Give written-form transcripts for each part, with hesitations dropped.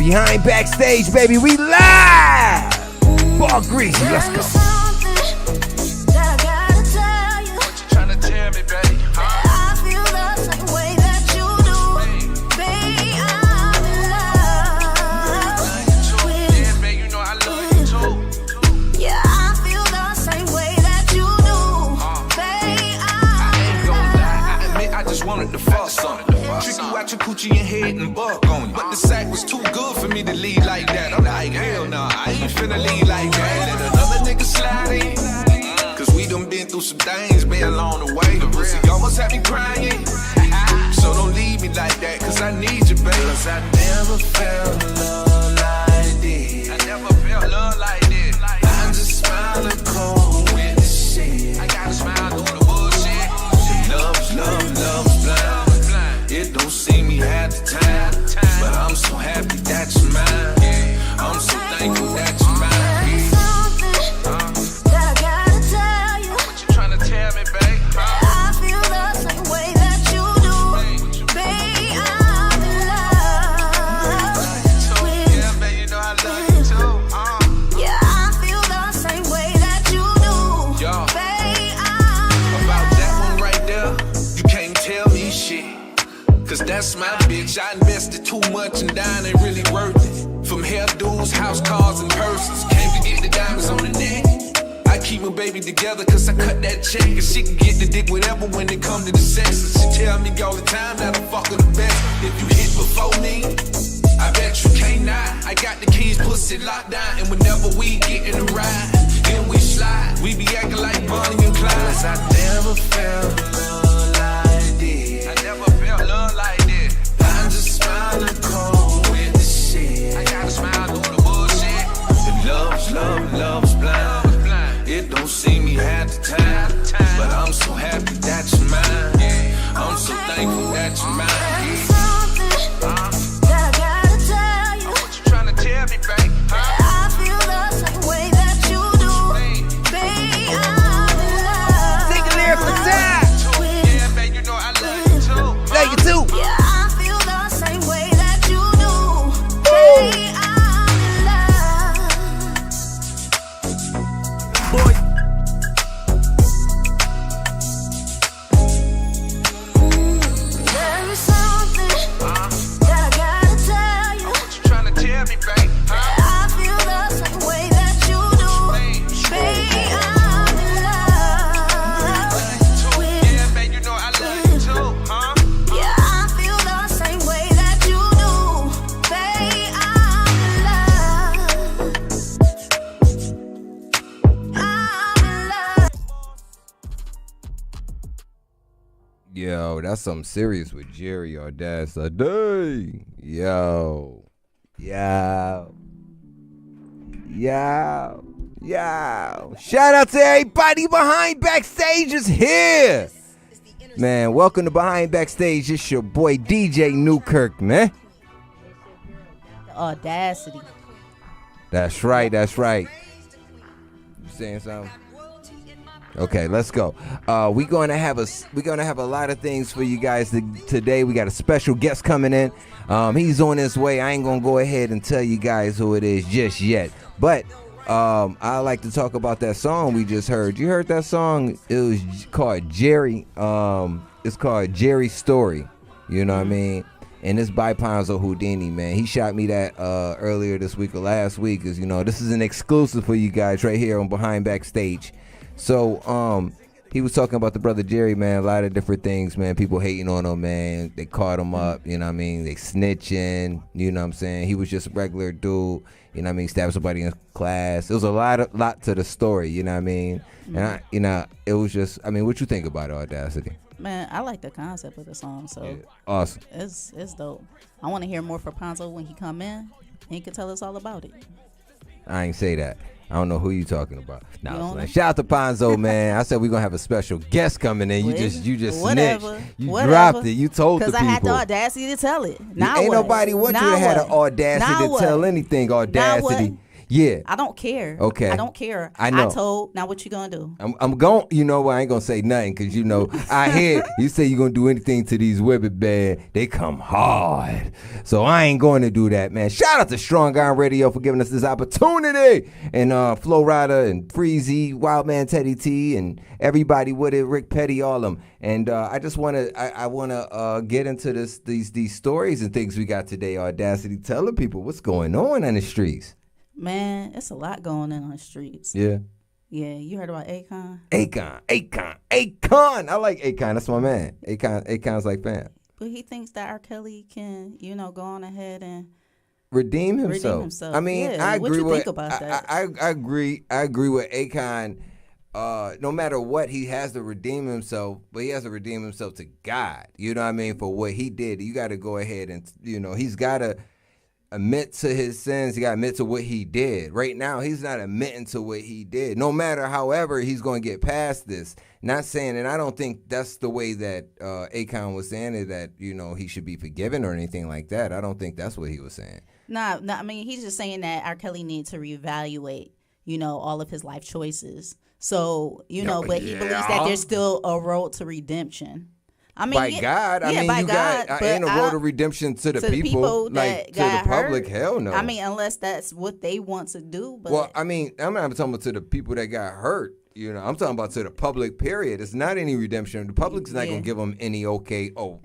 Behind Backstage, baby, we live! Ball greasy, let's go. Wanted to fuck something. Trick you out your coochie and head and buck on you. But the sack was too good for me to leave like that. I'm like, hell nah, I ain't finna leave like that. Let another nigga slide in. Cause we done been through some things, been along the way. The pussy almost had me crying. So don't leave me like that, cause I need you, baby. Cause I never felt love like this. I never felt love like this. I just smile and cold with the shit. I gotta smile through the bullshit. Love's blind. It don't see me half the time, but I'm so happy that you're mine. I'm so thankful that you're mine. That I gotta tell you. What you tryna tell me, babe? I feel the same way that you do. Babe, I'm in love with you. Yeah, babe, you know I love you too. Yeah, I feel the same way that you do. Yo. Babe, About that one right there, you can't tell me shit. Cause that's my bitch. I invested too much and dying ain't really worth it. From hairdos, house cars, and purses. Came to get the diamonds on the neck. I keep my baby together cause I cut that check. And she can get the dick whatever when it come to the sex. And she tell me all the time that I fuck her the best. If you hit before me, I bet you can't not. I got the keys, pussy locked down. And whenever we get in the ride, then we slide. We be acting like Bonnie and Clyde. Cause I never felt love like this. I never felt love like this. I just smile and cold with the shit. I gotta smile through the bullshit. And love's blind. It don't see me half the time, but I'm so happy that you're mine. I'm so thankful that you're mine. that I gotta tell you. What you tryna tell me, babe? I feel the same way that you do. Babe, I'm in love. Take a lyrical time. Yeah, babe, you know I love you too. Love you too. Yeah, I feel the same way that you do. Babe, I'm in love. Boy. There is something that I gotta tell you. What you tryna tell me, babe? I feel the same way that you do. Babe, I'm in love with Yeah, babe, you know I love you too, huh? Yeah, I feel the same way that you do. Babe, I'm in love. I'm in love. Yo, that's something serious with Jerry Audacity. Yo. Shout out to everybody behind backstage is here. Man, welcome to Behind Backstage. It's your boy DJ Newkirk, man. Audacity. That's right. You saying something? Okay, let's go. We're gonna have a lot of things for you guys today. We got a special guest coming in. He's on his way. I ain't gonna go ahead and tell you guys who it is just yet. But I like to talk about that song we just heard. You heard that song? It was called Jerry. It's called Jerry's Story. You know what I mean? And it's by PONZO Houdini, man. He shot me that earlier this week or last week. Cause you know this is an exclusive for you guys right here on Behind Backstage. So he was talking about the brother Jerry, man. A lot of different things, man. People hating on him, man. They caught him up, you know what I mean? They snitching, you know what I'm saying? He was just a regular dude, you know what I mean? Stabbed somebody in class. There was a lot to the story, you know what I mean? And it was just, I mean, what you think about Audacity? Man, I like the concept of the song, so Yeah, awesome. it's dope. I want to hear more from PONZO when he come in. He can tell us all about it. I ain't say that. I don't know who you talking about. You don't Nah, know? shout out to PONZO, man. I said we're gonna have a special guest coming in. You just Whatever. snitched. You Whatever. dropped it. You told the Because people. I had the audacity to tell it. Now Ain't what? nobody want Now you to have the what? audacity Now to tell what? anything. Now Audacity. what? Yeah. I don't care. Okay. I don't care. I know. I told. Now what you gonna do? I'm going, you know what, I ain't going to say nothing because, you know, I hear you say you're going to do anything to these women, man. They come hard. So I ain't going to do that, man. Shout out to Strong Iron Radio for giving us this opportunity. And Flo Rida and Freezy, Wildman Teddy T, and everybody with it, Rick Petty, all of them. And I just want to, I want to get into these stories and things we got today. Audacity, tell the people what's going on the streets. Man, it's a lot going on the streets. Yeah. Yeah, you heard about Akon? Akon. I like Akon. That's my man. Akon's like fam. But he thinks that R. Kelly can, go on ahead and redeem himself. I mean, yeah. I agree what you with. think about that? I agree. I agree with Akon. No matter what, he has to redeem himself, but he has to redeem himself to God. You know what I mean? For what he did, you got to go ahead and he's got to admit to his sins. He got to admit to what he did. Right now, he's not admitting to what he did. No matter, however, he's going to get past this. Not saying, and I don't think that's the way that Akon was saying it, that, he should be forgiven or anything like that. I don't think that's what he was saying. Nah, I mean, he's just saying that R. Kelly needs to reevaluate, all of his life choices. So, but he believes that there's still a road to redemption. I mean, by God, I mean, by you God, got ain't a road to redemption to the people like to the public. Hell no. I mean, unless that's what they want to do. But well, I mean, I'm not talking about to the people that got hurt. I'm talking about to the public. Period. It's not any redemption. The public's not gonna give them any okay. Oh,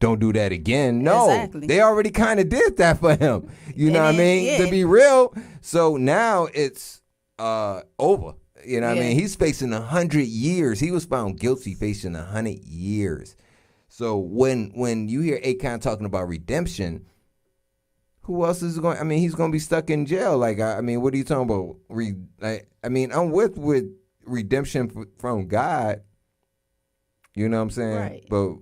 don't do that again. No, exactly. They already kind of did that for him. You know what I mean? Yeah. To be real. So now it's over. You know what I mean? He's facing 100 years. He was found guilty facing 100 years. So when you hear Akon talking about redemption, who else is going? I mean, he's going to be stuck in jail. Like, I mean, what are you talking about? I mean, I'm with redemption from God. You know what I'm saying? Right. But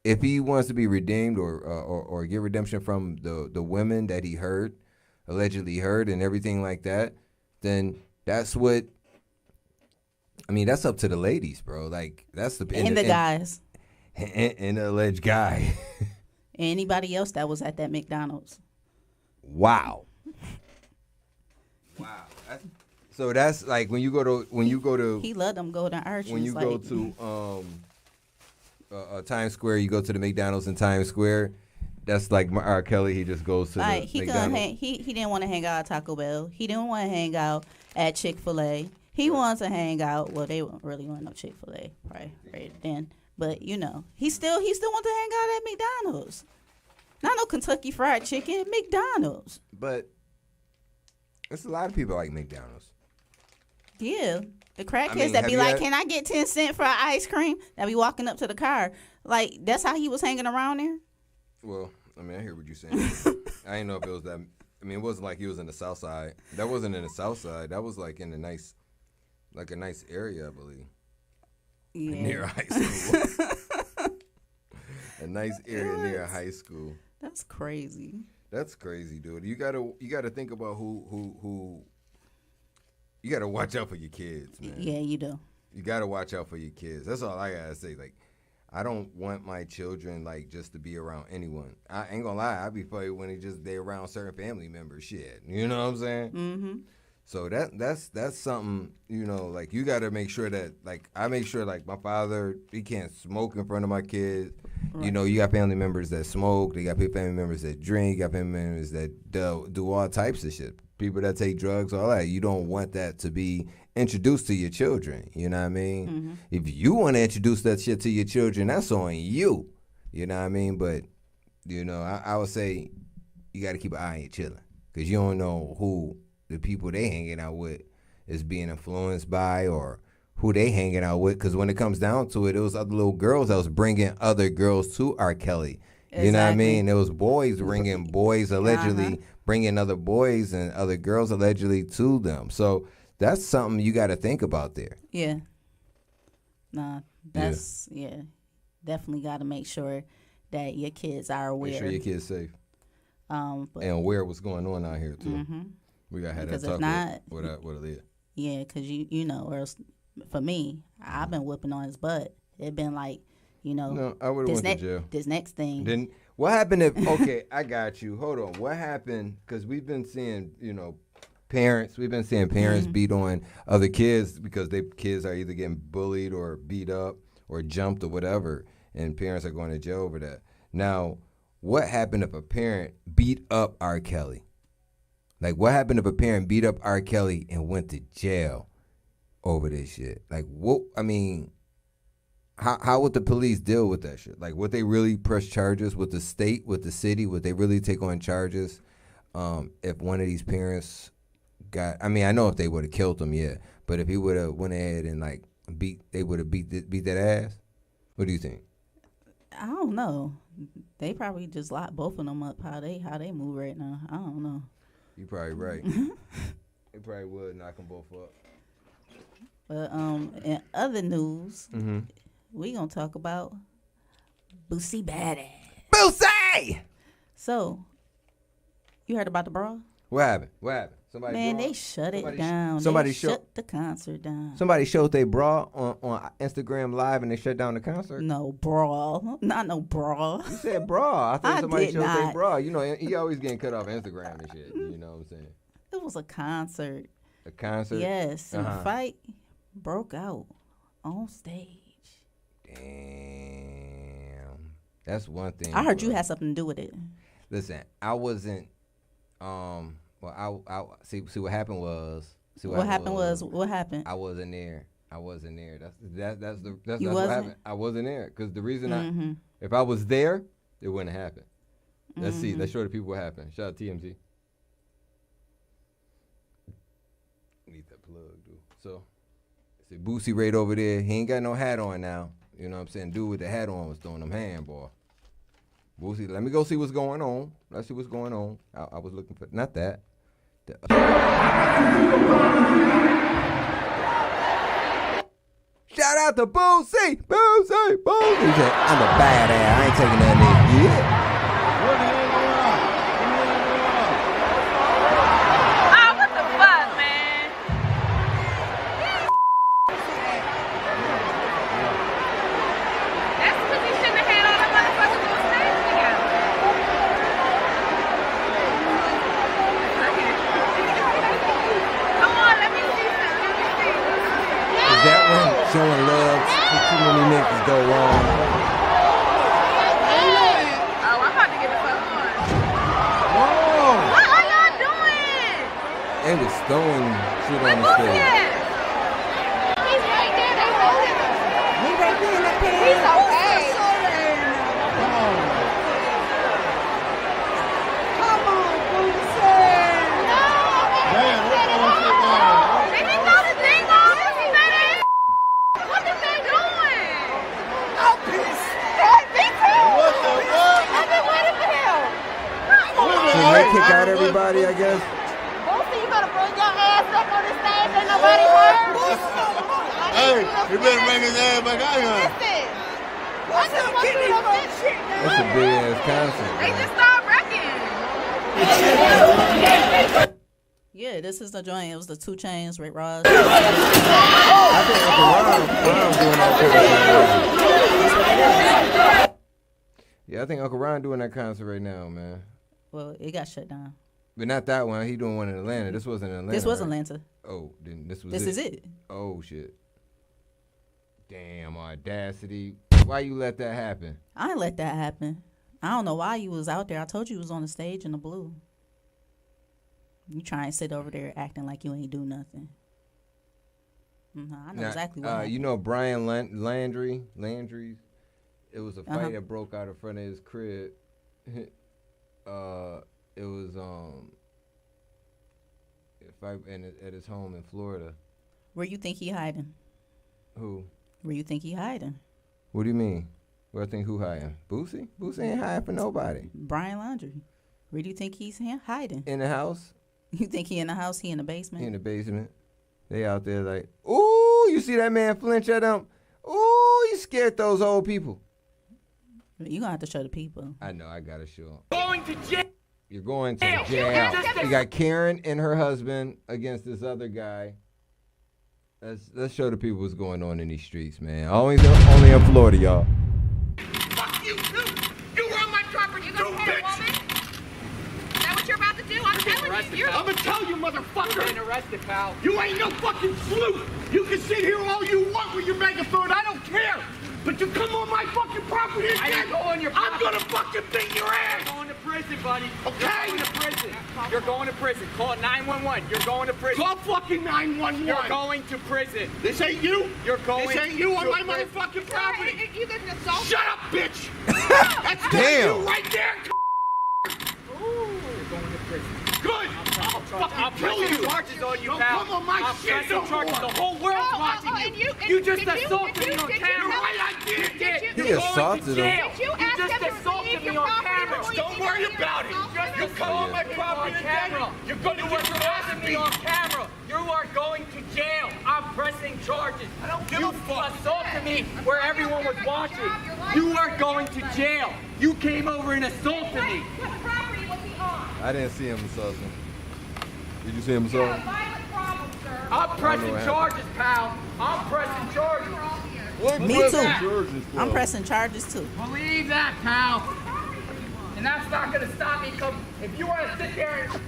if he wants to be redeemed or get redemption from the women that he allegedly hurt and everything like that, then that's what. I mean, that's up to the ladies, bro. Like, that's the guys and the alleged guy. Anybody else that was at that McDonald's. Wow. So that's like when you go to he let them go to Archie's. When you go to Times Square, you go to the McDonald's in Times Square. That's like R. Kelly. He just goes to the McDonald's. He didn't want to hang out at Taco Bell. He didn't want to hang out at Chick-fil-A. He wants to hang out. Well, they really weren't no Chick-fil-A right then. But he still wants to hang out at McDonald's. Not no Kentucky Fried Chicken, McDonald's. But there's a lot of people like McDonald's. Yeah. The crackheads that be like, can I get 10 cents for ice cream? That be walking up to the car. Like, that's how he was hanging around there? Well, I mean, I hear what you're saying. I didn't know if it was that. I mean, it wasn't like he was in the South Side. That wasn't in the South Side. That was like in a nice area, I believe. Yeah. Near a high school. A nice area near a high school. That's crazy. That's crazy, dude. You gotta think about who. You gotta watch out for your kids, man. Yeah, you do. You gotta watch out for your kids. That's all I gotta say. Like, I don't want my children like just to be around anyone. I ain't gonna lie. I'd be funny when they around certain family members. Shit, you know what I'm saying? Mm-hmm. So that's something, like you got to make sure that, like, I make sure, like, my father, he can't smoke in front of my kids. Right. You got family members that smoke. They got family members that drink. You got family members that do all types of shit. People that take drugs, all that. You don't want that to be introduced to your children. You know what I mean? Mm-hmm. If you want to introduce that shit to your children, that's on you. You know what I mean? But, I would say you got to keep an eye on your children because you don't know who the people they hanging out with is being influenced by or who they hanging out with. Because when it comes down to it, it was other little girls that was bringing other girls to R. Kelly. Exactly. You know what I mean? It was boys bringing boys allegedly, bringing other boys and other girls allegedly to them. So that's something you got to think about there. Yeah. Nah, that's, definitely got to make sure that your kids are aware. Make sure your kids safe. And aware of what's going on out here, too. Mm-hmm. We got to have because that talk with Aaliyah. Yeah, because, or else, for me, I've been whipping on his butt. It been like, No, I would have went to jail. This next thing. What happened if? Okay, I got you. Hold on. What happened? Because we've been seeing, parents. We've been seeing parents beat on other kids because their kids are either getting bullied or beat up or jumped or whatever, and parents are going to jail over that. Now, what happened if a parent beat up R. Kelly? Like, what happened if a parent beat up R. Kelly and went to jail over this shit? Like, what? I mean, how would the police deal with that shit? Like, would they really press charges with the state, with the city? Would they really take on charges if one of these parents got? I mean, I know if they would have killed him, yeah. But if he would have went ahead and like they would have beat that ass. What do you think? I don't know. They probably just locked both of them up. How they move right now? I don't know. You're probably right. They probably would knock them both up. But in other news, we gonna talk about Boosie Badass. Boosie! So, you heard about the brawl? What happened? Somebody Man, brawled? they shut it down. Somebody shut the concert down. Somebody showed they bra on Instagram Live and they shut down the concert. No brawl, not no brawl. You said bra. I thought I somebody did showed they not. bra. He always getting cut off Instagram and shit. You know what I'm saying? It was a concert. A concert. Yes, and a fight broke out on stage. Damn, that's one thing. I heard you had something to do with it. Listen, I wasn't. Well, I see what happened was. What happened? I wasn't there. That's You what wasn't? happened. I wasn't there because the reason if I was there, it wouldn't happen. Let's see. Let's show the people what happened. Shout out TMZ. Need that plug, dude. So, see Boosie right over there. He ain't got no hat on now. You know what I'm saying? Dude with the hat on was throwing them hand, boy. Boosie, let me go see what's going on. Let's see what's going on. I was looking for, not that. Shout out to Boosie! Boosie! Boosie! He said, I'm a badass. I ain't taking that nigga. Yeah. Oh, what the fuck, man? That's because he shouldn't have had all the motherfuckers on stage together. Come on, let me see something. Is that when showing love to too many niggas go wrong? Oh, I'm about to get the fuck on. What are y'all doing? They was throwing shit on the Where's stage. Boosie at? He's right there. They holding him. He right there in that pants. He's okay. Did he throw the thing off? Boosie badass? What is they doing? I'm pissed. Me too. What the fuck? I've been waiting for him. So they kick out everybody, I guess? Boosie, you better bring your ass back on the stage. Ain't nobody hurt. Hey, you better bring his ass back out here. Listen. I just want you to know that shit. That's a big ass concert. They Man. just started wrecking. Yeah, this is the joint. It was the 2 Chainz, Rick Ross. I think Uncle Ron doing that concert. Yeah, I think Uncle Ron doing that concert right now, man. Well, it got shut down. But not that one. He doing one in Atlanta. This wasn't in Atlanta. This was right? Atlanta. Oh, then this was This it. is it. Oh, shit. Damn, Audacity. Why you let that happen? I didn't let that happen. I don't know why you was out there. I told you was on the stage in the blue. You try and sit over there acting like you ain't do nothing. I know exactly what happened. You know Brian Landry's. It was a fight that broke out in front of his crib. It was a fight at his home in Florida. Where you think he hiding? Who? Where you think he hiding? What do you mean? Where I think who hiding? Boosie? Boosie ain't hiding for nobody. Brian Laundrie. Where do you think he's hiding? In the house? You think he in the house? He in the basement? He in the basement. They out there like, ooh, you see that man flinch at him? Ooh, you scared those old people. You gonna have to show the people. I know, I gotta show them. Going to jail. You're going to jail. You got Karen and her husband against this other guy. Let's show the people what's going on in these streets, man. Only in Florida, y'all. Fuck you too. You were on my property. You I'm gonna tell you, motherfucker. You're getting arrested, pal. You ain't no fucking sleuth. You can sit here all you want with your megaphone. I don't care. But you come on my fucking property again, I didn't go on your property. I'm gonna fucking beat your ass. You're going to prison, buddy. Okay? You're going to prison. You're going to prison. Call 911. You're going to prison. Call fucking 911. You're going to prison. This ain't you. You're going. This ain't you on my motherfucking property. You get an assault. Shut up, bitch. That's Damn. you right there. Ooh. You're going to prison. Good. I'll fucking kill you. Charges on you, pal. Come on my shit no more. The whole world's watching you. You just assaulted me on camera. Right, I did. He assaulted him. You just assaulted me on camera. Don't worry about it. You come on my property again. You're going to arrest me on camera. You are going to jail. I'm pressing charges. I don't give a fuck. You assaulted me where everyone was watching. You are going to jail. You came over and assaulted me. What property was he on? I didn't see him assaulting. Did you see him assaulting? Violent problem, sir. I'm pressing charges, pal. I'm pressing charges. Me too. I'm pressing charges too. Believe that, pal. And that's not going to stop me because if you want to sit there and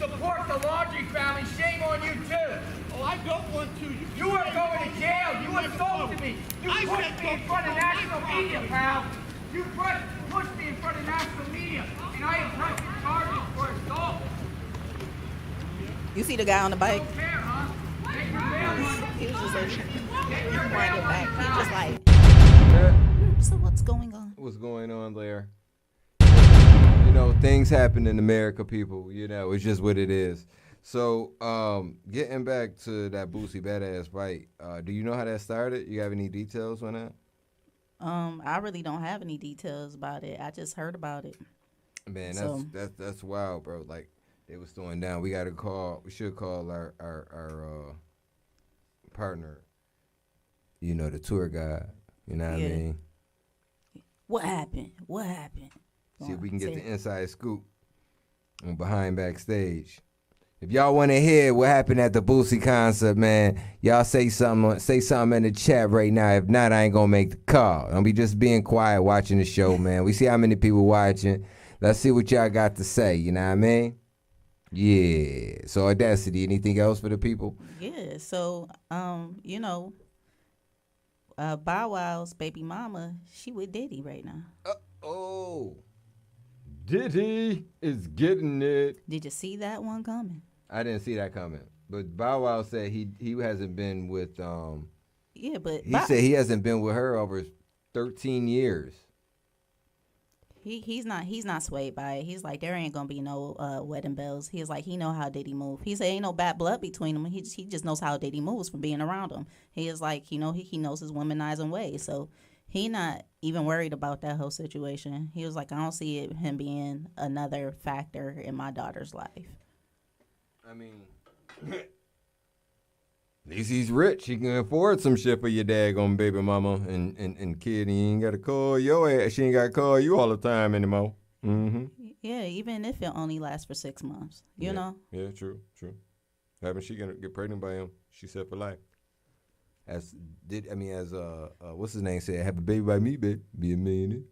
support the Laundry family, shame on you too. Oh, I don't want to. You are going to jail. You assaulted me. You pushed me in front of national media, pal. You pushed me in front of national media. And I am pressing charges for assault. You see the guy on the bike? Don't care, huh? Take your bail money. He was just like, running back. He just like, so what's going on? What's going on there? You know, things happen in America, people. You know, it's just what it is. So, getting back to that Boosie Badass fight, do you know how that started? You have any details on that? I really don't have any details about it. I just heard about it. Man, So- that's wild, bro. Like, they was throwing down. We should call our partner, you know, the tour guide. You know what Yeah. I mean? What happened? What happened? See if we can get Say the inside scoop on Behind Backstage. If y'all want to hear what happened at the Boosie concert, man, y'all say something in the chat right now. If not, I ain't gonna make the call. Don't be just being quiet watching the show, man. We see how many people watching. Let's see what y'all got to say. You know what I mean? Yeah. So Audacity, anything else for the people? Yeah, so you know, Bow Wow's baby mama, she with Diddy right now. Oh, Diddy is getting it. Did you see that one coming? I didn't see that coming, but Bow Wow said he hasn't been with Yeah, but he said he hasn't been with her over 13 years. he's not swayed by it. He's like, there ain't gonna be no wedding bells. He's like, he know how Diddy move. He said ain't no bad blood between them. He just knows how Diddy moves from being around him. He is like, you know, he knows his womanizing ways. So he not even worried about that whole situation. He was like, I don't see him being another factor in my daughter's life. I mean, at least he's rich. He can afford some shit for your daggone baby mama and kid. He ain't got to call your ass. She ain't got to call you all the time anymore. Mm-hmm. Yeah, even if it only lasts for 6 months, you know? Yeah, true. Having she gonna get pregnant by him, she said for life. As what's his name said, have a baby by me, babe, be a millionaire.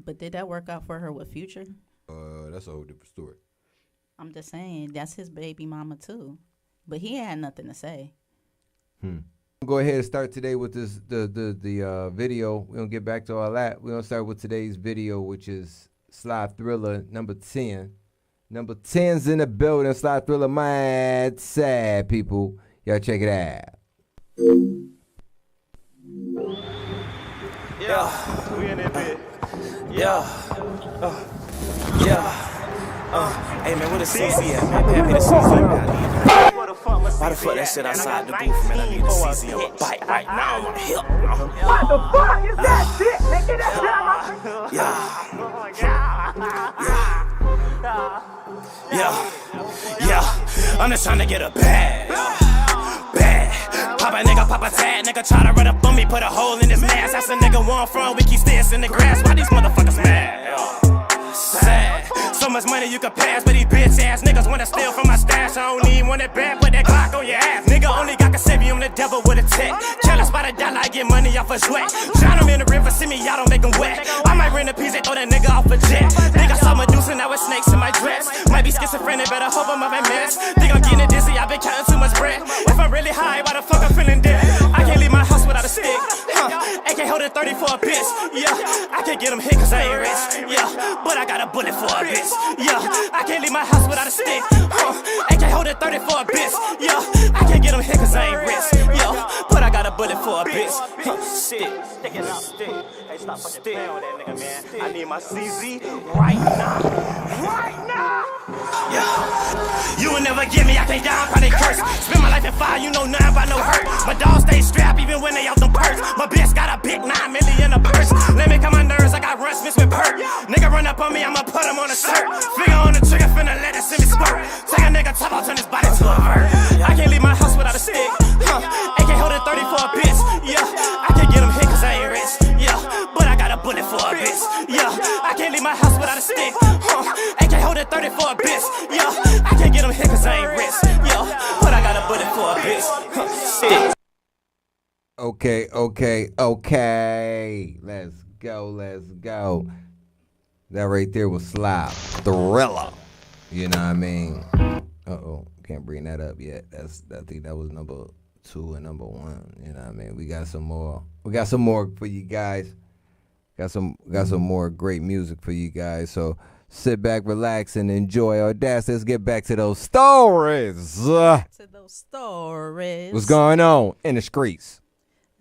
But did that work out for her with Future? That's a whole different story. I'm just saying, that's his baby mama too. But he had nothing to say. Go ahead and start today with this the video. We're gonna get back to all that. We're gonna start with today's video, which is Sly Thriller number 10. Number 10's in the building. Sly Thriller, mad sad people. Y'all check it out. Yeah, we in that bit. Hey man, where the CC at, man? Pay me the CC, man. Why the fuck that shit outside the booth, man? I need the CC on a bike right now. I wanna help. What the fuck is that shit? Nigga, that Yeah. I'm just trying to get a bag. Pop a nigga, pop a tag. Nigga try to run up on me, put a hole in his mask. That's a nigga want from. We keep stairs in the grass. Why these motherfuckers mad? Sad. So So much money you can pass, but these bitch ass niggas wanna steal from my stash. I don't even want it bad, put that Glock on your ass. Nigga only got Kasabi, I'm the devil with a tech. Jealous by the dollar, I get money off a sweat. Drown him in the river, see me, y'all don't make him wet. I might rent a piece and throw that nigga off a jet. Think I saw Medusa, now with snakes in my dress. Might be schizophrenic, better hope I'm up a mess. Think I'm getting dizzy, I've been counting too much bread. If I'm really high, why the fuck I'm feeling dead? I can't leave my house without a stick. AK holding 30 for a bitch. Yeah, I can't get him hit cause I ain't rich. Yeah, but I got a bullet for a bitch. Yeah, I can't leave my house without a stick. AK holding 30 for a bitch. Yeah, I can't get him hit cause I ain't rich. Yeah, but I got a bullet for a bitch. Stick, stick it out, stick. Hey, stop fucking playing with that nigga, man. I need my CZ right now. Right now. Yeah, you will never get me, I can't die, I'm probably curse. Spend my life in fire, you know nothing about no hurt. My dogs stay strapped even when they out them perks. My bitch got a big 9 million in a purse. Let me calm my nerves, I got runs mixed with perk. Nigga run up on me, I'ma put him on a shirt. Finger on the trigger, finna let it send me squirt. Take a nigga top, I'll turn his body to a vert. I can't leave my house without a stick. AK holding 30 for a bitch. Yeah, I can't get him hit cause I ain't rich. Yeah, but I got a bullet for a bitch. Yeah, I can't leave my house without a stick. AK holding 30 for a bitch. Yeah, I can't get him hit cause I ain't rich. Yeah, but I got a bullet for a bitch. Stick. Okay. Let's go. That right there was Slap Thriller. You know what I mean? Can't bring that up yet. I think that was number 2 and number 1. You know what I mean? We got some more for you guys. Got some more great music for you guys. So sit back, relax, and enjoy Audacity. Let's get back to those stories. What's going on in the streets?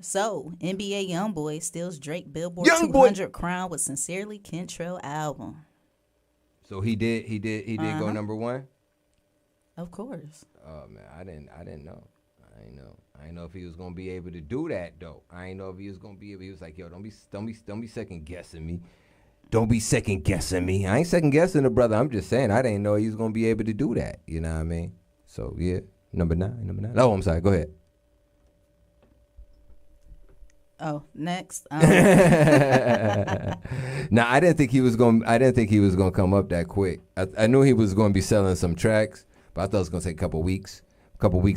So, NBA Youngboy steals Drake Billboard 200 crown with Sincerely Kentrell album. So he did go number 1? Of course. Oh man, I didn't know. I didn't know if he was gonna be able to do that though. I didn't know if he was gonna be able. He was like, yo, don't be second guessing me. Don't be second guessing me. I ain't second guessing the brother. I'm just saying I didn't know he was gonna be able to do that. You know what I mean? So yeah, number 9. Oh, I'm sorry. Go ahead. Oh, next. Nah, I didn't think he was gonna come up that quick. I knew he was gonna be selling some tracks, but I thought it was gonna take a couple weeks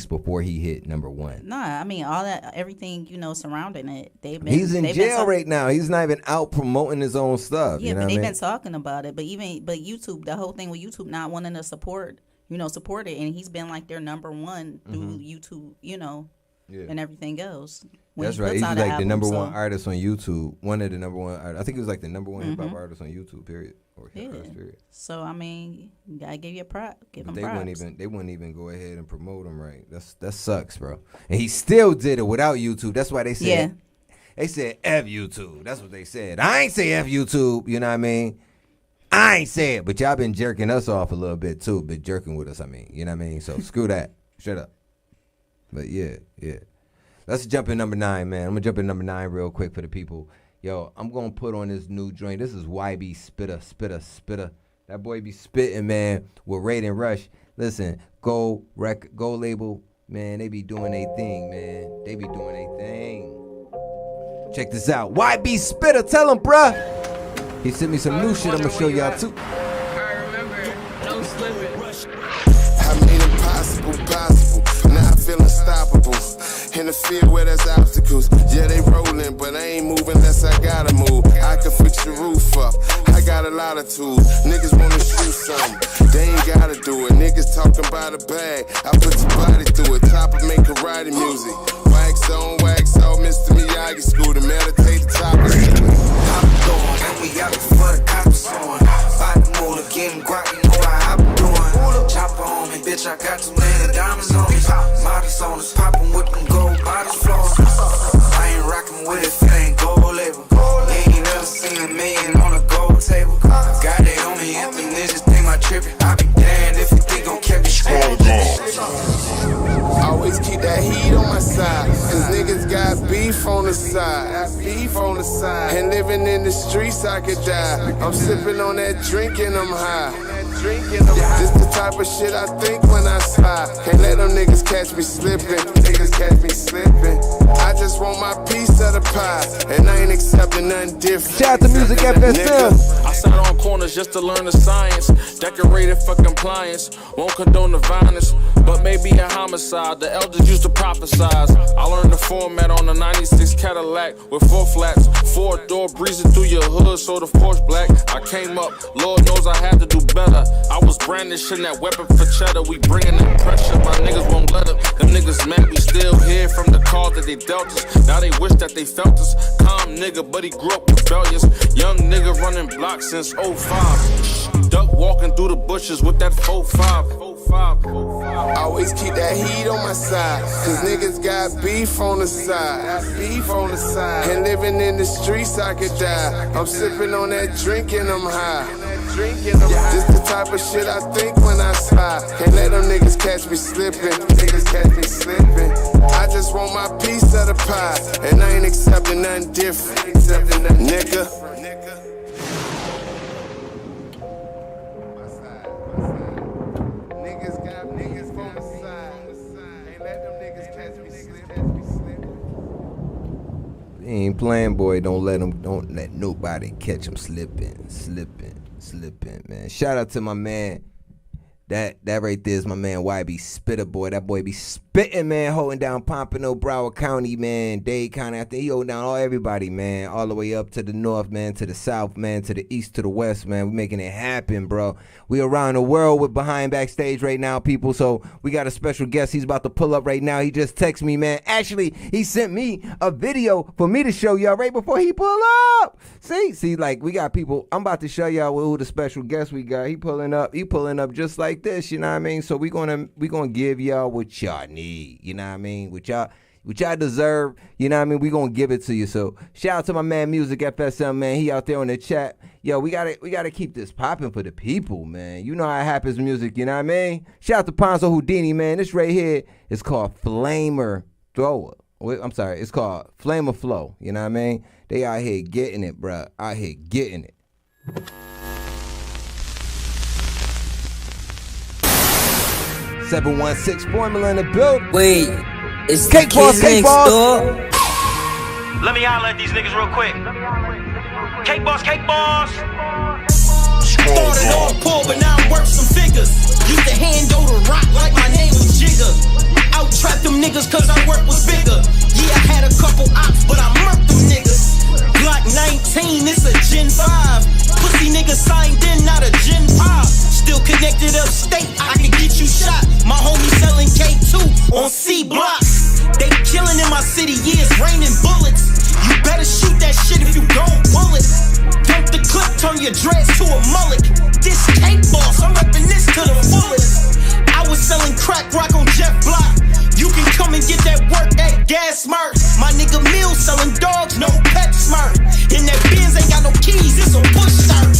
before he hit number 1. Nah, I mean everything surrounding it. He's in jail right now. He's not even out promoting his own stuff. Yeah, you know but they've been talking about it. But YouTube, the whole thing with YouTube not wanting to support it, and he's been like their number 1 through YouTube, and everything else. That's right. He's like the number 1 artist on YouTube. One of the number 1 artists. I think he was like the number 1 hip hop artist on YouTube. Period. Or hip hop period. So I mean, you gotta give you a prop. Give him they props. They wouldn't even go ahead and promote him right. That sucks, bro. And he still did it without YouTube. That's why they said. Yeah. They said F YouTube. That's what they said. I ain't say F YouTube. You know what I mean? I ain't say it, but y'all been jerking us off a little bit too. Been jerking with us. I mean, you know what I mean? So screw that. Shut up. But yeah. Let's jump in number 9, man. I'm going to jump in number 9 real quick for the people. Yo, I'm going to put on this new joint. This is YB Spitter. That boy be spitting, man, with Raid and Rush. Listen, Go label, man, they be doing their thing, man. They be doing their thing. Check this out. YB Spitter, tell him, bruh. He sent me some new shit I'm going to show y'all, too. I remember, no slipping. I made it possible. Now I feel unstoppable. In the field where there's obstacles. Yeah, they rolling, but I ain't moving unless I gotta move. I can fix your roof up. I got a lot of tools. Niggas wanna shoot something. They ain't gotta do it. Niggas talking about a bag. I put your body through it. Top of make karate music. Wax on, Mr. Miyagi school to meditate the top of it. I'm going, and we out before the cops on. By the motor, getting guac, you know how I'm doing. Chopper on me, bitch, I got too many diamonds on me. Molly's on us, popping with them gold bottles flowing. I ain't rocking with it if it ain't gold label. You ain't never seen a million on a gold table. I got it on me, if the niggas think my trippin'. I be damned if you think gon' catch me scrolling. Always keep that heat on my side, cause niggas got beef on the side. And living in the streets I could die. I'm sipping on that drink and I'm high. This the type of shit I think when I slide. Can't let them niggas catch me slipping. I just want my piece of the pie, and I ain't accepting nothing different. Shout out to Music FSM. I sat on corners just to learn the science. Decorated for compliance. Won't condone the violence, but maybe a homicide. The elders used to prophesize. I learned the format on the 96 Cadillac with 4 flats. 4-door breezing through your hood, so the Porsche black. I came up, Lord knows I had to do better. I was brandishing that weapon for cheddar. We bringing the pressure, my niggas won't let up. Them niggas mad, we still here from the call that they dealt us. Now they wish that they felt us. Calm nigga, but he grew up rebellious. Young nigga running blocks since 05. Duck walking through the bushes with that 4-5. Always keep that heat on my side, cause niggas got beef on the side. And living in the streets I could die. I'm sipping on that drink and I'm high. This the type of shit I think when I slide. Can't let them niggas catch me slipping. I just want my piece of the pie, and I ain't accepting nothing different. Nigga. He ain't playing, boy. Don't let nobody catch him slipping, man. Shout out to my man. That right there is my man YB Spitter, boy. That boy be spitting, man, holding down Pompano, Broward County, man, Dade County. I think he holding down everybody, man, all the way up to the north, man, to the south, man, to the east, to the west, man. We making it happen, bro. We around the world with Behind Backstage right now, people. So we got a special guest. He's about to pull up right now. He just texted me, man. Actually, he sent me a video for me to show y'all right before he pull up. See, like we got people. I'm about to show y'all who the special guest we got. He pulling up just like this, you know what I mean? So we gonna give y'all what y'all need, you know what I mean? What y'all deserve, you know what I mean? We gonna give it to you. So shout out to my man Music FSM, man. He out there on the chat. Yo, we gotta keep this popping for the people, man. You know how it happens, music, you know what I mean? Shout out to PONZO HOUDINI, man. This right here is called Flamer Thrower. I'm sorry, it's called Flamer Flow, you know what I mean? They out here getting it, bruh. Out here getting it. $716 formula in the build. Wait, it's Cake Boss, Cake Boss. Let me holler at these niggas real quick. Cake Boss, Cake Boss. Started all poor, but now I'm worth some figures. Used to hand over rock like my name was Jigga. Out trap them niggas cause our work was bigger. Yeah, I had a couple ops, but I murked them niggas. Glock 19, it's a Gen 5. Pussy niggas signed in, not a Gen 5. Still connected upstate, I can get you shot. My homie selling K2 on C blocks. They killing in my city, yeah, it's raining bullets. You better shoot that shit if you don't pull it. Dump the clip, turn your dreads to a mullet. This Cake Boss, I'm reppin' this to the fullest. I was selling crack rock on Jeff Block. You can come and get that work at Gas Smart. My nigga Mill selling dogs, no pet smart. And that Benz ain't got no keys, it's a push start.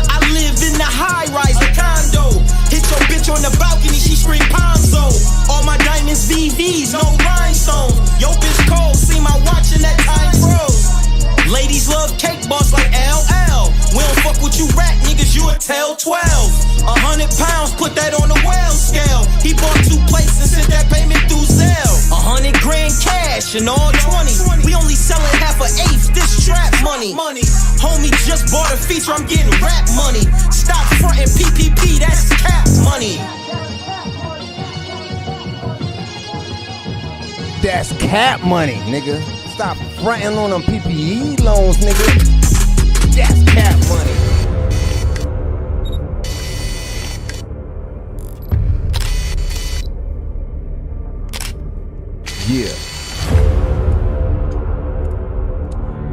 I live in the high-rise, a condo. Hit your bitch on the balcony, she scream Ponzo. All my diamonds VVs, no rhinestones. Yo bitch cold, see my watch and that time froze. Ladies love Cake Boss like LL. We don't fuck with you rat niggas, you a tell 12. 100 pounds, put that on the well scale. He bought 2 plates and sent that payment through Zelle. 100 grand cash and all 20. We only selling half a eighth, this trap money. Homie just bought a feature, I'm getting rap money. Stop frontin' PPP, that's cap money. That's cap money, nigga. Stop fronting on them PPE loans, nigga. That's cap money. Yeah.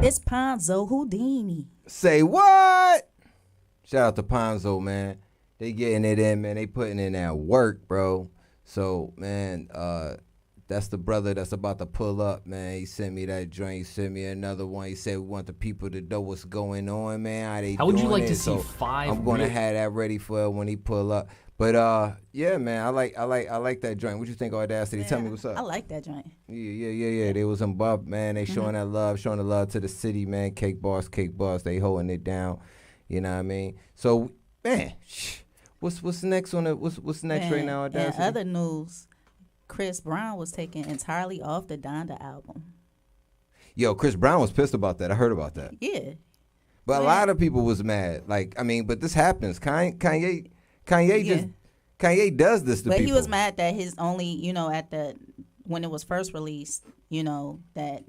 It's PONZO HOUDINI. Say what? Shout out to PONZO, man. They getting it in, man. They putting in that work, bro. So, man, that's the brother that's about to pull up, man. He sent me that joint. He sent me another one. He said we want the people to know what's going on, man. How would you like it? to see So 5? I'm gonna have that ready for when he pull up. But yeah, man, I like that joint. What you think, Audacity? Man, Tell me what's up. I like that joint. Yeah. They was in Buff, man. They showing that love, showing the love to the city, man. Cake Boss. They holding it down. You know what I mean? So, man, what's next on the what's next right now, Audacity? In other news, Chris Brown was taken entirely off the Donda album. Yo, Chris Brown was pissed about that. I heard about that. Yeah. But a lot of people was mad. Like, I mean, but this happens. Kanye does this to people. But he was mad that his only, you know, when it was first released, you know, that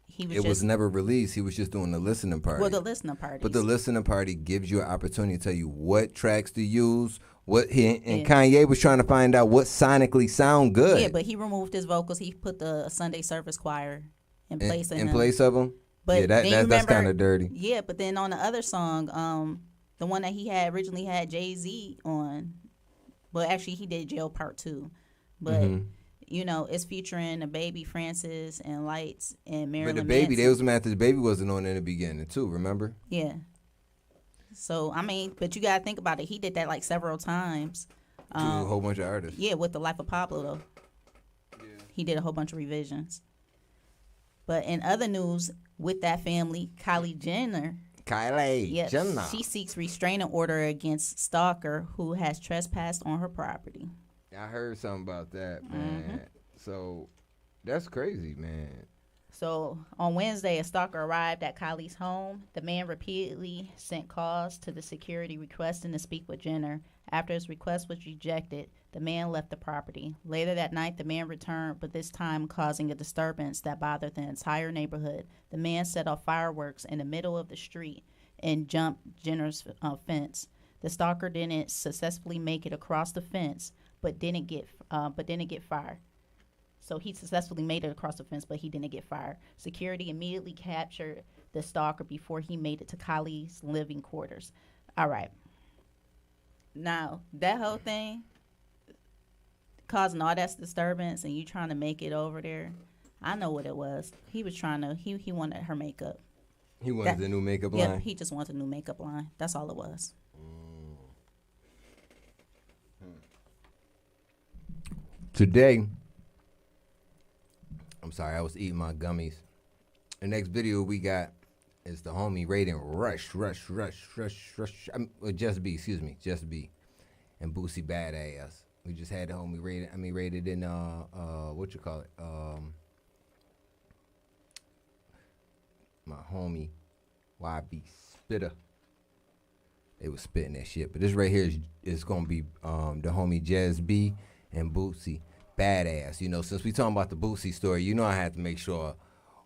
he was was never released. He was just doing the listening party. Well, the listening party. But the listening party gives you an opportunity to tell you what tracks to use. Kanye was trying to find out what sonically sound good. Yeah, but he removed his vocals. He put the Sunday service choir in place of them. But yeah, that's kind of dirty. Yeah, but then on the other song, the one that he had originally had Jay-Z on, well, actually he did Jail Part 2, but you know, it's featuring the Baby, Francis, and Lights, and Marilyn But the Baby, Manson. they was mad that the Baby wasn't on in the beginning too. Remember? Yeah. So I mean, but you gotta think about it. He did that like several times. To a whole bunch of artists. Yeah, with The Life of Pablo though. Yeah. He did a whole bunch of revisions. But in other news, with that family, Kylie Jenner. Jenner. She seeks restraining order against stalker who has trespassed on her property. I heard something about that, man. So that's crazy, man. So on Wednesday, a stalker arrived at Kylie's home. The man repeatedly sent calls to the security requesting to speak with Jenner. After his request was rejected, the man left the property. Later that night, the man returned, but this time causing a disturbance that bothered the entire neighborhood. The man set off fireworks in the middle of the street and jumped Jenner's fence. The stalker didn't successfully make it across the fence, but didn't get fired. So he successfully made it across the fence, but he didn't get fired. Security immediately captured the stalker before he made it to Kylie's living quarters. All right. Now, that whole thing, causing all that disturbance and you trying to make it over there, I know what it was. He was trying to, he wanted her makeup. He wanted the new makeup line? Yeah, he just wanted a new makeup line. That's all it was. Today, I'm sorry, I was eating my gummies. The next video we got is the homie rating Rush. Just B, and Boosie Badass. We just had the homie rated in what you call it? My homie YB Spitter. They was spitting that shit. But this right here is gonna be the homie Jazz B and Boosie Badass. You know, since we talking about the Boosie story, you know I had to make sure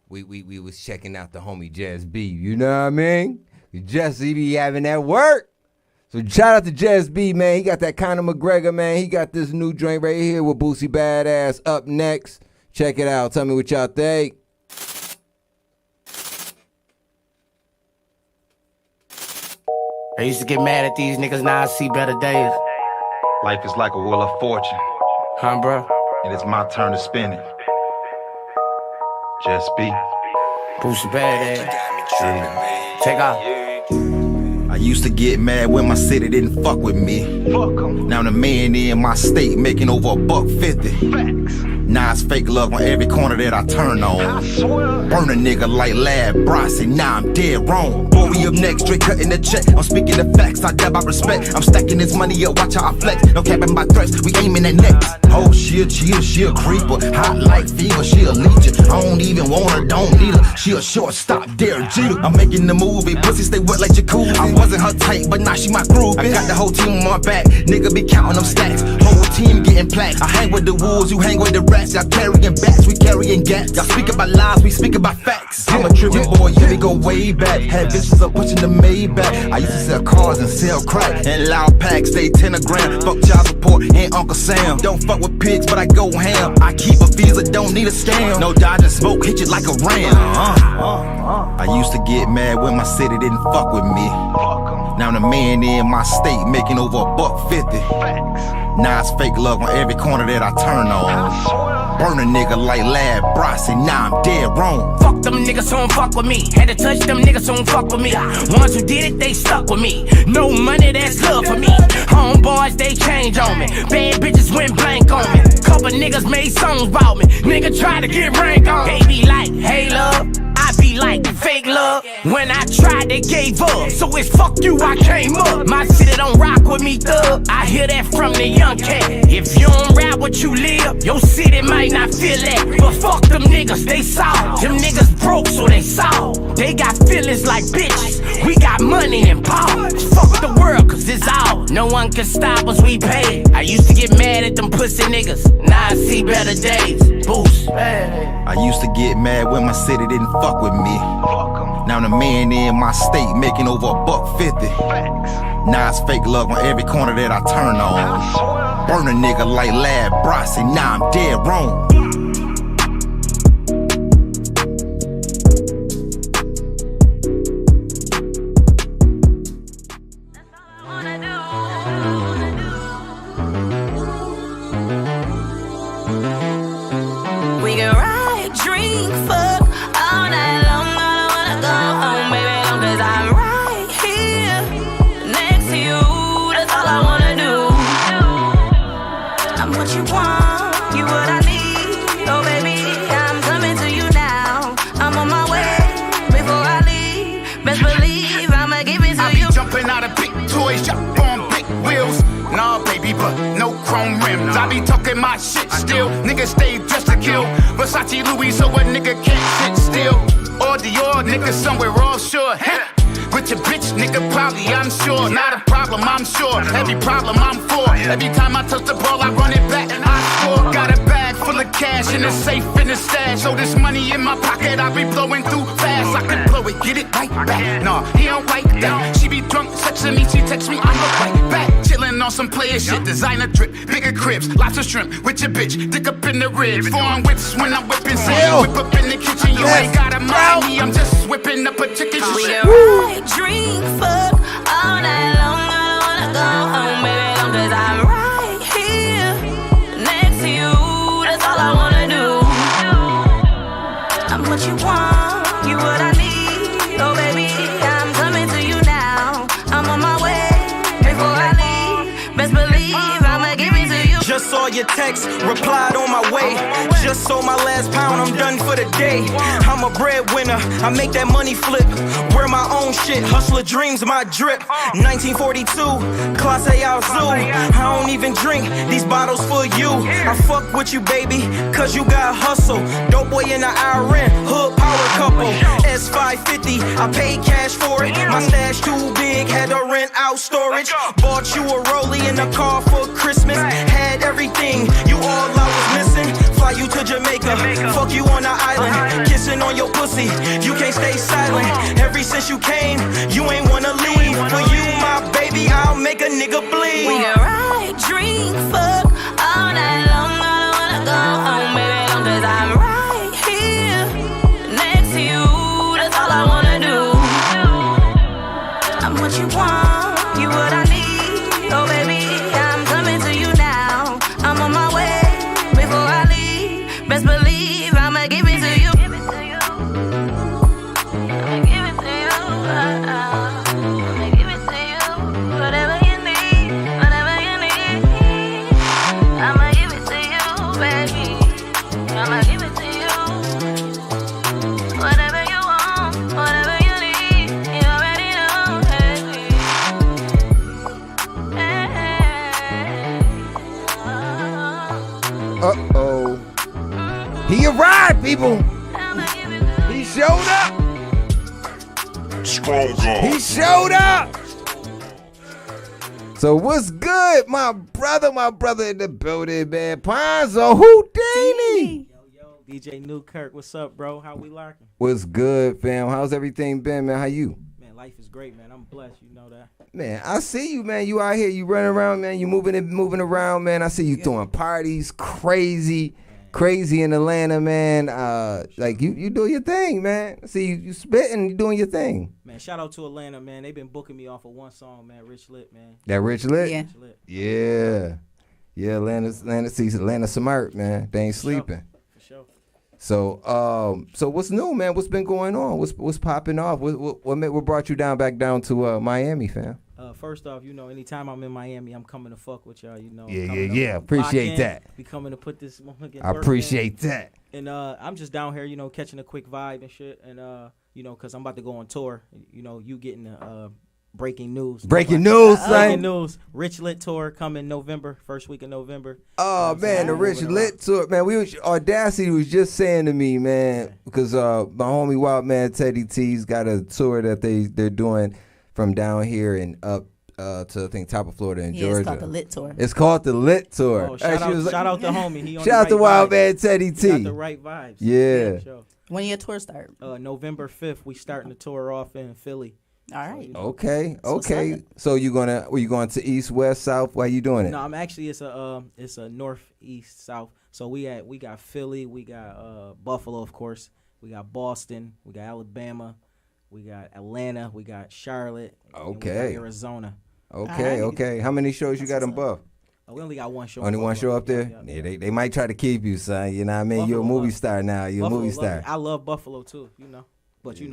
we was checking out the homie Jazz B. You know what I mean? Jesse be having that work. So shout out to Jazz B, man. He got that Conor McGregor, man. He got this new joint right here with Boosie Badass up next. Check it out. Tell me what y'all think. I used to get mad at these niggas, now I see better days. Life is like a wheel of fortune. Huh, bro? And it's my turn to spin it. Just be. Boosie Badass. Take off. I used to get mad when my city didn't fuck with me. Fuck 'em. Now the man in my state making over $150. Facts. Now it's fake love on every corner that I turn on. I swear. Burn a nigga like Lad Brossie, now I'm dead wrong. Boy, we up next, straight cutting the check. I'm speaking the facts, I dab, I respect. I'm stacking this money up, watch how I flex. No capping my threats, we aiming at next. Oh, she a cheater, she a creeper. Hot like fever, she a leecher. I don't even want her, don't need her. She a shortstop, Derek Jeter. I'm making the movie, pussy stay wet like jacuzzi. I wasn't her type, but now she my groupie. I got the whole team on my back, nigga be counting them stacks. Whole team getting plaques. I hang with the wolves, you hang with the rats. Y'all carrying bats, we carrying gats. Y'all speak about lies, we speak about facts. I'm a trippin' boy, yeah, we go way back. Had bitches up pushing the Maybach. I used to sell cars and sell crack. And loud packs, stay 10 a gram. Fuck child support and Uncle Sam. Don't fuck with pigs, but I go ham. I keep a visa, don't need a scam. No dodging smoke, hit you like a ram. I used to get mad when my city didn't fuck with me. Now the man in my state making over $150. Now it's fake love on every corner that I turn on. Burn a nigga like Lad Brossie, now I'm dead wrong. Fuck them niggas who don't fuck with me. Had to touch them niggas who don't fuck with me. Ones who did it, they stuck with me. No money, that's good for me. Homeboys, they change on me. Bad bitches went blank on me. Couple niggas made songs about me. Nigga try to get rank on me. They be like, hey love, I be like fake love. When I tried, they gave up. So it's fuck you, I came up. My city don't rock with me, thug. I hear that from the young cat. If you don't rap what you live, your city might not feel that. But fuck them niggas, they soft. Them niggas broke, so they soft. They got feelings like bitches. We got money and power. Fuck the world, cause it's all. No one can stop us, we pay. I used to get mad at them pussy niggas. Now I see better days. Boost. I used to get mad when my city didn't fuck with me. Now the man in my state making over $150. Now it's fake love on every corner that I turn on. Burn a nigga like Lad Bryce, and now I'm dead wrong. We can ride, drink, fuck all night long. I don't wanna go home, baby, long cause I'm right here next to you. That's all I wanna do. I'm what you want, you what I need. Oh baby, I'm coming to you now. I'm on my way before I leave. Best believe I'ma give it to you. Jumping out of big toys, jump on big wheels. Nah, baby, but no chrome rims. I be talking my shit still. Niggas stay dressed to kill. Versace Louis, so a nigga can't sit still. Or Dior, nigga somewhere offshore. With your bitch, nigga, probably, I'm sure. Not a problem, I'm sure. Every problem I'm for. Every time I touch the ball, I run it back and I score. Got a bag full of cash in the safe in the stash. So this money in my pocket, I be blowing through fast. I can blow it, get it right back. Nah, he don't like that. She be drunk, texting me, she text me, I'm right back. Chillin' on some player shit, designer drip, bigger cribs, lots of shrimp with your bitch, dick up in the ribs. Foreign whips when I'm whipping, say whip up in the kitchen. You ain't gotta mind me, I'm just whipping up a chicken shit. Drink, fuck all night long. I don't wanna go home, baby, long cause I'm right here next to you. That's all I wanna do. I'm what you want, you what I need. Oh baby, I'm coming to you now. I'm on my way before I leave. Best believe I'ma give it to you. Just saw your text, replied on my way. Just sold my last pound, I'm done for the day. I'm a breadwinner, I make that money flip. Wear my own shit, hustler dreams, my drip. 1942, Class A out zoo. I don't even drink, these bottles for you. I fuck with you, baby, cause you got hustle. Dope boy in the IRN, hood power couple. S550, I paid cash for it. My stash too big, had to rent out storage. Bought you a rollie in a car for Christmas. Had everything, you all I was missing. Fly you to Jamaica, fuck you on the island. Kissing on your pussy, you can't stay silent. Ever since you came, you ain't wanna leave. For you, my baby, I'll make a nigga bleed. We can ride, drink, fuck all night long. I don't wanna go home, baby, long cause I'm right here next to you. That's all I wanna do. I'm what you want, you what I need. Oh baby, I'm coming to you now. I'm on my way before I leave. Best believe I'ma give it to you. I'ma give it to you. I'ma give it to you. Whatever you need, whatever you need. I'ma give it to you, baby. I'ma give it to you. Whatever you want, whatever you need, you already know, baby. Uh-oh. He arrived, people. He showed up. He showed up. So what's good, my brother in the building, man. PONZO HOUDINI. Yo, DJ Newkirk, what's up, bro? How we larking? What's good, fam? How's everything been, man? How you? Man, life is great, man. I'm blessed, you know that. Man, I see you, man. You out here, you running around, man. You moving around, man. I see you throwing parties, crazy in Atlanta, man. Like you do your thing, man. I see you spitting, you doing your thing. Man, shout out to Atlanta, man. They've been booking me off of one song, man. Rich Lit, man. That Rich Lit? Yeah. Rich Lit. Yeah, Atlanta sees Atlanta smart, man. They ain't sleeping. For sure. So what's new, man? What's been going on? What's popping off? What brought you back down to Miami, fam? First off, anytime I'm in Miami, I'm coming to fuck with y'all. Yeah. Appreciate that. We coming to put this. I appreciate that. And I'm just down here, catching a quick vibe and shit. And because I'm about to go on tour. You getting the breaking news. Breaking news, son. Breaking news. Rich Lit tour coming November, first week of November. Oh man, the Rich Lit tour, man. Audacity was just saying to me, man, because my homie Wild Man Teddy T's got a tour that they're doing from down here and up to I think top of Florida and Georgia. It's called the Lit Tour. It's called the Lit Tour. Oh, shout out the homie. He on shout out to Wild Man Teddy T. Got the right vibes. Yeah. When your tour start? November 5th. We starting the tour off in Philly. All right. Okay. So you going to east, west, south? Why you doing it? No, I'm actually it's a north, east, south. So we got Philly, we got Buffalo, of course. We got Boston, we got Alabama, we got Atlanta, we got Charlotte. Okay. And we got Arizona. Okay. How many shows you got in Buff? We only got one show. Only one show up there? Yeah, they might try to keep you, son. You know what I mean? You're a movie star now. You're a movie star. I love Buffalo too, But you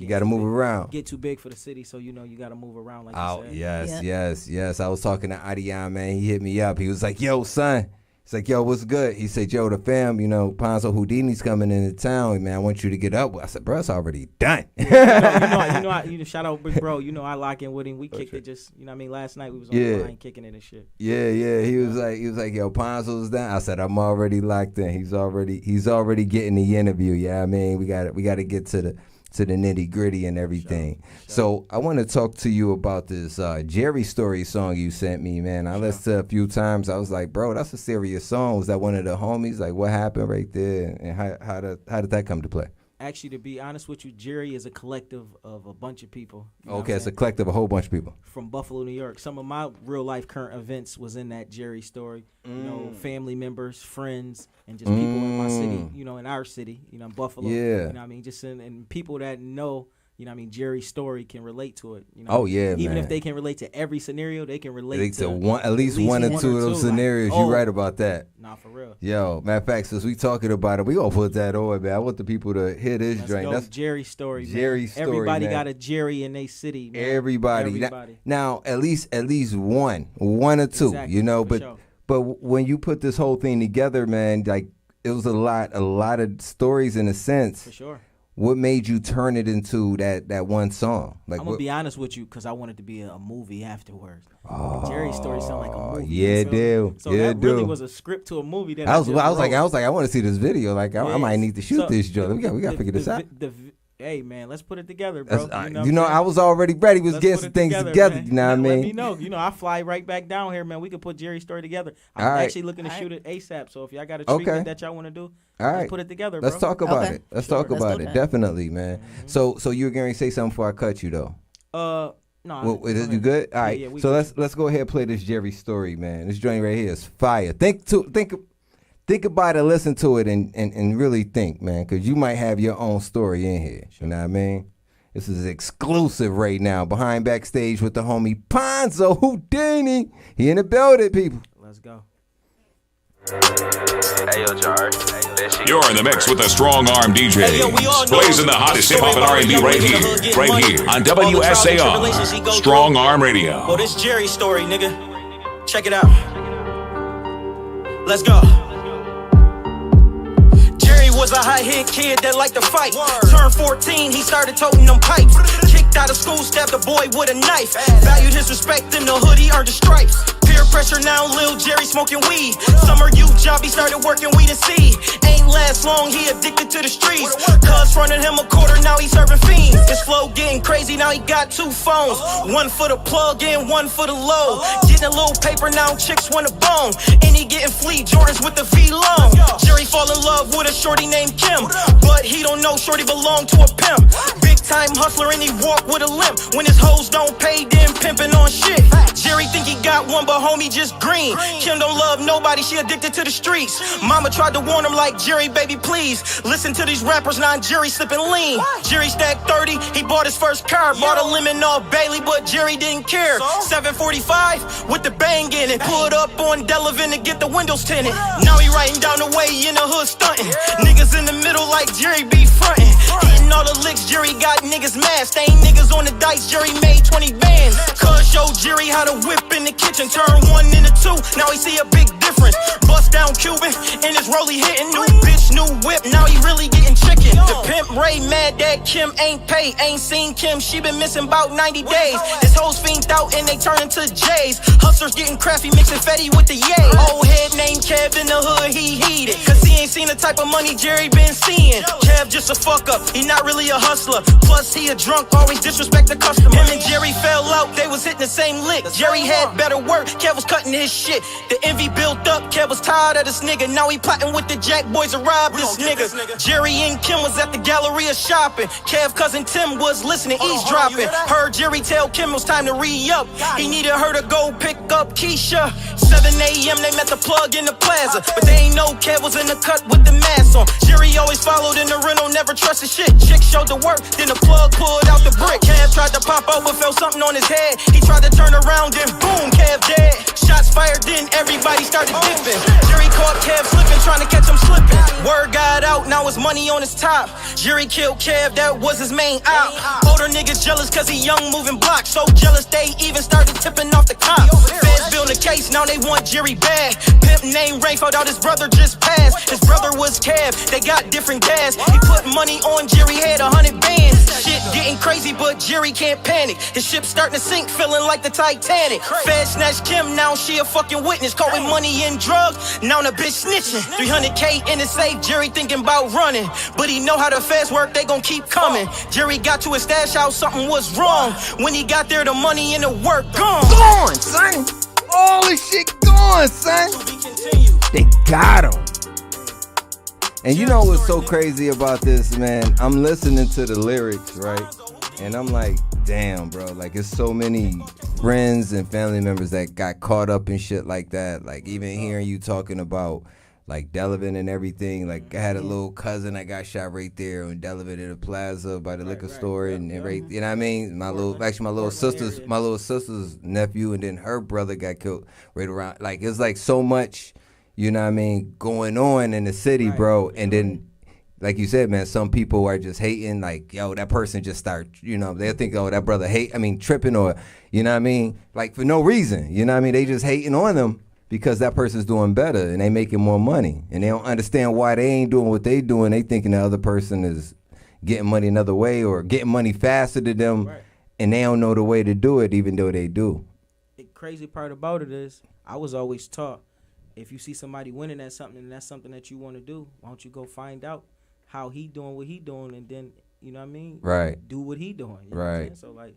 got to move around. Get too big for the city, so you got to move around like you said. Yes. I was talking to Adion, man. He hit me up. He was like, "Yo, son." He's like, "Yo, what's good?" He said, "Yo, the fam, Ponzo Houdini's coming into town, man. I want you to get up." I said, "Bro, it's already done." Shout out Big Bro. I lock in with him. We kicked it just, last night we was on the line kicking it and shit. Yeah. He was like, "Yo, Ponzo's down." I said, "I'm already locked in. He's already getting the interview." Yeah, I mean, we got to get to the nitty gritty and everything. Sure. So I want to talk to you about this Jerry Story song you sent me, man. I listened to it a few times. I was like, bro, that's a serious song. Was that one of the homies? Like, what happened right there? And how did that come to play? Actually, to be honest with you, Jerry is a collective of a bunch of people. Okay, it's a collective of a whole bunch of people. From Buffalo, New York. Some of my real life current events was in that Jerry Story. Family members, friends, and just people in my city, in our city, Buffalo. Yeah. Just and people that know, Jerry's story can relate to it. Oh yeah, even man. if they can relate to every scenario, they can relate to at least one or two of those scenarios. You're right about that. Nah, for real. Yo, matter of fact, since we talking about it, we gonna put that on, man. I want the people to hear this joint. That's Jerry's story. Man. Jerry's story. Everybody man. got a Jerry in their city. Man. Everybody. Now, at least one or two. Exactly, but when you put this whole thing together, man, like it was a lot of stories in a sense. For sure. What made you turn it into that one song? Like, I'm gonna be honest with you, because I wanted to be a movie afterwards. Jerry's story sound like a movie. Yeah, dude. So that really was a script to a movie that I was like, I want to see this video. Like, I might need to shoot this joint. We got to figure this out. Hey man, let's put it together, bro. I was already ready. We was getting some things together. Man. You know what I mean? Let me know. I fly right back down here, man. We could put Jerry's story together. I'm actually looking to shoot it ASAP. So if y'all got a treatment that y'all want to do, let's put it together, bro. Let's talk about it. Let's talk about it. Definitely, man. So you were going to say something before I cut you, though. No. Is you good? All right. So let's go ahead and play this Jerry story, man. This joint right here is fire. Think about it, listen to it, and really think, man, because you might have your own story in here. You know what I mean? This is exclusive right now. Behind Backstage with the homie Ponzo Houdini. He in the building, people. Let's go. Hey, yo, Jar. You're in the mix with the Strong Arm DJ. Blazing the hottest hip hop and R&B right here on WSAR. Strong Arm Radio. Oh, this Jerry story, nigga. Check it out. Let's go. Was a hot-hit kid that liked to fight. Turned 14, he started toting them pipes. Kicked out of school, stabbed a boy with a knife. Valued his respect in the hood, he earned his stripes. Peer pressure, now Lil Jerry smoking weed. Summer youth job, he started working weed and seed. Ain't last long, he addicted to the streets. Cuz fronted him a quarter, now he serving fiends. His flow getting crazy, now he got 2 phones. One for the plug in, one for the low. Getting a little paper, now chicks want a bone. And he getting fleet Jordans with the V long. Jerry fall in love with a shorty named Kim, but he don't know shorty belong to a pimp. Big time hustler and he walk with a limp. When his hoes don't pay, then pimping on shit. Jerry think he got one, but homie just green. Kim don't love nobody, she addicted to the streets. Mama tried to warn him like, Jerry, baby, please listen to these rappers, now Jerry slipping lean. Jerry stacked 30, he bought his first car. Bought a lemon off Bailey, but Jerry didn't care. 745 with the bang in it. Pulled up on Delavan to get the windows tinted. Now he riding down the way in the hood stunting. Niggas in the middle like Jerry be frontin'. Hitting Spitting all the licks, Jerry got niggas mad. Stain niggas on the dice, Jerry made 20 bands. Cuz showed Jerry how to whip in the kitchen. Turn 1 into 2, now he see a big difference. Bust down Cuban, in his rollie hitting. New bitch, new whip, now he really getting chicken. The pimp Ray mad that Kim ain't paid. Ain't seen Kim, she been missing about 90 days. His hoes fiend out and they turn into J's. Hustlers getting crafty, mixing Fetty with the yay. Old head named Kev in the hood, he heated. Cause he ain't seen the type of money Jerry been seeing. Kev just a fuck up, he not really a hustler. Plus he a drunk, always disrespect the customer. Him and Jerry fell out, they was hitting the same lick. Jerry had better work, Kev was cutting his shit. The envy built up, Kev was tired of this nigga. Now he plotting with the Jack boys to rob this nigga. Jerry and Kim was at the Galleria shopping. Kev cousin Tim was listening, eavesdropping. Heard Jerry tell Kim it was time to re-up. He needed her to go pick up Keisha. 7 a.m. they met the plug in the plaza, but they ain't know Kev was in the cut with the mask on. Jerry always followed in the rental, never trusted shit. Chick showed the work, then the plug pulled out the brick. Kev tried to pop out but felt something on his head. He tried to turn around, then boom, Kev dead. Shots fired, then everybody started dipping. Jerry caught Kev slipping, trying to catch him slipping. Word got out, now his money on his top. Jerry killed Kev, that was his main op. Older niggas jealous cause he young moving blocks. So jealous they even started tipping off the cops. Feds building a case, now they want Jerry bad. Pimp named Ray found out his brother just passed. His brother was Kev, they got different gas. He put money on Jerry, had 100 bands. Shit getting crazy, but Jerry can't panic. His ship starting to sink, feeling like the Titanic. Fed snatched Kim, now she a fucking witness. Caught with money and drugs, now the bitch snitching. 300K in the safe, Jerry thinking about running. But he know how the feds work, they gon' keep coming. Jerry got to his stash house, something was wrong. When he got there, the money and the work gone. Gone, son. All this shit gone, son. They got him. And you know what's so crazy about this, man? I'm listening to the lyrics, right? And I'm like, damn, bro. Like, it's so many friends and family members that got caught up in shit like that. Like, even hearing you talking about, like, Delavan and everything. Like, I had a little cousin that got shot right there on Delavan in the plaza by the liquor store. And right, you know what I mean? My little sister's nephew, and then her brother got killed right around. Like, it's like so much, you know what I mean, going on in the city, bro. And then, like you said, man, some people are just hating, like, yo, that person just start, you know, they'll think, oh, that brother tripping, or, you know what I mean, like, for no reason, you know what I mean, they just hating on them because that person's doing better and they making more money, and they don't understand why they ain't doing what they doing. They thinking the other person is getting money another way or getting money faster than them, and they don't know the way to do it, even though they do. The crazy part about it is, I was always taught, if you see somebody winning at something and that's something that you want to do, why don't you go find out how he doing what he doing, and then, you know what I mean? Right. Do what he doing. You know what I'm saying? So, like,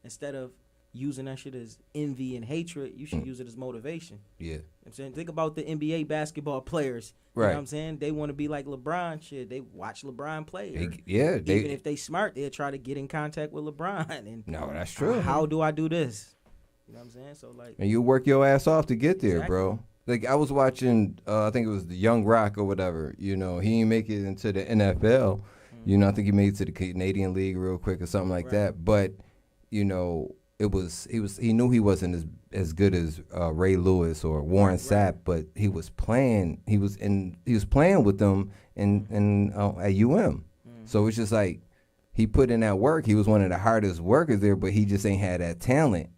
instead of using that shit as envy and hatred, you should use it as motivation. Yeah. You know what I'm saying? Think about the NBA basketball players. You know what I'm saying? They want to be like LeBron. Shit, they watch LeBron play. Even if they smart, they'll try to get in contact with LeBron. And no, that's true. How do I do this? You know what I'm saying? So, like, and you work your ass off to get there, bro. Like, I was watching, I think it was the Young Rock or whatever. You know, he didn't make it into the NFL. You know, I think he made it to the Canadian League real quick or something like that. But, you know, he knew he wasn't as good as Ray Lewis or Warren Sapp, but he was playing with them in at UM. So it's just like, he put in that work. He was one of the hardest workers there, but he just ain't had that talent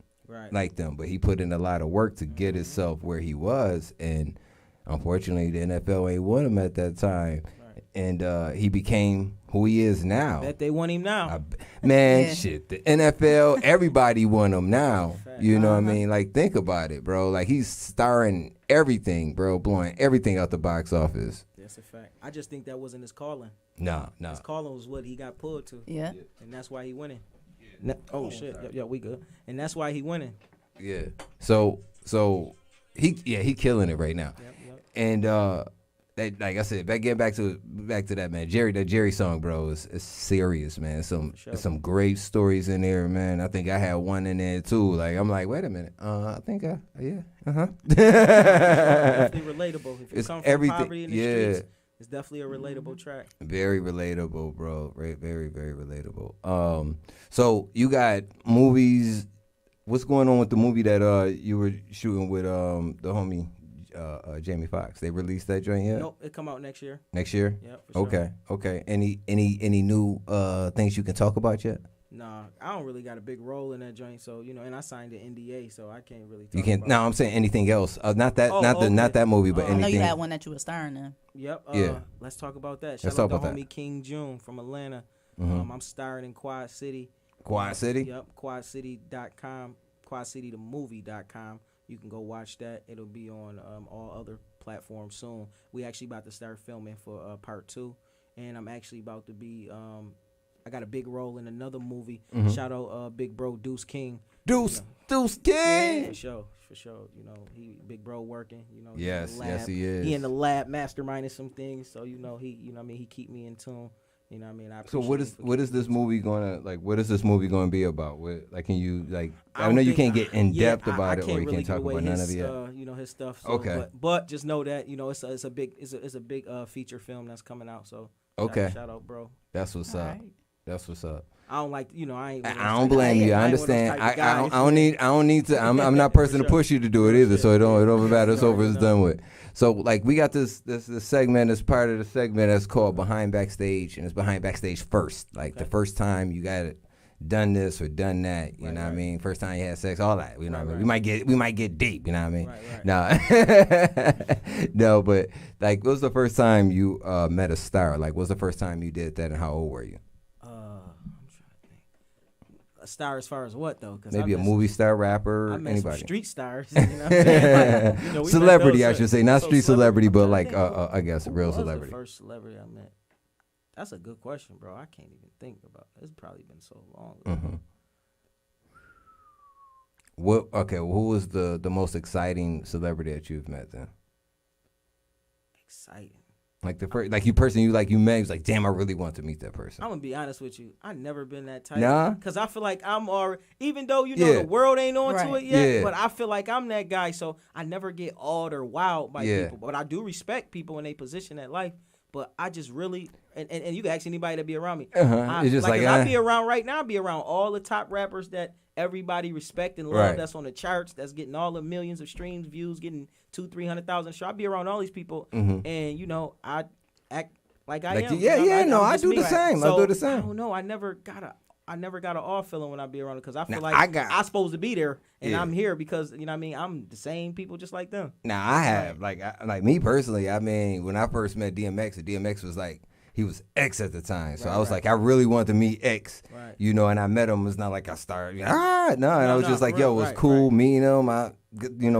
like them. But he put in a lot of work to get himself where he was, and unfortunately the NFL ain't want him at that time. And he became who he is now. Bet they want him now. Shit, the NFL, everybody want him now. You know what I mean? Like, think about it, bro. Like, he's starring everything, bro, blowing everything out the box office. That's a fact. I just think that wasn't his calling. No. His calling was what he got pulled to. Yeah. And that's why he winning. Oh shit. Yeah, we good. And that's why he winning. Yeah. So he killing it right now. Yep. And that, like I said, getting back to that, man. That Jerry song, bro, is serious, man. Some great stories in there, man. I think I had one in there too. Like, I'm like, wait a minute. Definitely relatable. If you come from poverty in the streets, it's definitely a relatable track. Very relatable, bro. Very, very relatable. So you got movies. What's going on with the movie that you were shooting with the homie Jamie Foxx? They released that joint yet? Nope, it come out next year. Next year? Yeah, for sure. Okay. Any new things you can talk about yet? Nah, I don't really got a big role in that joint, so and I signed an NDA, so I can't really. You can't. No, I'm saying anything else. Not that. Oh, not that movie, but anything. I know you had one that you were starring in. Yep. Yeah. Let's talk about that. Let's Shout out talk to about homie that. King June from Atlanta. Mhm. I'm starring in Quad City. Quad City? Yep. QuadCity.com. QuadCityTheMovie.com. You can go watch that. It'll be on all other platforms soon. We actually about to start filming for part 2, and I'm actually about to be. I got a big role in another movie. Mhm. Shout out big bro Deuce King. Deuce King. Yeah, for sure. He big bro working. Yes, in the yes, lab. he is. He in the lab masterminding some things. So he he keep me in tune. I So appreciate what is this movie gonna like? What is this movie gonna be about? Can you like? I don't know you think- can't get in depth I about it, or you really can't talk give away about none his, of it yet. his stuff. So, Okay. But just know that it's a big feature film that's coming out. So Okay. shout out, bro. That's what's up. Right. That's what's up. I don't like I ain't. I don't blame you. I understand. I don't need to. I'm not For person to sure. push you to do it either. So it don't matter. It's over. It's done with. So like we got this segment as part of the segment that's called Behind Backstage, and it's Behind Backstage first. Like the first time you got it done this or done that. You know what I mean? First time you had sex, all that. You know what I mean? We might get deep. You know what I mean? No, but like, what was the first time you met a star? Like, what was the first time you did that, and how old were you? A star as far as what though? Maybe a movie star, rapper, I met anybody. some street stars. You know what I'm saying? Like, we Celebrity, met I those, should say, not so street celebrity, but like who I guess a real was celebrity. The first celebrity I met. That's a good question, bro. I can't even think about it. It's probably been so long. Mm-hmm. Who was the most exciting celebrity that you've met then? Exciting. Like the first, like you met, was like, damn, I really want to meet that person. I'm gonna be honest with you. I never been that type. Nah? Because I feel like I'm already, even though the world ain't on to it yet, but I feel like I'm that guy. So I never get awed or wowed by people. But I do respect people in their position at life. But I just really, and you can ask anybody to be around me. It's just like I be around right now. I be around all the top rappers that everybody respect and love. Right. That's on the charts. That's getting all the millions of streams, views, getting 200,000-300,000. Sure, I be around all these people, and I act like I am. I do the same. So, I do the same. I don't know. I never got an off feeling when I be around it because I feel like I'm supposed to be there and I'm here because I'm the same people just like them. Now I have like me personally. I mean, when I first met DMX was like he was X at the time, so I was like I really wanted to meet X, and I met him. It's not like I started and I was just like, yo, it was cool meeting him.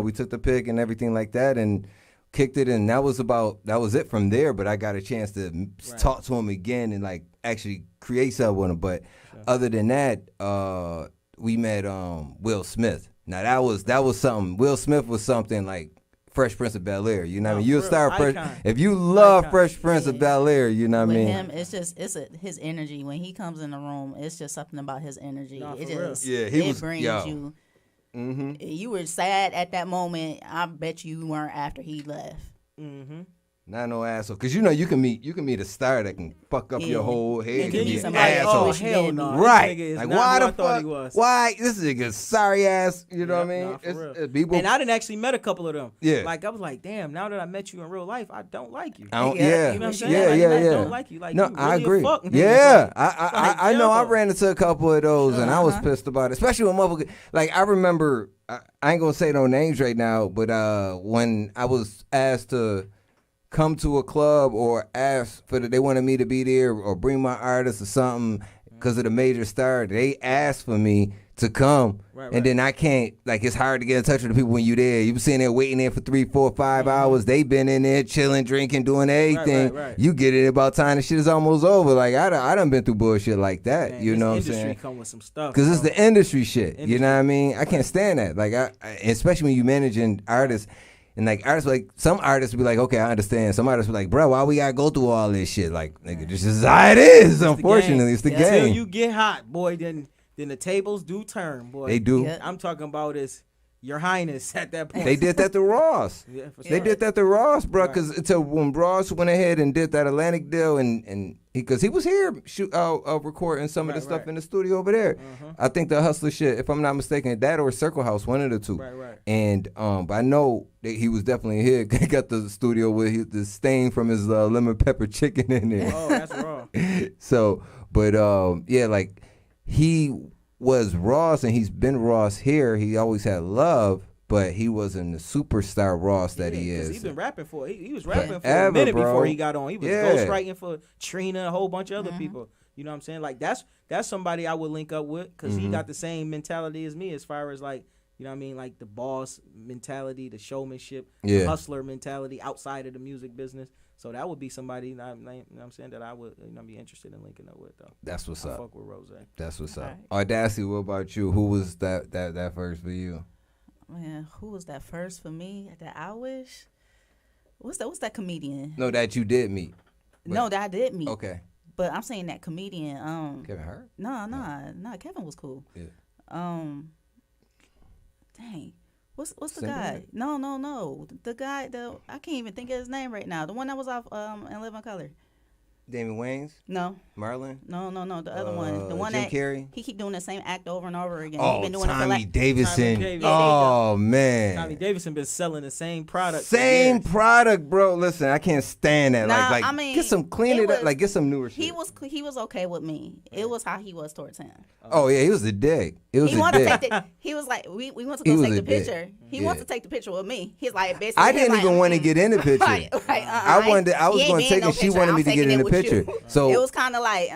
We took the pic and everything like that and kicked it, and that was it from there. But I got a chance to talk to him again and like actually create something with him. But other than that, we met Will Smith. Now that was something. Will Smith was something like Fresh Prince of Bel-Air. You know what I mean? You'll start if you love Fresh Prince of Bel-Air. You know what I mean? With him, it's just his energy when he comes in the room. It's just something about his energy. It brings you. Mm-hmm. You were sad at that moment. I bet you weren't after he left. Mm-hmm. Not no asshole, cause you can meet a star that can fuck up your whole head. And can then be an somebody, asshole. oh hell no, right? Like why the fuck? He was. Why this nigga sorry ass? You know what I mean? Nah, for real. People. And I didn't actually met a couple of them. Yeah. Like I was like, damn. Now that I met you in real life, I don't like you. I don't, You know what I'm saying? I don't like you. Like no, you really I agree. A fuck, yeah, I know. I ran into a couple of those, and I was pissed about it, especially when motherfuckers. Like I remember, I ain't gonna say no names right now, but when I was asked to come to a club or ask they wanted me to be there or bring my artist or something because of the major star, they asked for me to come. And then I can't, like, it's hard to get in touch with the people when you're there. You been sitting there waiting there for 3, 4, 5 hours. They been in there chilling, drinking, doing everything. You get it about time the shit is almost over. Like, I done been through bullshit like that. Man, you know what I'm industry saying? Come with some stuff. Because it's the industry shit. You know what I mean? I can't stand that. Like, especially when you managing artists. And like artists, like some artists will be like, okay, I understand. Some artists will be like, bro, why we gotta go through all this shit? Like, nigga, this is how it is. Unfortunately, it's the game. Until you get hot, boy, then the tables do turn, boy. They do. I'm talking about is Your Highness at that point. They did that to Ross. Yeah, for They sure. did that to Ross, bro. Because until when Ross went ahead and did that Atlantic deal, and because he was here recording some of the stuff in the studio over there. I think the Hustler shit, if I'm not mistaken, that or Circle House, one of the two. Right. And but I know that he was definitely here. He got the studio with the stain from his lemon pepper chicken in there. Oh, that's raw. So, but yeah, like he was Ross, and he's been Ross here. He always had love, but he wasn't the superstar Ross that he is. He's been rapping for. He was rapping for a minute before he got on. He was ghostwriting for Trina, a whole bunch of other people. You know what I'm saying? Like that's somebody I would link up with because he got the same mentality as me as far as like, you know what I mean, like the boss mentality, the showmanship, the hustler mentality outside of the music business. So that would be somebody, you know what I'm saying, that I would be interested in linking up with, though. That's what's up. Fuck with Rose. That's what's up. Right. Audacity, what about you? Who was that first for you? Man, who was that first for me that I wish? What's that comedian? No, that you did meet. No, that I did meet. Okay. But I'm saying that comedian. Kevin Hart? No, Kevin was cool. Yeah. Dang. What's the guy? No. The guy, I can't even think of his name right now. The one that was off in Living Color. Damon Wayans? No. Marlon? No. The other one. The one Jim that Carrey? he keep doing the same act over and over again. Oh, he been doing Tommy Davidson. Tommy Oh, man. Tommy Davidson been selling the same product. Same product, bro. Listen, I can't stand that. Nah, like I mean, get some clean it up. Like get some newer shit. He was okay with me. It was how he was towards him. Oh yeah, he was a dick. He was a dick. He was like, we went to go take the picture. He wants to take the picture with me. He's like, basically, I didn't even want to get in the picture. Right, I was going to take it. She wanted me to get in the picture. So it was kind of like,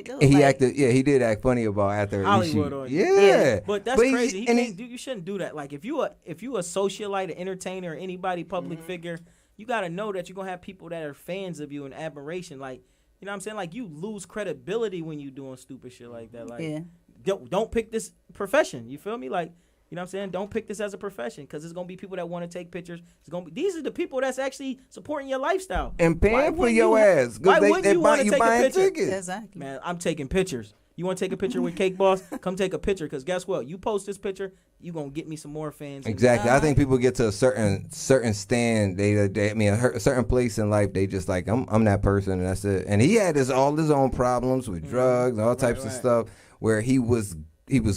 dude, he like, acted. Yeah, he did act funny about after Hollywood on you. Yeah, but that's crazy. You shouldn't do that. Like if you a socialite, an entertainer, or anybody public figure, you got to know that you're gonna have people that are fans of you and admiration. Like, you know what I'm saying? Like you lose credibility when you doing stupid shit like that. Like don't pick this profession. You feel me? Like, you know what I'm saying? Don't pick this as a profession because there's going to be people that want to take pictures. These are the people that's actually supporting your lifestyle. And paying for your ass. Why wouldn't you want to take a picture? Tickets. Exactly. Man, I'm taking pictures. You want to take a picture with Cake Boss? Come take a picture because guess what? You post this picture, you going to get me some more fans. Exactly. I think people get to a certain stand. They I mean, a certain place in life, they just like, I'm that person and that's it. And he had all his own problems with drugs and all types of stuff where he was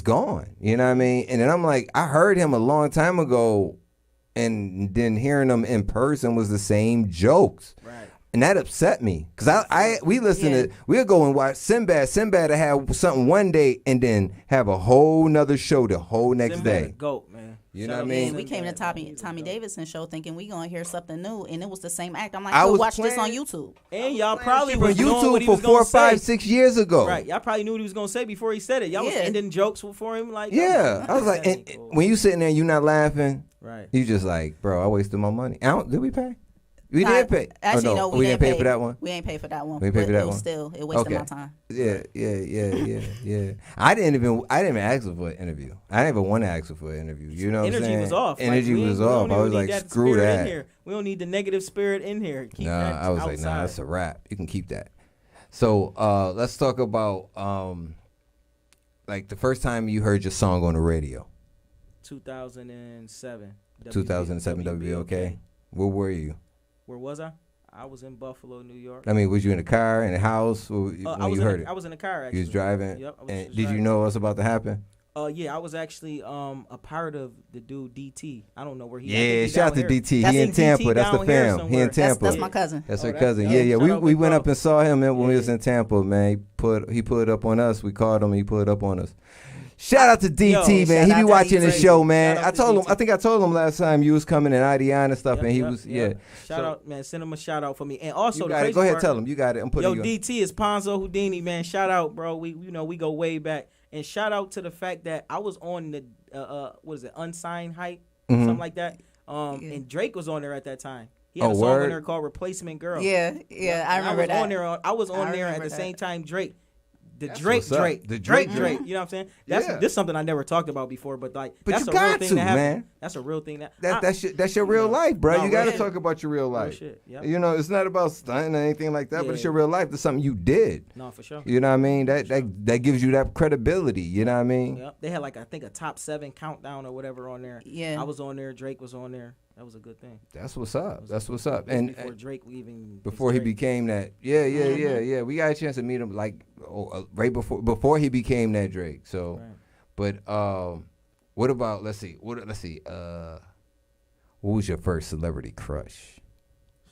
gone, you know what I mean? And then I'm like, I heard him a long time ago, and then hearing him in person was the same jokes. Right. And that upset me. Because we listen to, we'll go and watch Sinbad to have something one day and then have a whole nother show the whole next day. GOAT, man. You know what I mean? We came to Tommy Davidson show thinking we gonna hear something new, and it was the same act. I'm like, I was watch this on YouTube. And y'all probably from was knowing what YouTube he for was 4, gonna 5, say. 6 years ago. Right. Y'all probably knew what he was gonna say before he said it. Y'all was ending jokes for him. Like, yeah. I was like, and when you sitting there and you not laughing, right? You just like, bro, I wasted my money. Did we pay? We did pay. Actually, no, we didn't pay for that one. We ain't pay for that one. We didn't pay for that one. Still, it wasted my time. Yeah. I didn't even ask her for an interview. I didn't even want to ask her for an interview. You know what I'm saying? Energy was off. Energy was off. I was like, screw that. We don't need the negative spirit in here. Keep that I was outside. like, nah, that's a wrap. You can keep that. So let's talk about like the first time you heard your song on the radio. 2007. 2007 WBOK. Where were you? Where was I? I was in Buffalo, New York. I mean, was you in a car, in a house when you heard it? I was in a car, actually. You was driving? Yep. And did you know what's about to happen? Yeah, I was actually a part of the dude DT. I don't know where he is. Yeah, shout out to DT. He in Tampa. That's the fam. He in Tampa. That's my cousin. That's her cousin. Yeah. We went up and saw him when we was in Tampa, man. He put up on us. We called him. He put up on us. Shout out to DT, man. He be watching the show, man. I think I told him last time you was coming in IDI and stuff, and he was. Shout out, man. Send him a shout out for me. And also, go ahead, tell him you got it. I'm putting DT is PONZO HOUDINI, man. Shout out, bro. We go way back. And shout out to the fact that I was on the Unsigned Hype, something like that. And Drake was on there at that time. He had a song on there called Replacement Girl. Yeah, I remember that. I was on there at the same time Drake. The That's Drake, what's up. Drake, The Drake, Drake. Drake. You know what I'm saying? That's Yeah. this is something I never talked about before, but like But that's you a real got thing to, that happened. man. That's a real thing that That's your real life, bro. No, You got to real talk about your real life. shit, yep. You know, it's not about stunting or anything like that, but it's Yeah. your real life. That's something you did. No, for sure. You know what I mean? That gives you that credibility. You know what I mean? Yep. They had like I think a top 7 countdown or whatever on there. Yeah. I was on there. Drake was on there. That was a good thing. That's what's up. That's what's up. This And before Drake even before he Drake. became that, yeah. We got a chance to meet him like right before he became that Drake. So, but what about let's see. What was your first celebrity crush?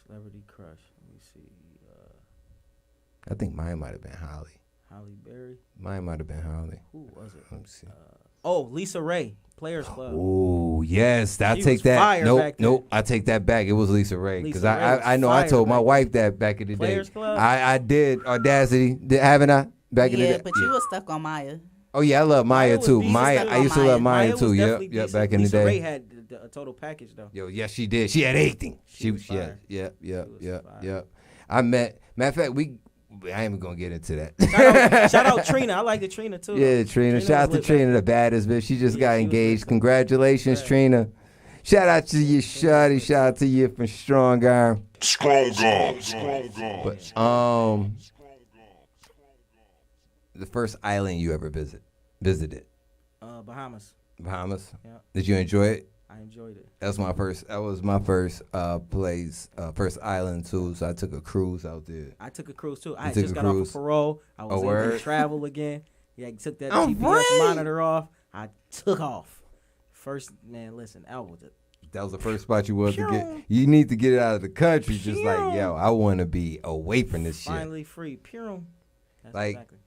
Celebrity crush. Let me see. I think mine might have been Holly. Holly Berry. Mine might have been Holly. Who was it? Let me see. Lisa Ray, Players Club. Oh yes, I She take was that. fire back then. Nope. I take that back. It was Lisa Ray because Lisa Ray was I know I fire told my back wife that back in the day. Players Club? I did Audacity, haven't I? Back in the Yeah, day. but you were stuck on Maya. Oh yeah, I love Maya was too. decent. Maya, I used to love Maya was too. Yep, definitely yep. decent. Back in the Lisa day. Ray had a total package though. Yo, yes, she did. She had everything. She was yeah, fire. yep. I met. Matter of fact, I ain't even gonna get into that. Shout out Trina. I like the Trina too. Yeah, Trina. Shout out to Trina, the baddest bitch. She just got engaged. Congratulations, Trina. Shout out to you, shawty. Shout out to you from Strong Arm. Strong Arm. But, the first island you ever visited? Bahamas. Bahamas. Yeah. Did you enjoy it? I enjoyed it. That was my first place, first island too. So I took a cruise out there. I took a cruise too. You I had took just a got off cruise? of parole. I was able word? to travel again. Yeah, I took that Oh, GPS right. monitor off. I took off. First, man, listen, That was the first spot you was to get. You need to get it out of the country. Just like, yo, I want to be away from this shit. finally free. Pure. That's Like, exactly.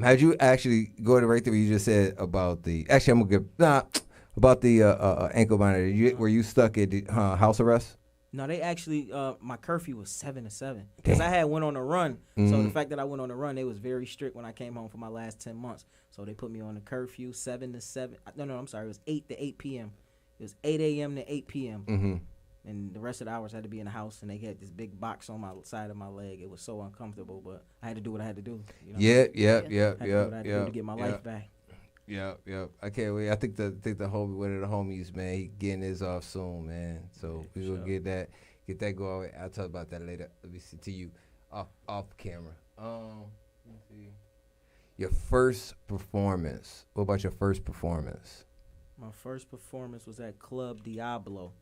had you actually go to right there where you just said about the? Actually, I'm gonna get about the ankle monitor. Were you stuck at the, house arrest? No, they actually my curfew was 7 to 7 because I had went on a run. So the fact that I went on a run, they was very strict when I came home for my last 10 months. So they put me on a curfew 7 to 7. No, I'm sorry, it was 8 to 8 p.m. It was 8 a.m. to 8 p.m. Mm-hmm. And the rest of the hours I had to be in the house, and they had this big box on my side of my leg. It was so uncomfortable, but I had to do what I had to do. You know? Yeah. I had to do what I had to do to get my life back. Yeah. I can't wait. I think the homie, one of the homies, man, he getting his off soon, man. So we will get that going. I'll talk about that later. Let me see to you off camera. Let me see. Your first performance. What about your first performance? My first performance was at Club Diablo.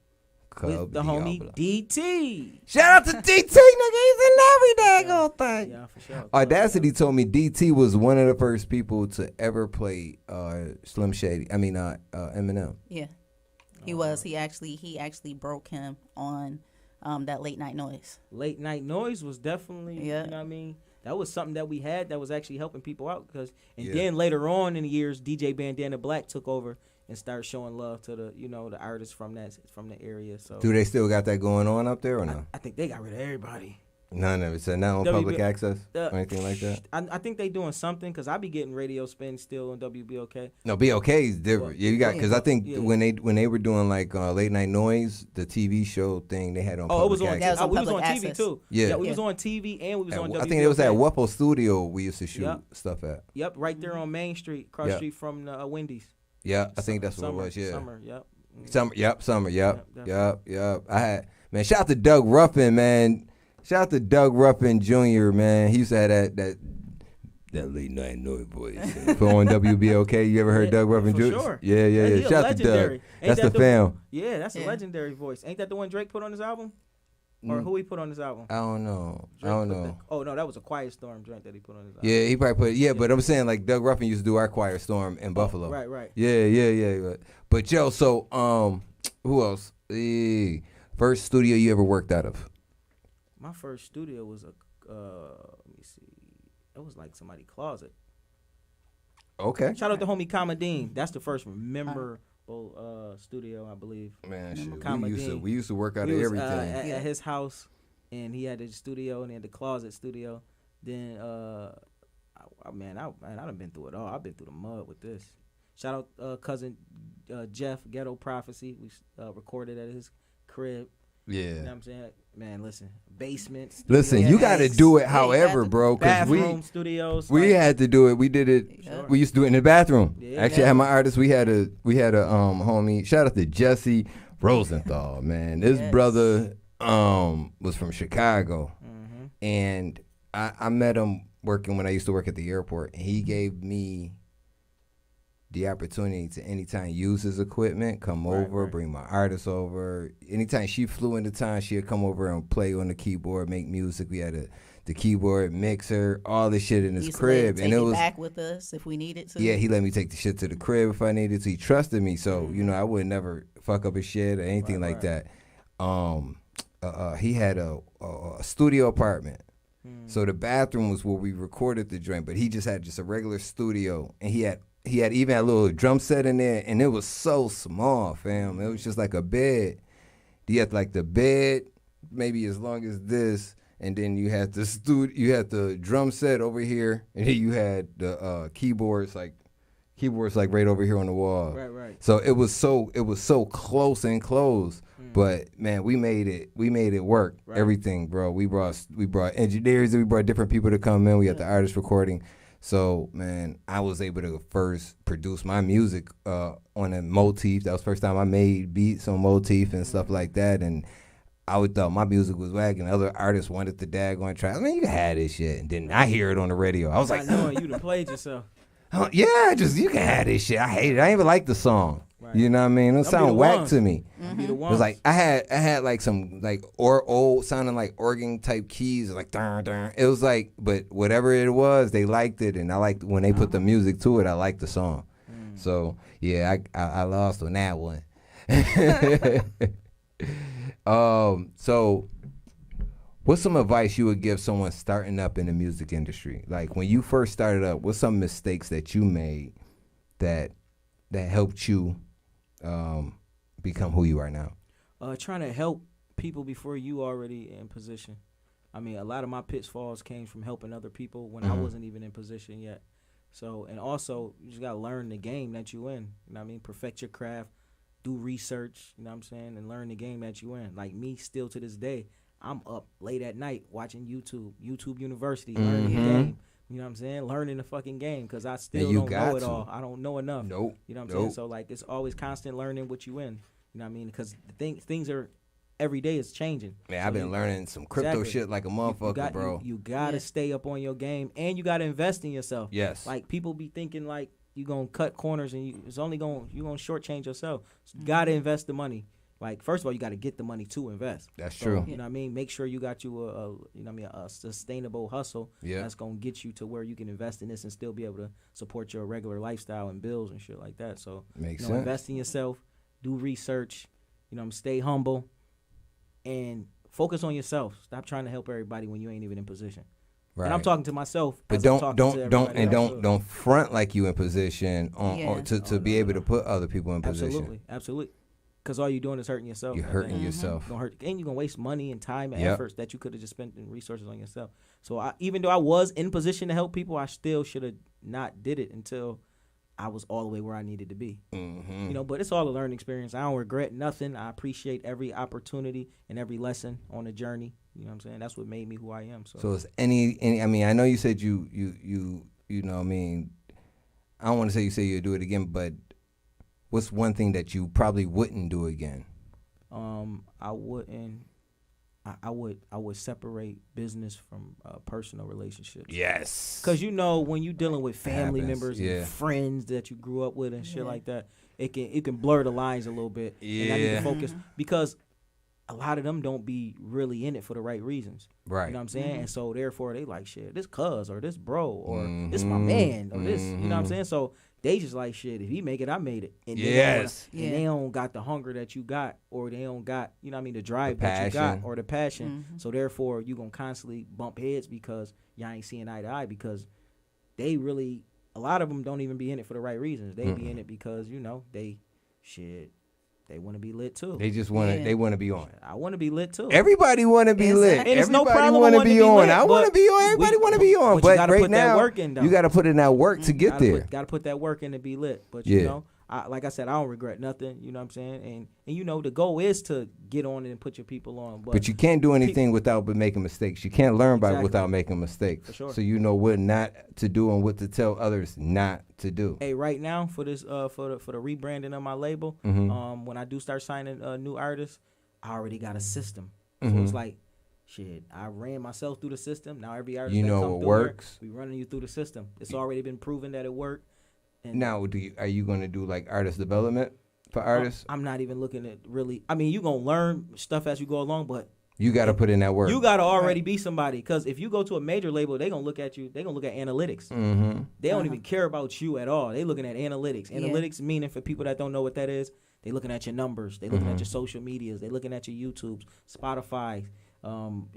Club with the Diablo. homie DT. Shout out to DT, nigga. He's in every daggone thing. Yeah, for sure. Audacity told me DT was one of the first people to ever play Slim Shady. I mean, Eminem. Yeah, he was. He actually broke him on that Late Night Noise. Late Night Noise was definitely, you know what I mean? That was something that we had that was actually helping people out. Then later on in the years, DJ Bandana Black took over and started showing love to the artists from the area. So Do they still got that going on up there or no? I think they got rid of everybody. None of it. So not on public access or anything like that? I think they doing something because I be getting radio spin still on WBOK. No, BOK is different. Yeah, you got because I think when they were doing like Late Night Noise, the TV show thing they had on. Oh, it was public on. access. We was on TV too. Yeah, we was on TV and we was on WBOK. I think it was at Waffle Studio we used to shoot stuff at. Yep, right there on Main Street, cross street from Wendy's. Yeah, I think that's what it was. Yeah, Summer. Yep. Summer. Yep. I had shout out to Doug Ruffin, man. Shout out to Doug Ruffin Jr., man. He used to have that Late Night Noise voice. Put on WBOK. You ever heard Doug Ruffin Jr.? Sure. Yeah. Shout out to Doug. That's the fam. Yeah, that's a legendary voice. Ain't that the one Drake put on his album? Or who he put on his album? I don't know. No, that was a Quiet Storm joint that he put on his album. Yeah, he probably put. Yeah, but I'm saying like Doug Ruffin used to do our Quiet Storm in Buffalo. Right. Yeah. But yo, so who else? First studio you ever worked out of? My first studio was let me see. It was like somebody's closet. Okay. Shout out to homie Commodine. That's the first memorable studio, I believe. Man, we used to work out of everything at his house, and he had the studio and he had the closet studio. Then, I done been through it all. I've been through the mud with this. Shout out cousin Jeff, Ghetto Prophecy. We recorded at his crib. Yeah. You know what I'm saying? Man, listen, basements. Listen, you got to do it however, bro. Because studios. We had to do it. We did it. Sure. We used to do it in the bathroom. Yeah, Actually, I had my artist. We had a homie. Shout out to Jesse Rosenthal, man. This brother was from Chicago, and I met him working when I used to work at the airport, and he gave me the opportunity to anytime use his equipment, come over, bring my artist over. Anytime she flew into town, she'd come over and play on the keyboard, make music. We had the keyboard mixer, all this shit in his crib, and it was back with us if we needed to. Yeah, he let me take the shit to the crib if I needed to. He trusted me, so I would never fuck up his shit or anything like that. He had a studio apartment. So the bathroom was where we recorded the joint, but he just had a regular studio, and he had even a little drum set in there, and it was so small, fam. It was just like a bed. You had like the bed, maybe as long as this, and then you had the drum set over here, and then you had the keyboards like right over here on the wall. Right. So it was so close and close. But man, we made it work. Right. Everything, bro. We brought engineers, and we brought different people to come in. We had the artist recording. So man, I was able to first produce my music on a motif. That was the first time I made beats on motif and stuff like that. And I would thought my music was wagging. Other artists wanted the daggone track. I mean, you can have this shit. And then I hear it on the radio. I was like, knowing you done played yourself. Yeah, you can have this shit. I hate it. I didn't even like the song. Right. You know what I mean? It sound whack to me. It was like I had like some like old sounding like organ type keys, like darn. It was like, but whatever it was, they liked it, and I liked when they put the music to it. I liked the song. So yeah, I lost on that one. So what's some advice you would give someone starting up in the music industry? Like when you first started up, what's some mistakes that you made that helped you become who you are now? Trying to help people before you already in position. I mean, a lot of my pitfalls came from helping other people when I wasn't even in position yet. So, and also, you just got to learn the game that you in. You know what I mean? Perfect your craft, do research, you know what I'm saying, and learn the game that you in. Like me, still to this day, I'm up late at night watching YouTube University, learning the game. You know what I'm saying? Learning the fucking game because I still don't know it all. I don't know enough. Nope. You know what I'm saying? So, like, it's always constant learning what you in. You know what I mean? Because things are, every day is changing. Man, so I've been learning some crypto shit like a motherfucker, bro. You got to stay up on your game, and you got to invest in yourself. Yes. Like, people be thinking, like, you going to cut corners, and you're going to shortchange yourself. So you got to invest the money. Like, first of all, you got to get the money to invest. That's true. You know what I mean? Make sure you got you a sustainable hustle that's going to get you to where you can invest in this and still be able to support your regular lifestyle and bills and shit like that. So, makes sense. Invest in yourself, do research, stay humble, and focus on yourself. Stop trying to help everybody when you ain't even in position. Right. And I'm talking to myself. But don't front like you in position to be able to put other people in position. Absolutely. Because all you're doing is hurting yourself. You're hurting yourself. And you're going to waste money and time and efforts that you could have just spent in resources on yourself. So even though I was in position to help people, I still should have not did it until I was all the way where I needed to be. But it's all a learning experience. I don't regret nothing. I appreciate every opportunity and every lesson on the journey. You know what I'm saying? That's what made me who I am. So is any I mean, I know you said you know what I mean, I don't want to say you say you'll do it again, but what's one thing that you probably wouldn't do again? I wouldn't. I would separate business from personal relationships. Yes. Because when you're dealing with family members and friends that you grew up with and shit like that, it can blur the lines a little bit. Yeah. And I need to focus because a lot of them don't be really in it for the right reasons. Right. You know what I'm saying? And so therefore they like shit, this cuz or this bro or this my man or this, you know what I'm saying? So they just like shit, if he make it, I made it. And they don't got the hunger that you got, or they don't got, you know what I mean, the drive that you got or the passion. So therefore you gonna constantly bump heads because y'all ain't seeing eye to eye because they really, a lot of them don't even be in it for the right reasons. They be in it because, they want to be lit too. They just want to. They want to be on. I want to be lit too. Everybody want to be lit. And it's no problem. Want to be on. Lit, I want to be on. Everybody want to be on. But you gotta right put now, that work in, though. you got to put in that work to get there. Got to put that work in to be lit. But like I said, I don't regret nothing. You know what I'm saying? And you know, the goal is to get on it and put your people on. But you can't do anything without making mistakes. You can't learn without making mistakes. For sure. So you know what not to do and what to tell others not to do. Hey, right now for this for the rebranding of my label, when I do start signing new artists, I already got a system. So it's like, shit, I ran myself through the system. Now every artist that come through works. here, we running you through the system. It's already been proven that it worked. And now, are you going to do like artist development for artists? I'm not even looking at really. I mean, you gonna learn stuff as you go along, but you got to put in that work. You got to already be somebody, because if you go to a major label, they gonna look at you. They gonna look at analytics. They don't even care about you at all. They looking at analytics. Analytics meaning, for people that don't know what that is, they looking at your numbers. They looking at your social medias. They looking at your YouTubes, Spotify,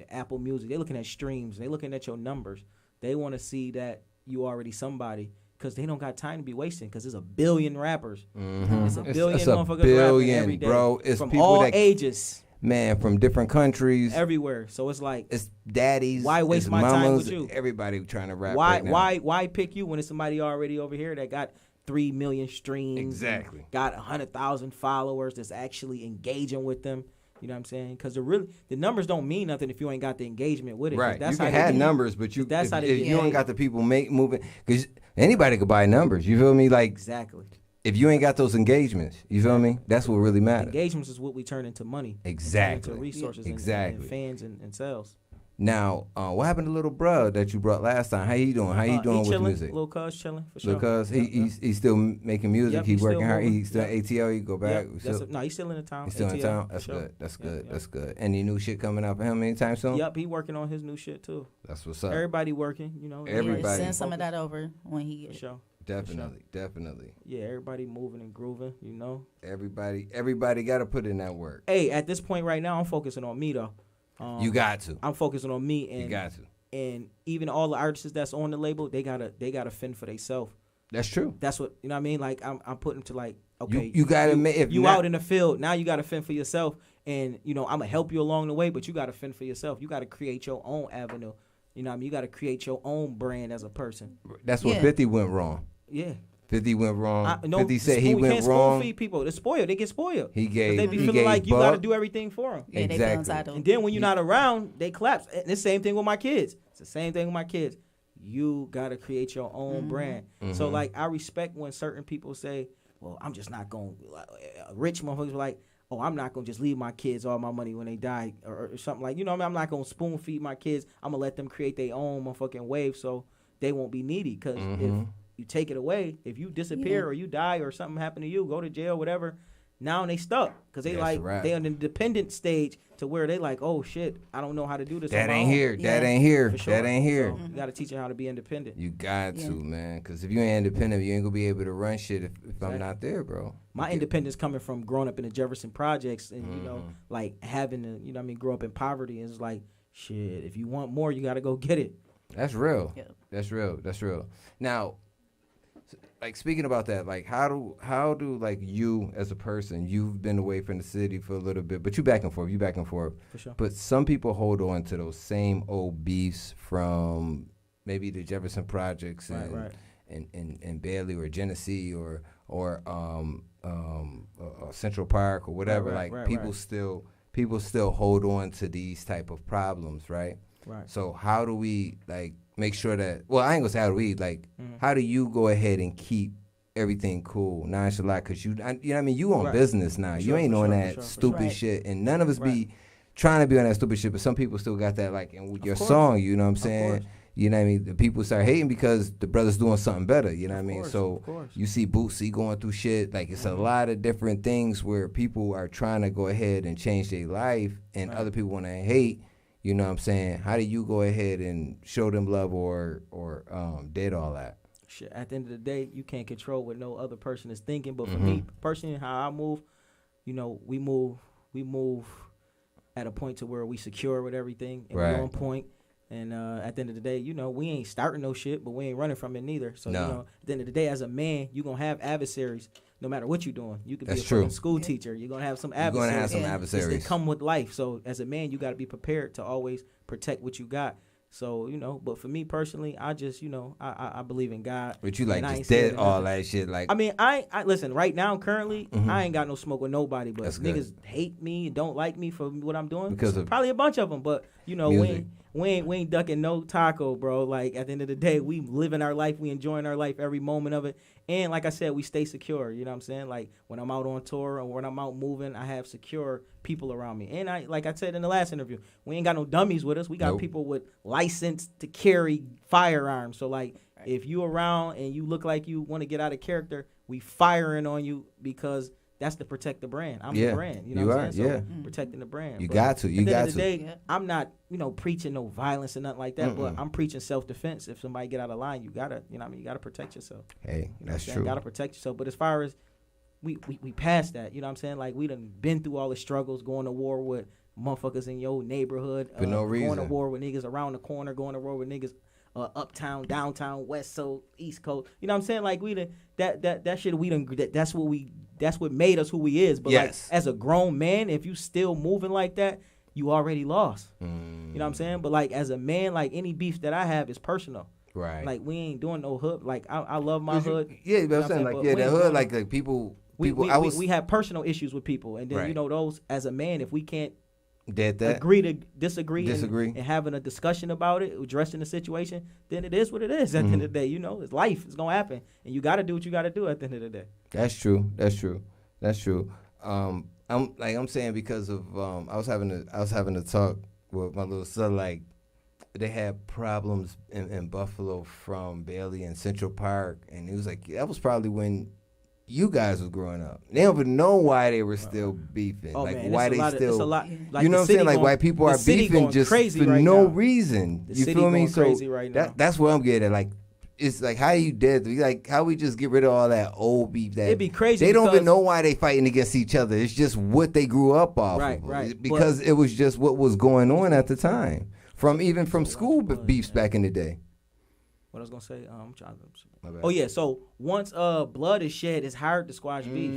Apple Music. They looking at streams. They looking at your numbers. They want to see that you already somebody. Because they don't got time to be wasting. Because there's a billion rappers. It's a billion motherfuckers rapping every day, bro. It's from people all that, ages. Man, from different countries, everywhere. So it's like, it's daddies. Why waste it's my mamas, time with you? Everybody trying to rap. Why right now. why pick you when it's somebody already over here that got 3 million streams? Exactly. Got 100,000 followers that's actually engaging with them. You know what I'm saying? Because the numbers don't mean nothing if you ain't got the engagement with it. Right. That's you can have numbers, but if you ain't got the people moving, because anybody could buy numbers. You feel me? Like, exactly. If you ain't got those engagements, you feel me? That's what really matters. Engagements is what we turn into money. Exactly. Into resources. Exactly. And fans and sales. Now, what happened to little bruh that you brought last time? How he doing? How he doing with music? Little cuz chilling for sure. Little cuz, he's still making music. Yep, he's working hard. moving. He's still ATL. He go back. No, he's still in the town. He's still in ATL, town. That's sure. good. That's good. Yep. That's good. Any new shit coming out for him anytime soon? Yep, he working on his new shit too. That's what's up. Everybody working, you know. Everybody. Send some of that over when he gets. Sure. Definitely. Yeah, everybody moving and grooving, you know. Everybody got to put in that work. Hey, at this point right now, I'm focusing on me though. You got to. I'm focusing on me, and you got to. And even all the artists that's on the label, they gotta fend for themselves. That's true. That's what, you know what I mean. Like I'm putting to, like, okay, you gotta if you not, out in the field now, you gotta fend for yourself, and you know I'm gonna help you along the way, but you gotta fend for yourself. You gotta create your own avenue. You know what I mean. You gotta create your own brand as a person. That's what 50 went wrong. Yeah. 50 went wrong. 50 said he went wrong. Feed people. They're spoiled. They get spoiled. He gave. They be feeling like you got to do everything for them. Yeah, exactly. And then when you're not around, they collapse. And the same thing with my kids. It's the same thing with my kids. You got to create your own brand. So like, I respect when certain people say, "Well, I'm just not going." Rich motherfuckers were like, "Oh, I'm not gonna just leave my kids all my money when they die," or something like, you know what I mean? I'm not gonna spoon feed my kids. I'm gonna let them create their own motherfucking wave so they won't be needy. Because if you take it away, if you disappear or you die or something happen to you, go to jail, whatever, now they stuck. Because they they on the dependent stage to where they like, oh shit, I don't know how to do this. That ain't here. That ain't here. For sure. That ain't here. So you got to teach them how to be independent. You got to, man. Because if you ain't independent, you ain't going to be able to run shit if I'm not there, bro. My independence coming from growing up in the Jefferson Projects and, you know, like having to, you know what I mean, grow up in poverty. And it's like, shit, if you want more, you got to go get it. That's real. Yeah. That's real. That's real. Now, like, speaking about that, like, how do like you as a person, you've been away from the city for a little bit, but you back and forth. For sure. But some people hold on to those same old beefs from maybe the Jefferson Projects and Bailey or Genesee or Central Park or whatever. People still hold on to these type of problems, right? Right. So how do we like make sure that? Well, I ain't gonna say how do we like. How do you go ahead and keep everything cool, nonchalant? Cause you know what I mean. You on business now. You ain't on that stupid shit, and none of us be trying to be on that stupid shit. But some people still got that, like, and with your song, you know what I'm saying. You know what I mean? The people start hating because the brother's doing something better. You know what I mean? So you see Bootsy going through shit. Like, it's a lot of different things where people are trying to go ahead and change their life, and other people want to hate. You know what I'm saying? How do you go ahead and show them love or did all that? Shit, at the end of the day, you can't control what no other person is thinking. But for me personally, how I move, you know, we move at a point to where we secure with everything and we're on point. And at the end of the day, you know, we ain't starting no shit, but we ain't running from it neither. So, you know, at the end of the day, as a man, you're going to have adversaries no matter what you're doing. You could be a fucking school teacher. You're going to have some adversaries. You're going to have some adversaries. They come with life. So as a man, you got to be prepared to always protect what you got. So, you know, but for me personally, I just, you know, I believe in God. But you like and I just ain't dead scared of all nothing. that shit. Like, I mean, I listen, right now, currently, I ain't got no smoke with nobody, but That's good. niggas hate me and don't like me for what I'm doing. Because of probably a bunch of them, but, you know, music. we ain't ducking no taco, bro. Like, at the end of the day, we living our life. We enjoying our life every moment of it. And like I said, we stay secure. You know what I'm saying? Like, when I'm out on tour or when I'm out moving, I have secure people around me. And like I said in the last interview, we ain't got no dummies with us. We got Nope. people with license to carry firearms. So, like, if you around and you look like you want to get out of character, we firing on you because that's to protect the brand. I'm the brand. You know you what are, I'm saying? So yeah. protecting the brand. You But got to. You at the got end of the to. day, I'm not, you know, preaching no violence and nothing like that, but I'm preaching self-defense. If somebody get out of line, you gotta, you know what I mean? You gotta protect yourself. Hey, You know that's what I'm saying? true. Gotta protect yourself. But as far as we passed that, you know what I'm saying? Like, we done been through all the struggles, going to war with motherfuckers in your neighborhood. For no Going to reason. war with niggas around the corner, going to war with niggas uptown, downtown, west coast, east coast. You know what I'm saying? Like, we done, that shit, we done, that's what made us who we is. But Yes. like, as a grown man, if you still moving like that, you already lost. You Mm. know what I'm saying? But like, as a man, like, any beef that I have is personal. Right. Like, we ain't doing no hood. Like, I love my hood. Yeah, You but know I'm saying, what like, But yeah, we the ain't hood, doing like people, we have personal issues with people, and then Right. you know, those, as a man, if we can't did that. agree to disagree. Disagree. And having a discussion about it, addressing the situation, then it is what it is. At the end of the day, you know, it's life. It's gonna happen, and you got to do what you got to do at the end of the day. That's true. That's true. That's true. I'm saying because of I was having a talk with my little son. Like, they had problems in Buffalo from Bailey and Central Park, and he was like, that was probably when you guys was growing up. They don't even know why they were still beefing. Oh, like, man, why it's a they lot of- still. it's a lot- like, you know the what I'm city saying? Like, going- why people the are city beefing going just crazy for right no now. reason. The You city feel me? going So crazy right now. that's what I'm getting at. Like, it's like, how you did, like, how we just get rid of all that old beef that It'd be crazy they don't even because- know why they fighting against each other. It's just what they grew up off Right, of. right. Because it was just what was going on at the time. From school beefs back in the day. What I was gonna say, I'm trying to. My bad. Oh yeah, so once blood is shed, it's hard to squash beef.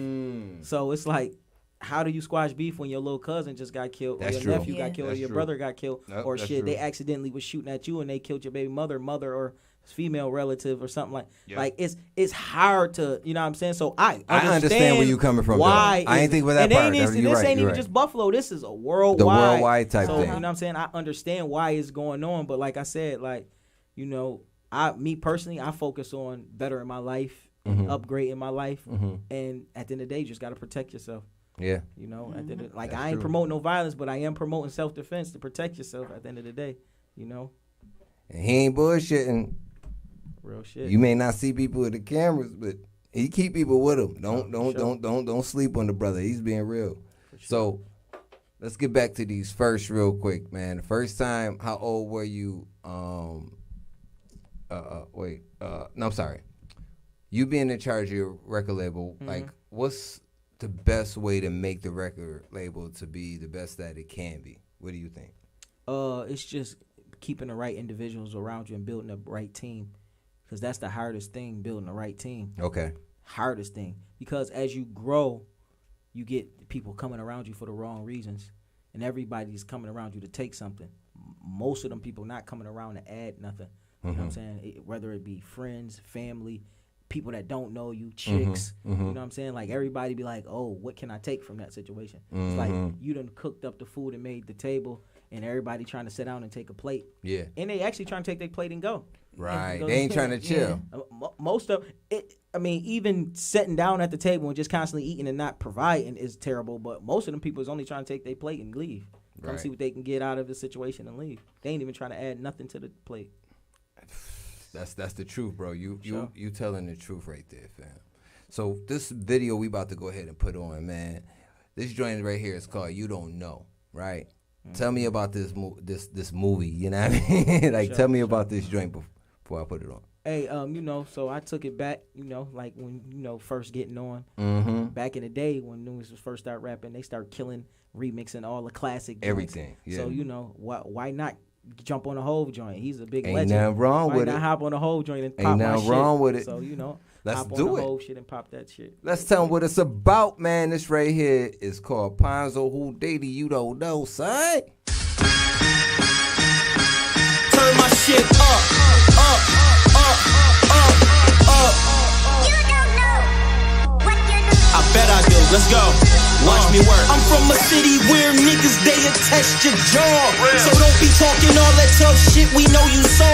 So it's like, how do you squash beef when your little cousin just got killed, That's or your true. nephew got killed, That's or your true. brother got killed, Nope, or that's shit, they true. accidentally was shooting at you and they killed your baby mother, or female relative or something like. Yep. Like, it's hard to, you know what I'm saying? So I understand where you coming from, Why though. I ain't is- think about that and part. This You're ain't right, even you're right. just Buffalo. This is a worldwide. The worldwide type so, thing. You know what I'm saying? I understand why it's going on, but like I said, like, you know, me personally, I focus on bettering my life, upgrading my life, and at the end of the day, you just got to protect yourself. Yeah. You know, at the end of, like, That's I ain't true. promoting no violence, but I am promoting self-defense to protect yourself at the end of the day. You know, And he ain't bullshitting. real shit. You may not see people with the cameras, but he keep people with him. Don't sleep on the brother. He's being real. So let's get back to these first real quick, man. The first time, how old were you? No, I'm sorry. You being in charge of your record label, like, what's the best way to make the record label to be the best that it can be? What do you think? It's just keeping the right individuals around you and building the right team, because that's the hardest thing, building the right team. Okay. Hardest thing, because as you grow, you get people coming around you for the wrong reasons, and everybody's coming around you to take something. Most of them people not coming around to add nothing. You know what I'm saying? Whether it be friends, family, people that don't know you, chicks. You know what I'm saying? Like, everybody be like, oh, what can I take from that situation? It's like, you done cooked up the food and made the table, and everybody trying to sit down and take a plate. Yeah. And they actually trying to take their plate and go. Right. And go They ain't trying to chill. Most of it, I mean, even sitting down at the table and just constantly eating and not providing is terrible, but most of them people is only trying to take their plate and leave. Come Right. see what they can get out of the situation and leave. They ain't even trying to add nothing to the plate. That's the truth, bro. You Sure. you telling the truth right there, fam. So this video we about to go ahead and put on, man. This joint right here is called "You Don't Know," right? Tell me about this movie. You know what I mean? Like, tell me about this joint before I put it on. Hey, you know, so I took it back, you know, like when, you know, first getting on. Back in the day when niggas was first start rapping, they start killing, remixing all the classic joints. Everything, yeah. So, you know, why not jump on a Hove joint? He's a big Ain't legend. nothing wrong why with not it. hop on a Hove joint and Ain't pop my nothing shit? wrong with it. So, you know, Let's hop do on the it. Hove shit and pop that shit. Let's tell them what it's about, man. This right here is called PONZO HOUDINI. You don't know, son. Turn my shit up, up, up, up, up. I bet I do. Let's go. Watch me work. I'm from a city where niggas, they attach your jaw. So don't be talking all that tough shit we know you saw.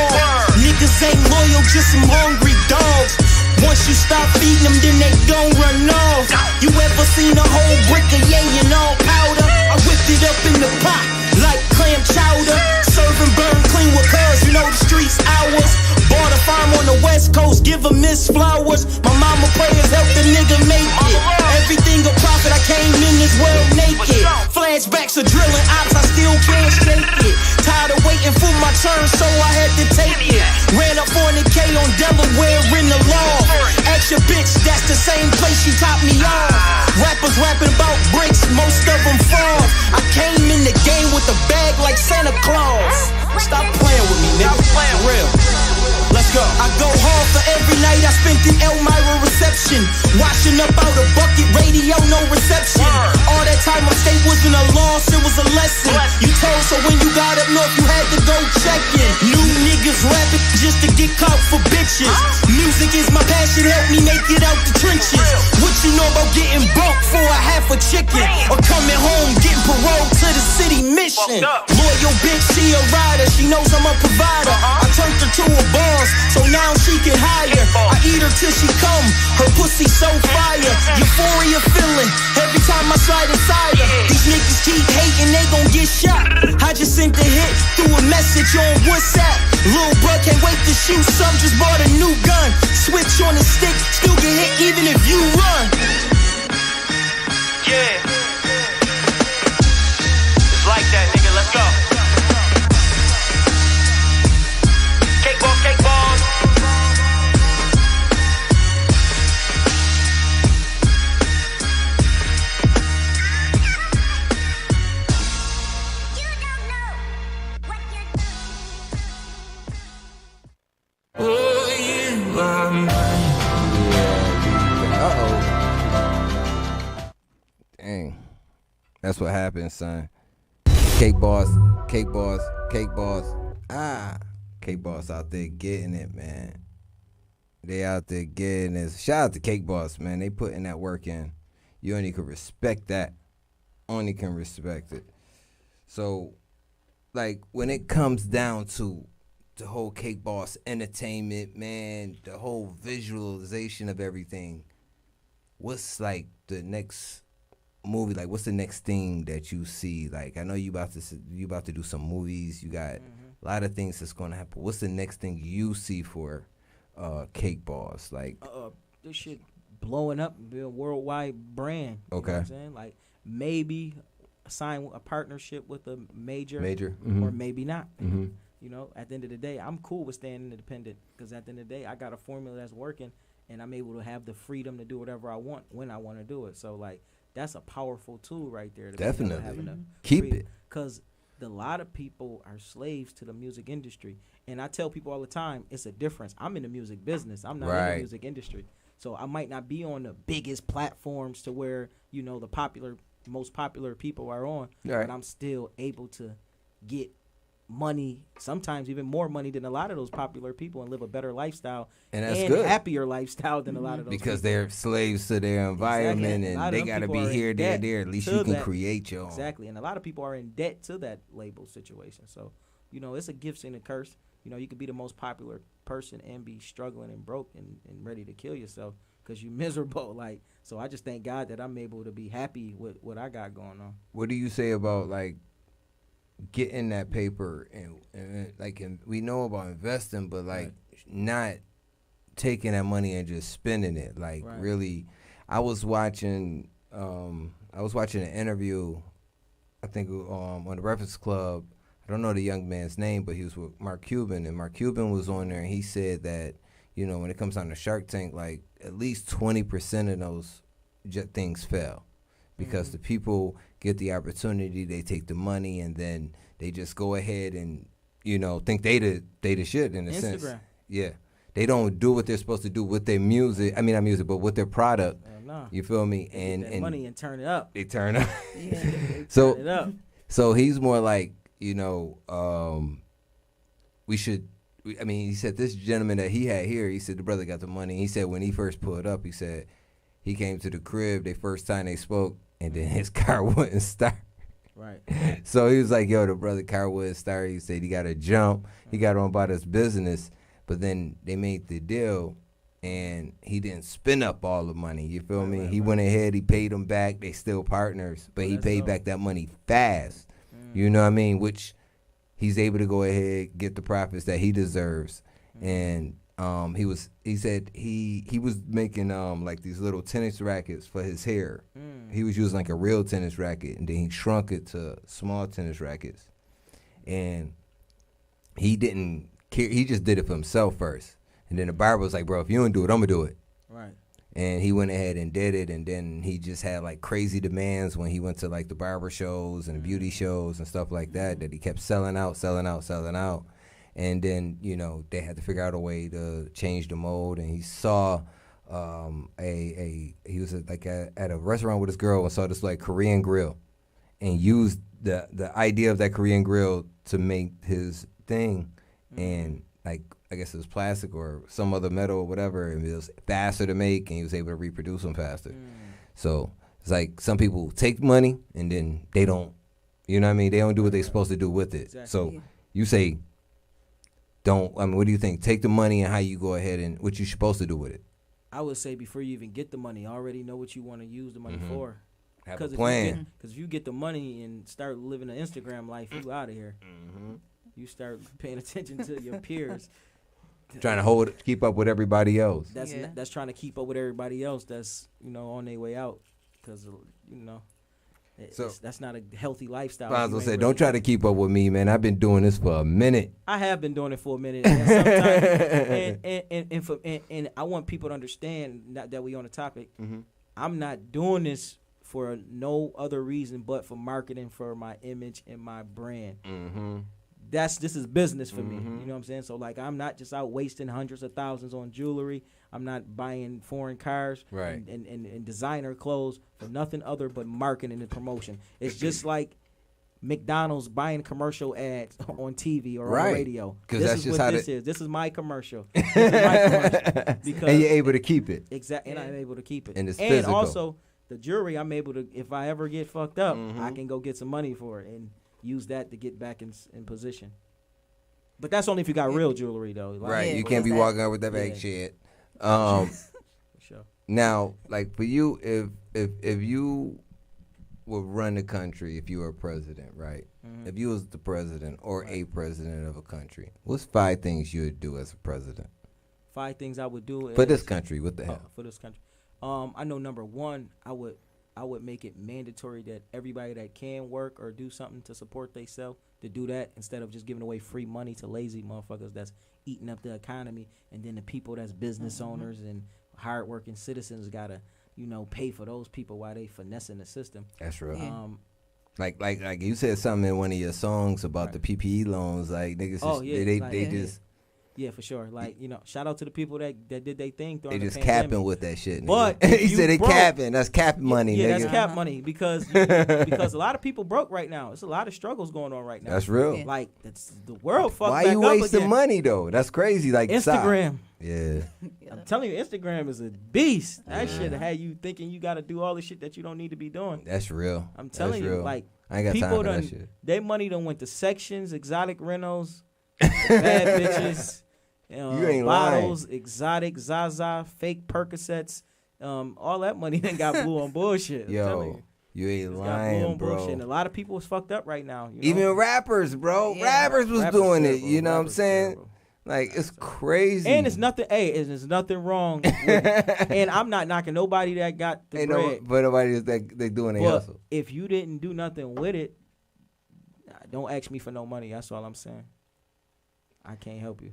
Niggas ain't loyal, just some hungry dogs. Once you stop feeding them, then they gon' run off. You ever seen a whole brick of yay and all powder? I whipped it up in the pot like clam chowder. Serve and burn clean with cuz, you know the streets ours. Bought a farm on the west coast, give a miss flowers. My mama prayers help the nigga make it. Everything a profit, I came in this world naked. Flashbacks of drilling ops, I still can't shake it. Tired of waiting for my turn, so I had to take it. Ran up on the K on Delaware in the law. Ask your bitch, that's the same place she topped me off. Rappers rapping about bricks, most of them frauds. I came in the game with a bag like Santa Claus. Stop playing with me, nigga. For real. Let's go. I go hard for every night I spent in Elmira reception. Washing up out a bucket, radio, no reception. All that time on state wasn't a loss, it was a lesson. You told, so when you got up north, you had to go checkin'. New niggas rapping just to get caught for bitches. Music is my passion, help me make it out the trenches. What you know about getting broke for a half a chicken? Or coming home, getting parole to the city mission. Loyal bitch, she a rider, she knows I'm a provider. I turned her to a boss, so now she can hire. I eat her till she come, her pussy so fire. Euphoria feeling, every time I slide inside her. These niggas keep hating, they gon' get shot. I just sent a hit through a message on WhatsApp. Lil' bruh can't wait to shoot some, just bought a new gun. Switch on the stick, still get hit even if you run. Yeah. It's like that, nigga, let's go. Cake balls, cake balls. Dang. That's what happens, son. Cake boss, cake boss, cake boss. Cake boss out there getting it, man. They out there getting it. Shout out to Cake Boss, man. They putting that work in. You only can respect that. Only can respect it. So, like, when it comes down to the whole Cake Boss entertainment, man, the whole visualization of everything, what's, like, the next movie? Like, what's the next thing that you see? Like, I know you about to do some movies. You got a lot of things that's going to happen. What's the next thing you see for Cake Boss? Like, this shit blowing up and be a worldwide brand. You know what I'm saying? Like, maybe sign a partnership with a major. Or maybe not. You know, at the end of the day, I'm cool with staying independent because at the end of the day, I got a formula that's working and I'm able to have the freedom to do whatever I want when I want to do it. So, like, that's a powerful tool right there. Definitely. Keep it. Because a lot of people are slaves to the music industry. And I tell people all the time, it's a difference. I'm in the music business. I'm not in the music industry. So I might not be on the biggest platforms to where, you know, the most popular people are on. But I'm still able to get money, sometimes even more money than a lot of those popular people, and live a better lifestyle and good. Happier lifestyle than a lot of those because people. they're slaves to their environment and they got to be here, there. At least you can create your own. Exactly. And a lot of people are in debt to that label situation. So, you know, it's a gift and a curse. You know, you could be the most popular person and be struggling and broke and ready to kill yourself because you're miserable. Like, so I just thank God that I'm able to be happy with what I got going on. What do you say about, like, getting that paper and like, and we know about investing, but like not taking that money and just spending it. Like really, I was watching an interview, I think on the Breakfast Club. I don't know the young man's name, but he was with Mark Cuban, and Mark Cuban was on there, and he said that, you know, when it comes down to Shark Tank, like at least 20% of those things fail. Because the people get the opportunity, they take the money, and then they just go ahead and, you know, think they the shit in a sense. Yeah. They don't do what they're supposed to do with their music. I mean, not music, but with their product. No. You feel me? They and money and turn it up. They turn up. Yeah, they turn it up. So he's more like, you know, we should I mean, he said this gentleman that he had here, he said the brother got the money. He said when he first pulled up, he said he came to the crib, the first time they spoke, and then his car wouldn't start. Right. So he was like, yo, the brother car wouldn't start. He said he got to jump. He got on about his business, but then they made the deal, and he didn't spend up all the money. You feel me? He went ahead, he paid them back. They still partners, but he paid back that money fast. You know what I mean? Which he's able to go ahead, get the profits that he deserves. And he said he was making like these little tennis rackets for his hair. He was using like a real tennis racket, and then he shrunk it to small tennis rackets. And he didn't care. He just did it for himself first. And then the barber was like, bro, if you don't do it, I'm gonna do it. Right. And he went ahead and did it, and then he just had like crazy demands when he went to like the barber shows and the beauty shows and stuff like that he kept selling out. And then, you know, they had to figure out a way to change the mold, and he saw he was at a restaurant with his girl and saw this like Korean grill, and used the idea of that Korean grill to make his thing, and like I guess it was plastic or some other metal or whatever, and it was faster to make, and he was able to reproduce them faster. So it's like some people take money and then they don't, you know what I mean? They don't do what they're supposed to do with it. Exactly. So you say, what do you think? Take the money and how you go ahead and what you're supposed to do with it. I would say before you even get the money, already know what you want to use the money for. Have a plan. Because if you get the money and start living an Instagram life, you out of here. You start paying attention to your peers. Trying to keep up with everybody else. That's trying to keep up with everybody else that's, you know, on their way out. Because, you know, that's not a healthy lifestyle. Ponzo said, don't try to keep up with me, man. I've been doing this for a minute. I have been doing it for a minute. And sometimes, and I want people to understand that we on the topic. I'm not doing this for no other reason but for marketing, for my image and my brand. This is business for me. You know what I'm saying? So like, I'm not just out wasting hundreds of thousands on jewelry. I'm not buying foreign cars and designer clothes for nothing other but marketing and promotion. It's just like McDonald's buying commercial ads on TV or on radio. Because that's just how this is. This is my commercial. This is my commercial. Because and you're able to keep it. Exactly. And I'm able to keep it. And it's physical. And also, the jewelry, I'm able to, if I ever get fucked up, I can go get some money for it and use that to get back in position. But that's only if you got real jewelry, though. Like, you can't be walking out with that bag shit. For sure. Now, like for you, if you would run the country, if you were president, right? If you was the president or a president of a country, what's 5 things you would do as a president? 5 things I would do for this country. What the hell? For this country, I know number 1, I would make it mandatory that everybody that can work or do something to support themselves to do that, instead of just giving away free money to lazy motherfuckers that's eating up the economy, and then the people that's business owners and hardworking citizens gotta, you know, pay for those people while they finessing the system. That's real. Like you said something in one of your songs about the PPE loans, like niggas, they just. Yeah, for sure. Like, you know, shout out to the people that did their thing during the pandemic. They just capping with that shit. Nigga. But he said they capping. That's capping money. Yeah, nigga. that's cap money because a lot of people broke right now. It's a lot of struggles going on right now. That's real. Like, it's the world fucked Why back you up wasting again. money though? That's crazy. Like Instagram. Yeah. I'm telling you, Instagram is a beast. That shit had you thinking you got to do all the shit that you don't need to be doing. That's real. I'm telling you, like, I ain't got people time for that shit. Their money done went to sections, exotic rentals, bad bitches. You ain't bottles, lying. exotic, Zaza, fake Percocets, all that money then got blue on bullshit. Yo, you ain't lying, bro. Bullshit. And a lot of people is fucked up right now. You know? Even rappers, bro. Yeah. Rappers was doing it. You know what I'm saying? Terrible. Like, it's crazy. And it's nothing. Hey, there's nothing wrong with it. And I'm not knocking nobody that got the bread. But nobody is that they doing their hustle. If you didn't do nothing with it, don't ask me for no money. That's all I'm saying. I can't help you.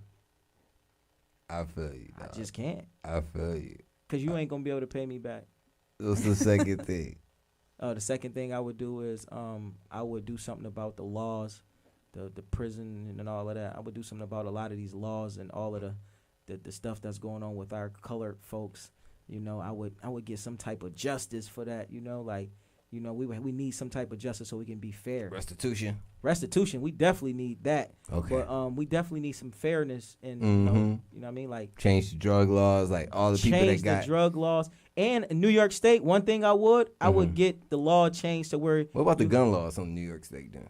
I feel you, dog. I just can't. I feel you. Because you ain't going to be able to pay me back. What's the second thing? The second thing I would do is I would do something about the laws, the prison and all of that. I would do something about a lot of these laws and all of the stuff that's going on with our colored folks. You know, I would get some type of justice for that. You know, like, You know, we need some type of justice so we can be fair. Restitution. We definitely need that. Okay. But we definitely need some fairness and you know what I mean, like change the drug laws, like all the people that change got the drug laws. And in New York State, one thing I would get the law changed to where. What about the gun laws on New York State then?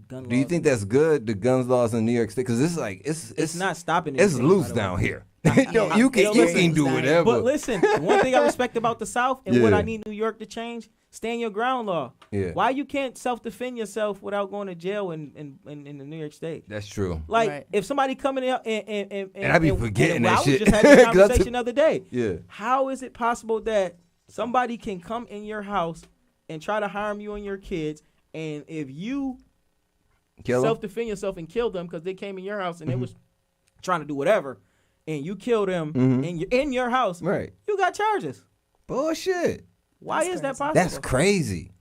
Gun Do you laws? think that's good? The gun laws in New York State, because it's like it's not stopping. It's anything, loose by the down way. here. You can do whatever. But listen, one thing I respect about the South and what Yeah. I need New York to change: stand your ground law. Yeah. Why you can't self-defend yourself without going to jail in the New York State? That's true. Like if somebody coming in and I be forgetting that I shit. was just having a 'Cause conversation the other day. Yeah. How is it possible that somebody can come in your house and try to harm you and your kids, and if you Kill 'em? self-defend yourself and kill them because they came in your house and they was trying to do whatever, and you kill them in your house, Right. you got charges. Bullshit. Why is that possible? That's crazy.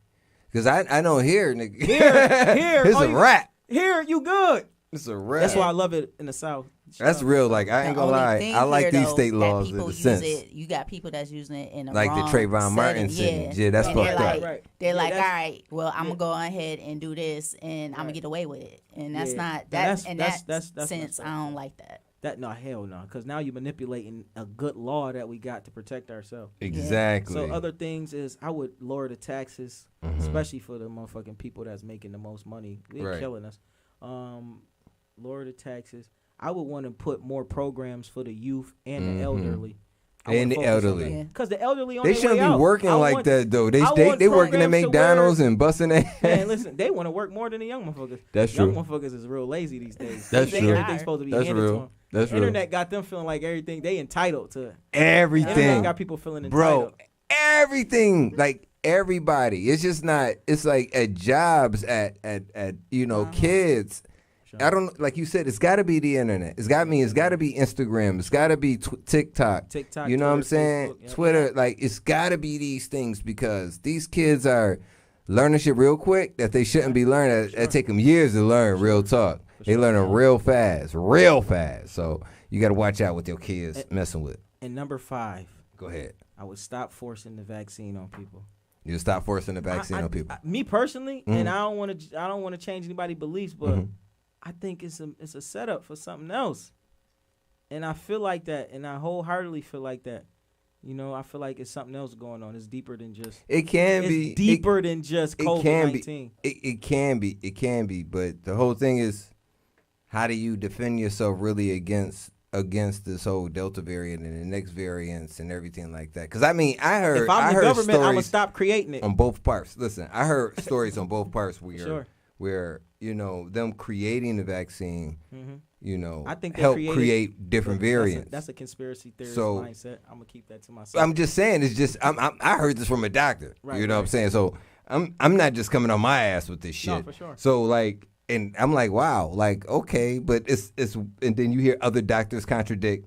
Because I know here, nigga. Here, it's a wrap. Here, you good. It's a wrap. That's why I love it in the South. That's real. Like, I ain't The gonna only lie. thing I like here, these though, state that laws in people the use sense. it. You got people that's using it in a Like the wrong Trayvon Martin setting. shit. Yeah, that's and fucked they're up. like, They're like, all that's- right, well, I'm gonna go ahead and do this, and I'm gonna get away with it, and that's Yeah. not Now, that's that's sense. I don't like that. That no hell no, because now you're manipulating a good law that we got to protect ourselves. Exactly. So other things is I would lower the taxes, especially for the motherfucking people that's making the most money. They're Right. killing us. Lower the taxes. I would want to put more programs for the youth and the elderly. And the elderly. Because the elderly on They their shouldn't way be out. working I like want- that though. They I want working at programs to McDonald's where- and busting their Man, listen, they want to work more than the young motherfuckers. That's young true. motherfuckers is real lazy these days. That's They think true. Everything's supposed to be That's handed real. to them. That's the real. internet got them feeling like everything they entitled to. Everything. The internet got people feeling entitled. Bro, everything. Like everybody. It's just not. It's like at jobs, at kids. I don't like you said. It's got to be the internet. It's got to be Instagram. It's got to be TikTok. TikTok, You know what I'm Twitter, saying? Facebook, yeah. Twitter. Like it's got to be these things because these kids are learning shit real quick that they shouldn't be learning. It take them years to learn. Real talk. They learning real fast. So you got to watch out with your kids messing with. And number 5. Go ahead. I would stop forcing the vaccine on people. You stop forcing the vaccine on people. Me personally, and I don't want to change anybody's beliefs, but I think it's a setup for something else. And I feel like that, and I wholeheartedly feel like that. You know, I feel like it's something else going on. It's deeper than just. It can be It's deeper than just COVID-19. It can be. But the whole thing is, how do you defend yourself really against this whole Delta variant and the next variants and everything like that? Because I mean, I heard. If I'm the government, I'm gonna stories stop creating it on both parts. Listen, I heard stories on both parts where Sure. them creating the vaccine, I think they help created- create different variants. That's a conspiracy theorist So- mindset. I'm gonna keep that to myself. I'm just saying, it's just I heard this from a doctor. Right, you know what I'm saying? So I'm not just coming on my ass with this shit. No, for sure. So like, and I'm like, wow, like okay, but it's and then you hear other doctors contradict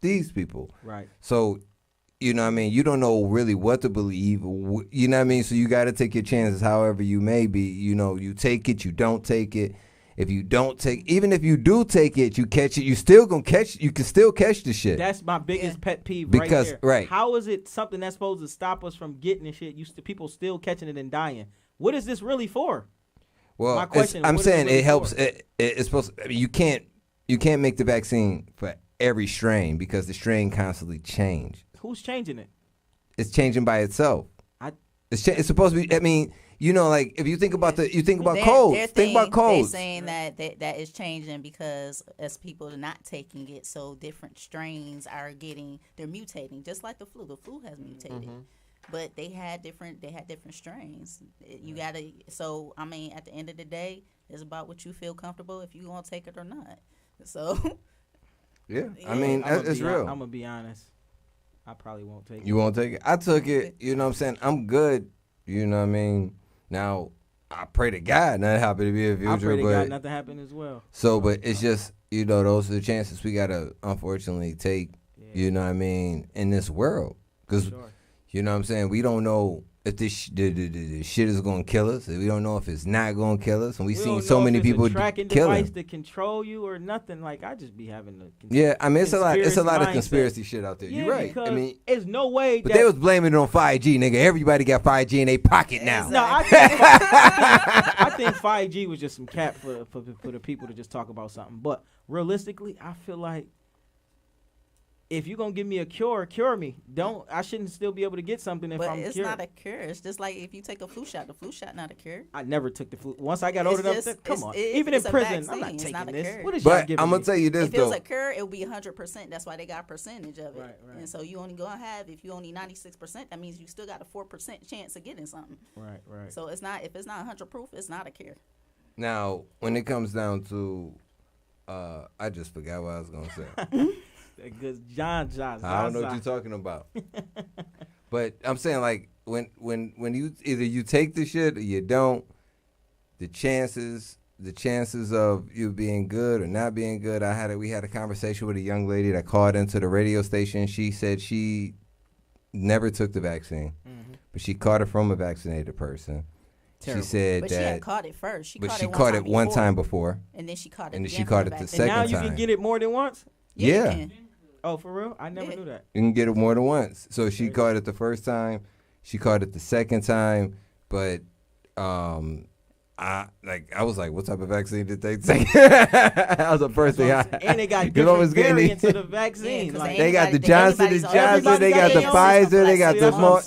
these people. Right. So, you know what I mean? You don't know really what to believe. You know what I mean? So you got to take your chances however you may be. You know, you take it, you don't take it. If you don't take, even if you do take it, you catch it, you still gonna catch. You can still catch the shit. That's my biggest pet peeve Because- right there. right. How is it something that's supposed to stop us from getting the shit? People still catching it and dying. What is this really for? Well, My question, I'm what is it saying really it helps. for? It's supposed. I mean, you can't make the vaccine for every strain because the strain constantly change. Who's changing it? It's changing by itself. It's supposed to be. I mean, like if you think about colds. Think about colds. They're saying that is changing because as people are not taking it, so different strains are they're mutating, just like the flu. The flu has mutated, but they had different strains. You gotta. So I mean, at the end of the day, it's about what you feel comfortable if you gonna take it or not. So. Yeah, I mean, it's real. I'm gonna be honest. I probably won't take it. You won't take it? I took it. You know what I'm saying? I'm good. You know what I mean? Now, I pray to God nothing happen to me in the future. I pray to but, God nothing happen as well. So, but it's just, those are the chances we got to unfortunately take, you know what I mean, in this world. Because, you know what I'm saying? We don't know. if the shit is gonna kill us. We don't know if it's not gonna kill us. And we've seen don't so know many if it's people a tracking kill device him. to control you or nothing. Like I just be having the Yeah, I mean it's a lot of mindset. conspiracy shit out there. Yeah, You're right. I mean, there's no way. but they was blaming it on 5G, nigga. Everybody got 5G in their pocket now. No, I think 5G was just some cap for the people to just talk about something. But realistically, I feel like if you're gonna give me a cure me. I shouldn't still be able to get something if I'm cured. But it's not a cure. It's just like if you take a flu shot. The flu shot not a cure. I never took the flu. Once I got old enough, come on. Even in it's a prison, I'm vaccine. not It's taking not a this. cure. What is y'all But giving I'm gonna me? tell you this If it was though. a cure, it would be 100%. That's why they got percentage of it. Right. And so you only gonna have, if you only 96%, that means you still got a 4% chance of getting something. Right. So it's not, if it's not 100 proof, it's not a cure. Now, when it comes down to, I just forgot what I was gonna say. Because John. I don't know what you're talking about. But I'm saying like when you either you take the shit or you don't, the chances of you being good or not being good. We had a conversation with a young lady that called into the radio station. She said she never took the vaccine, but she caught it from a vaccinated person. Terrible. She said but that. She had caught it first. She caught it one time before. And then she caught it. And then she caught it the second time. And now you can get it more than once. Yeah. Oh, for real? I never knew that. You can get it more than once. So she caught it the first time. She caught it the second time. But I was like, what type of vaccine did they take? That was the first thing I. And they got different variants of the vaccine. Like, they got the Johnson & Johnson. They got the Pfizer. They got the Mo.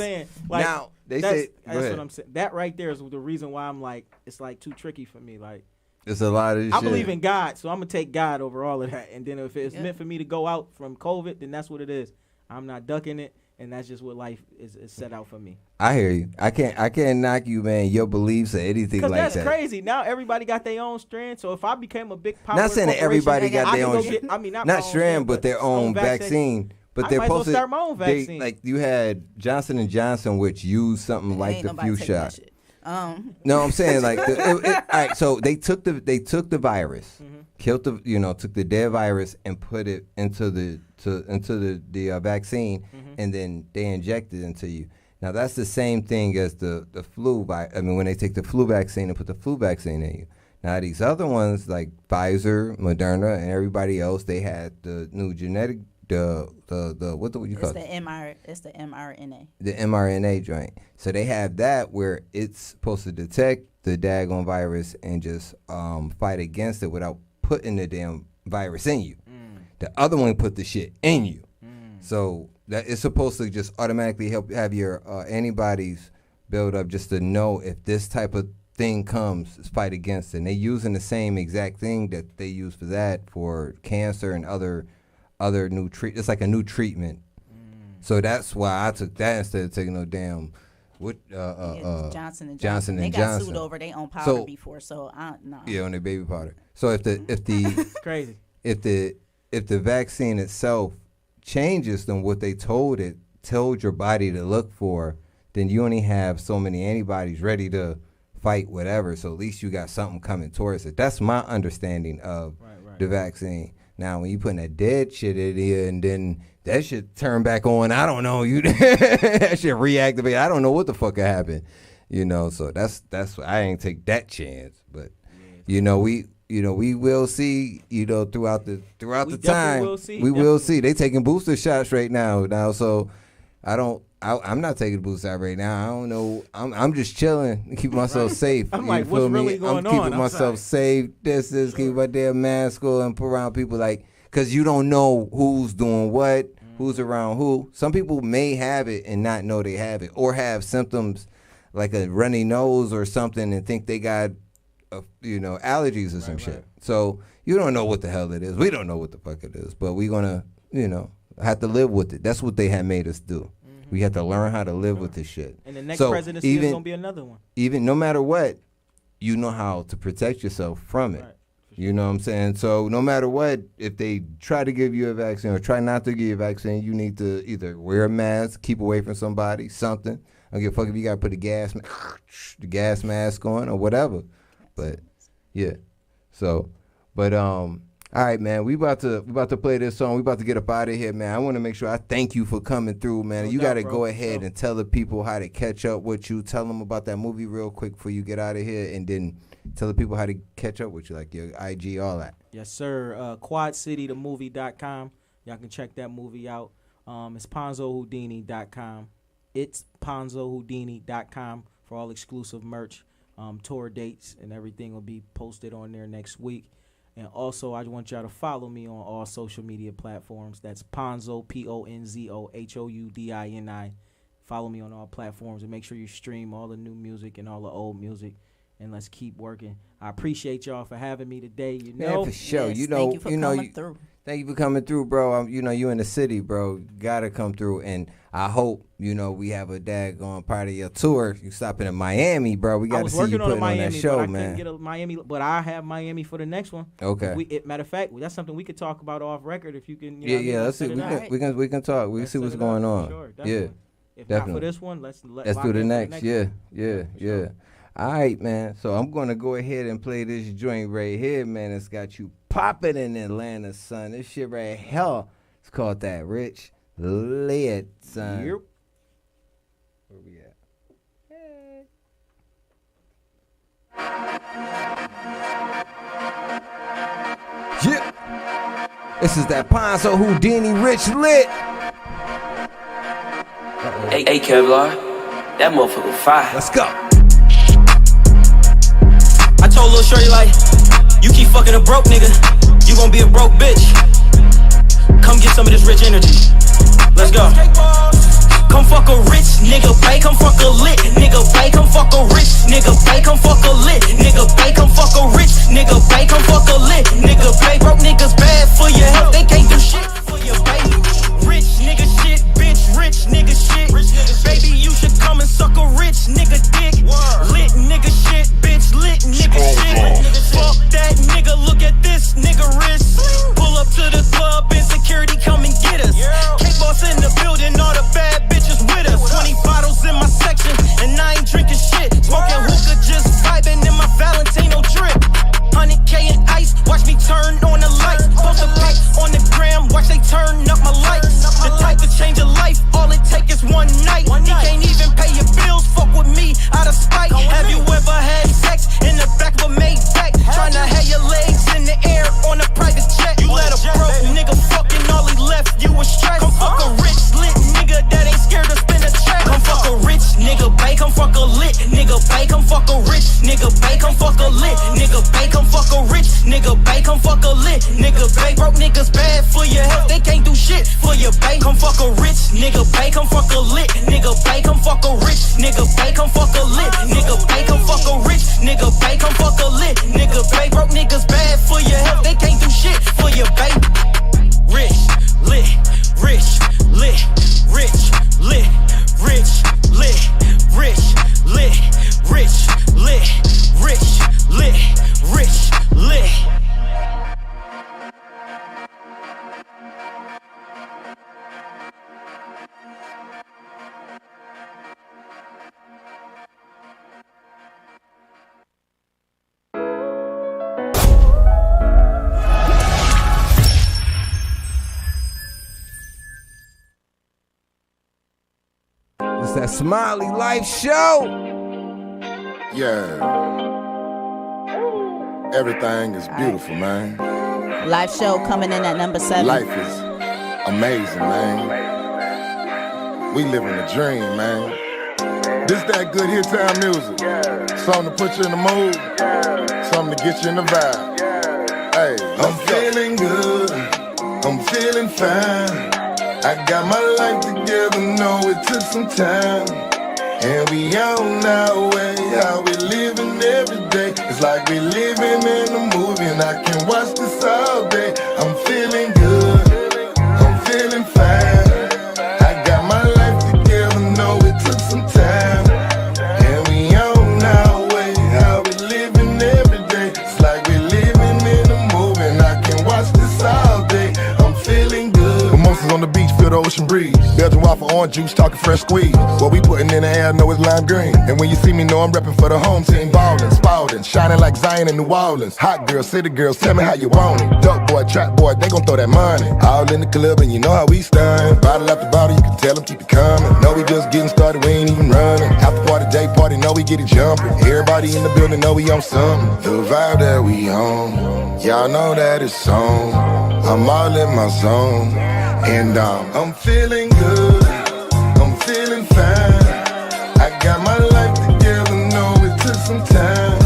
Like, now they that's say what I'm saying. That right there is the reason why I'm like, it's like too tricky for me. Like. It's a lot of shit. I believe in God, so I'm going to take God over all of that. And then if it's meant for me to go out from COVID, then that's what it is. I'm not ducking it, and that's just what life is set out for me. I hear you. I can't knock you, man, your beliefs or anything like that. Because that's crazy. Now everybody got their own strand, so if I became a big popular not saying that everybody got their own not strand, but their own vaccine. But they're supposed to start my own vaccine. Like you had Johnson & Johnson, which used something like the flu shot. No, I'm saying like, all right. So they took the virus, killed took the dead virus and put it into the vaccine, and then they injected it into you. Now that's the same thing as the flu. When they take the flu vaccine and put the flu vaccine in you. Now these other ones like Pfizer, Moderna, and everybody else, they had the new genetic. What do you call it? It's the mRNA. The mRNA joint. So they have that where it's supposed to detect the daggone virus and just fight against it without putting the damn virus in you. The other one put the shit in you. So that it's supposed to just automatically help have your antibodies build up just to know if this type of thing comes, is fight against it. And they using the same exact thing that they use for that for cancer and other new treat. It's like a new treatment. So that's why I took that instead of taking no damn Johnson & Johnson. They got sued over their own powder before, so no. Yeah, on their baby powder. So if the crazy. If the vaccine itself changes than what they told your body to look for, then you only have so many antibodies ready to fight whatever. So at least you got something coming towards it. That's my understanding of the vaccine. Now, when you putting that dead shit in here and then that shit turn back on, I don't know. That shit reactivate. I don't know what the fuck could happen. So that's I ain't take that chance. But we will see. Throughout the time, will see. They taking booster shots right now. So I'm not taking the booster shot right now. I don't know. I'm just chilling, keep myself safe. I'm like, what's really going on? I'm keeping myself safe. Keep my damn mask on and put around people because you don't know who's doing what, who's around who. Some people may have it and not know they have it, or have symptoms like a runny nose or something and think they got, allergies or some shit. So you don't know what the hell it is. We don't know what the fuck it is, but we're gonna, have to live with it. That's what they have made us do. We have to learn how to live with this shit. And the next presidency is going to be another one. Even no matter what, you know how to protect yourself from it. Right. You know what I'm saying? So no matter what, if they try to give you a vaccine or try not to give you a vaccine, you need to either wear a mask, keep away from somebody, something. I don't give a fuck if you got to put the gas mask on or whatever. But, yeah. So, but All right, man. We about to play this song. We about to get up out of here, man. I want to make sure I thank you for coming through, man. You got to go ahead and tell the people how to catch up with you. Tell them about that movie real quick before you get out of here, and then tell the people how to catch up with you, like your IG, all that. Yes, sir. QuadCityTheMovie.com. Y'all can check that movie out. It's PONZOHoudini.com. It's PONZOHoudini.com for all exclusive merch, tour dates, and everything will be posted on there next week. And also, I want y'all to follow me on all social media platforms. That's Ponzo, PONZO HOUDINI. Follow me on all platforms and make sure you stream all the new music and all the old music. And let's keep working. I appreciate y'all for having me today. You know, man, for sure. Yes, you know, thank you for coming through. Thank you for coming through, bro. You know, you in the city, bro. Gotta come through, and I hope we have a daggone part of your tour. You stopping in Miami, bro. We got to see you putting on that show, man. I couldn't get a Miami, but I have Miami for the next one. Okay. Matter of fact, that's something we could talk about off record if you can. Let's see. We can talk. We can see what's going on. Sure, yeah. If definitely. not for this one, let's do the next. Yeah. All right, man. So I'm gonna go ahead and play this joint right here, man. It's got you popping in Atlanta, son. This shit right here. It's called that Rich Lit, son. Yep. Where we at? Yeah. This is that Ponzo Houdini Rich Lit. Hey, Kevlar, that motherfucker fire. Let's go. I told Lil Shorty like, you keep fucking a broke nigga, you gon' be a broke bitch. Come get some of this rich energy. Let's go. Come fuck a rich nigga, bae, come fuck a lit nigga, bae, come fuck a rich nigga, bae, come fuck a lit nigga, bae, come fuck a rich nigga, bae, come fuck a lit nigga, bae. Broke niggas bad for your health, they can't do shit for your bae. Rich nigga shit, bitch, rich nigga shit. Baby, you should come and suck a rich nigga dick. Lit nigga shit, bitch, lit nigga shit. Fuck that nigga, look at this nigga wrist. Pull up to the club and security come and get us. K-Boss in the building, all the bad bitches with us. 20 bottles in my section, and I ain't drinking shit. Smoking hookah, just vibing in my Valentino drip. 100K in ice, watch me turn on the lights. Post a pic on the gram, watch they turn up my lights. The type to change a life, all it take is one night. He can't even pay your bills, fuck with me out of spite. Have you ever had sex in the back of a Maybach? Tryna have your legs in the air on a private jet. You let a broke nigga fucking all he left you was stressed. Come fuck a rich lit nigga that ain't scared to spend a check. Come fuck a rich nigga, bae, come fuck a lit nigga, bae, come fuck a rich nigga, bae, come fuck a lit nigga, bae, come fuck a rich nigga, bae, come fuck a lit nigga, bae. Broke niggas bad for your health, they can't do shit for your bae. Come fuck a rich nigga, bae, come fuck a lit nigga, bae, come fuck a rich nigga, bae, come fuck a lit nigga, bae, come fuck a rich nigga, bae, come fuck a lit nigga, bae. Broke niggas bad for your health, they can't do shit for your bae. Rich, lit, rich, lit, rich, lit, rich, lit, rich, lit, rich, lit, rich, lit, rich, lit. It's that Smiley Life Show. Yeah. Everything is beautiful, man. Live show coming in at number 7. Life is amazing, man. We living a dream, man. This that good hit time music. Something to put you in the mood. Something to get you in the vibe. Hey, I'm feeling good. I'm feeling fine. I got my life together, know it took some time. And we on our way, how we living every day. It's like we living in a movie and I can watch this all day. I'm feeling good, I'm feeling fine. I got my life together, know it took some time. And we on our way, how we living every day. It's like we living in a movie and I can watch this all day. I'm feeling good. Mimosas on the beach, feel the ocean breeze. Belgian waffle orange juice, talking fresh squeeze. What we putting in the air, know it's lime green. And when you see me, know I'm repping for the home team. Ballin', Spalding, shining like Zion in New Orleans. Hot girls, city girls, tell me how you want it. Dope boy, trap boy, they gon' throw that money. All in the club and you know how we stun. Bottle after bottle, you can tell them keep it coming. Know we just getting started, we ain't even running. After party, day party, know we get it jumping. Everybody in the building know we on something. The vibe that we on, y'all know that it's on. I'm all in my zone, and I'm feeling good, I'm feeling fine. I got my life together, know it took some time.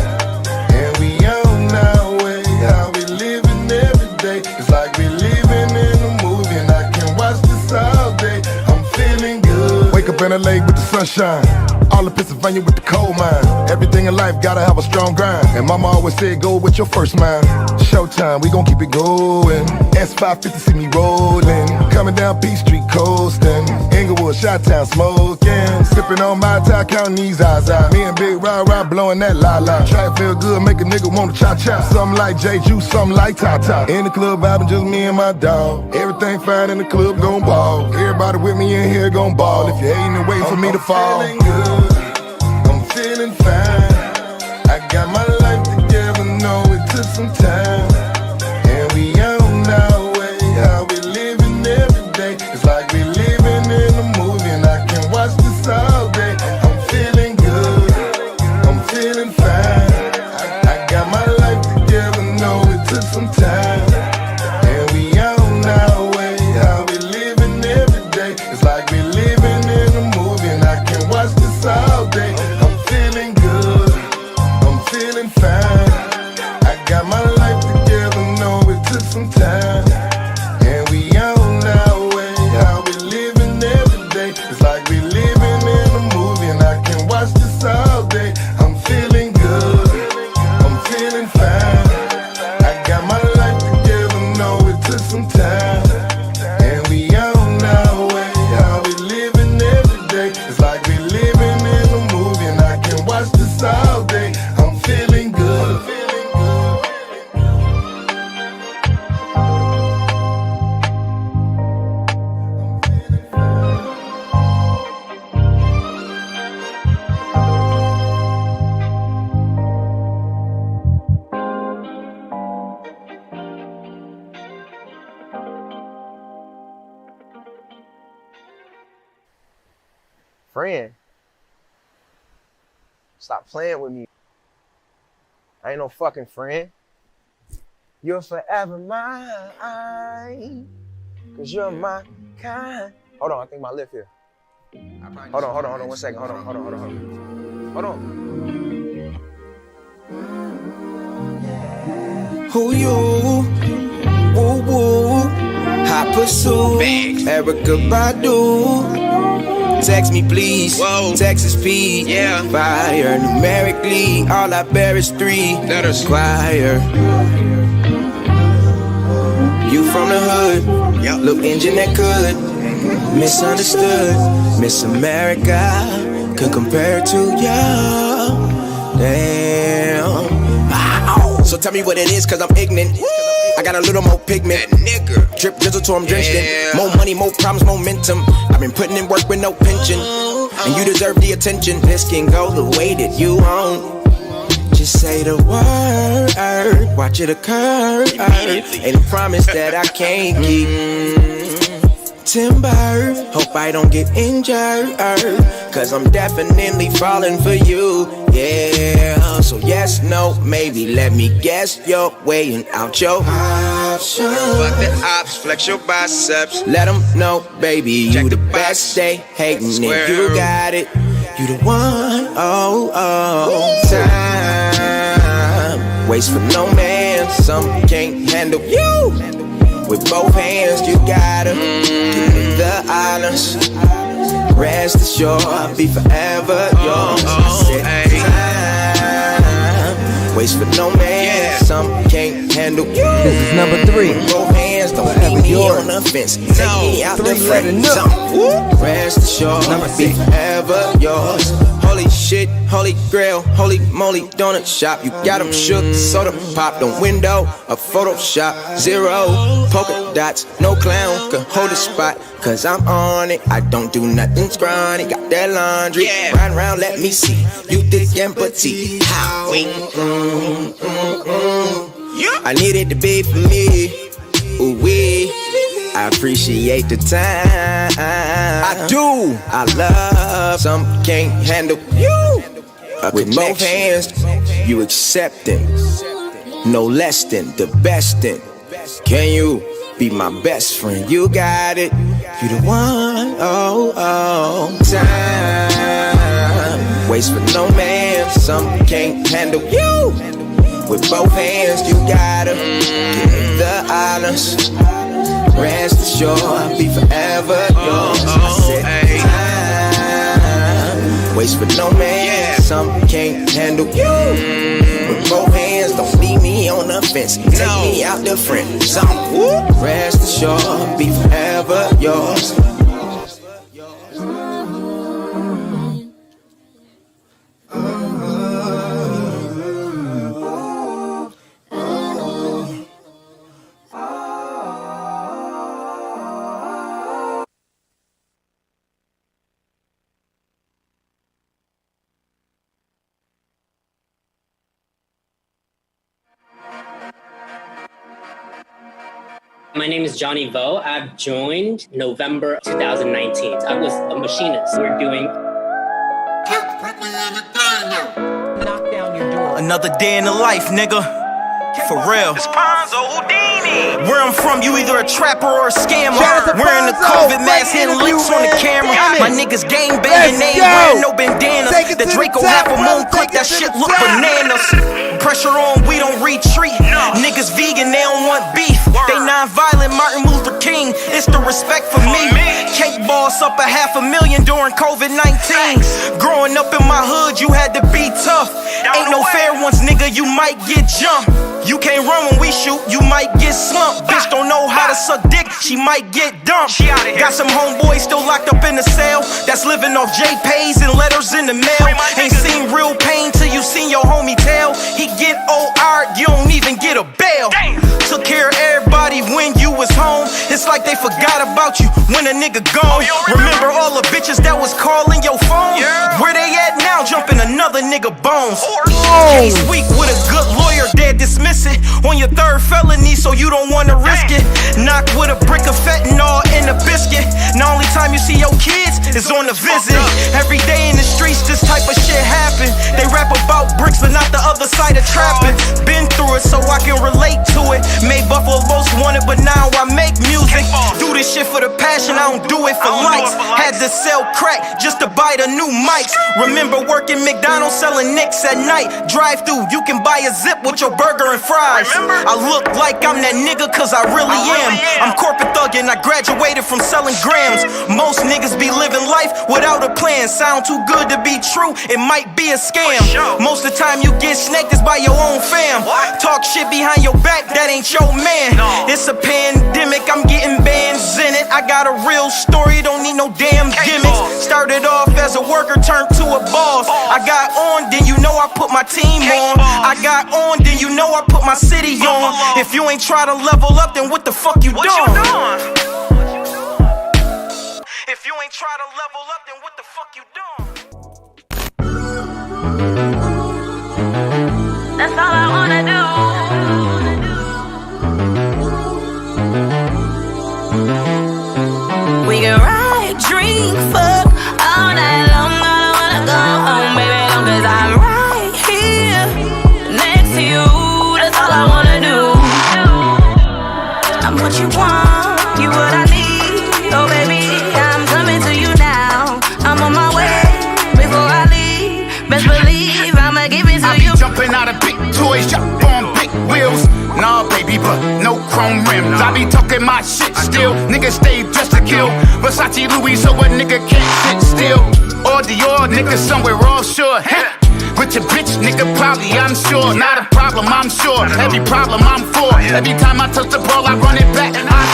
And we on our way, how we living every day. It's like we living in a movie, and I can watch this all day. I'm feeling good. Wake up in LA with the sunshine, all in Pennsylvania with the coal mine. Everything in life gotta have a strong grind, and mama always said go with your first mind. Showtime, we gon' keep it going. S550 see me rolling, coming down P Street coasting. Inglewood, Chi-Town smoking, sipping on my tie, counting these eyes out. Me and Big Rod blowing that la-la. Track feel good, make a nigga wanna cha-cha. Something like J-Juice, something like Tata. In the club vibing, just me and my dog. Everything fine in the club, gon' ball. Everybody with me in here gon' ball. If you hating and waiting for me to fall, I'm feeling good, I'm feeling fine. I got my life together, know it took some time. And we on our way, how we living every day. It's like we living in a movie, and I can watch this all day. I'm feeling good, I'm feeling fine. I got my life together, know it took some time. And we on our way, how we living every day. It's like we living in a movie, and I can watch this all day. I'm feeling good, I'm feeling fine. I got my life together, know it took some time. And we on our way, how we living every day. It's like we living in a movie, and I can watch this all day. I'm feeling good, I'm feeling fine. I got my life together, know it took some time. And we on our way, how we living every day. It's like we living in a movie, and I can watch this all day. I'm feeling good. Friend, stop playing with me. I ain't no fucking friend. You're forever mine, cause you're my kind. Hold on, I think my lip here. Hold on, 1 second. Hold on. Who you? Woo woo. Hot pursuit. Erica Badu. Text me please. Whoa. Texas Pete. Yeah. Fire numerically. All I bear is 3 letters. Choir. You from the hood. Yep. Little engine that could. Misunderstood. Miss America. Could compare to ya. Damn. Wow. So tell me what it is, cause I'm ignorant. I got a little more pigment. Nigga. Drip drizzle till I'm drenched in. More money, more problems, momentum. I've been putting in work with no pension. And you deserve the attention. This can go the way that you want. Just say the word. Watch it occur. Ain't a promise that I can't keep. Timber, hope I don't get injured. Cause I'm definitely falling for you. Yeah, so yes, no, maybe let me guess your weighing out your options. Fuck the ops, flex your biceps. Let them know, baby, you the best. Stay hating if you got it. You the one, time. Waste for no man, some can't handle you. With both hands, you gotta give me the honors. Rest assured, I'll be forever yours. Time, waste for no man, some can't handle you. This is number 3. With both hands, hands, don't leave me on the fence. Take me out the friend zone. Rest assured, I'ma be forever yours. Holy shit, holy grail, holy moly donut shop. You got them shook, soda pop, the window, a Photoshop. 0 polka dots, no clown can hold a spot. Cause I'm on it, I don't do nothing scrawny. Got that laundry, ride around, let me see. You thick and petite. How? I need it to be for me. Ooh wee. I appreciate the time. I do. I love some can't handle you. With both hands, you accepting. No less than the best thing. Can you be my best friend? You got it. You the one. Oh, time. Waste for no man. Some can't handle you. With both hands, you gotta give me the honors. Rest assured, I'll be forever yours. I said time, waste for no man. Some can't handle you. With both hands, don't leave me on the fence. Take me out the friend zone. Rest assured, I'll be forever yours. My name is Johnny Vo. I've joined November 2019. I was a machinist. We're doing... Knock down your door. Another day in the life, nigga. For real. It's PONZO HOUDINI. Where I'm from, you either a trapper or a scammer. Wearing the COVID mask, hitting licks on the camera. My niggas gang banging, they ain't wearing no bandana. The Draco half a moon click, that shit look bananas. Pressure on, we don't retreat. Niggas vegan, they don't want beef. They non-violent, Martin Luther King. It's the respect for me. Cake boss up $500,000 during COVID-19. Growing up in my hood, you had to be tough. Ain't no fair ones, nigga, you might get jumped. You can't run when we shoot, you might get slumped. Bitch don't know how to suck dick, she might get dumped. Got some homeboys still locked up in the cell. That's living off JPays and letters in the mail. Ain't seen real pain till you seen your homie tell. He get OR, you don't even get a bail. Took care of everybody when you was home. It's like they forgot about you when a nigga gone. Remember all the bitches that was calling your phone? Where they at now, jumping another nigga bones. Case weak with a good lawyer, dead dismiss it on your third felony, so you don't wanna risk it. Knock with a brick of fentanyl in a biscuit. The only time you see your kids is on a visit. Every day in the streets, this type of shit happen. They rap about bricks, but not the other side of trapping. Been through it, so I can relate to it. Made Buffalo most wanted, but now I make music. Do this shit for the passion, I don't do it for likes. Had to sell crack just to buy the new mics. Remember working McDonald's selling Nicks at night. Drive through, you can buy a zip with your burger and fries. I look like I'm that nigga cause I really am. I'm corporate thuggin', I graduated from selling grams. Most niggas be living life without a plan. Sound too good to be true, it might be a scam. Most of the time you get snaked is by your own fam. Talk shit behind your back, that ain't your man. It's a pandemic, I'm getting bands in it. I got a real story, don't need no damn gimmicks. Started off as a worker, turned to a boss. I got on, then you know I put my team on. I got on, then you know I put my city on. If you ain't try to level up, then what the fuck you doing? If you ain't try to level up, then what the fuck you doing? That's all I wanna do. We can ride, drink, fuck all night long. I don't wanna go home, baby, cause I'm right here next to you. That's all I wanna do. I'm what you want, you what I need. Oh baby, I'm coming to you now. I'm on my way before I leave. Best believe I'ma give it to you. I be jumping out of big toys, jump on big wheels. Nah, baby, but no chrome rims. I be talking my shit still. Niggas stay dressed to kill. Versace Louis, so a nigga can't sit still. Or Dior, nigga somewhere offshore. With your bitch, nigga, probably, I'm sure. Not a problem, I'm sure. Every problem I'm for. Every time I touch the ball, I run it back. I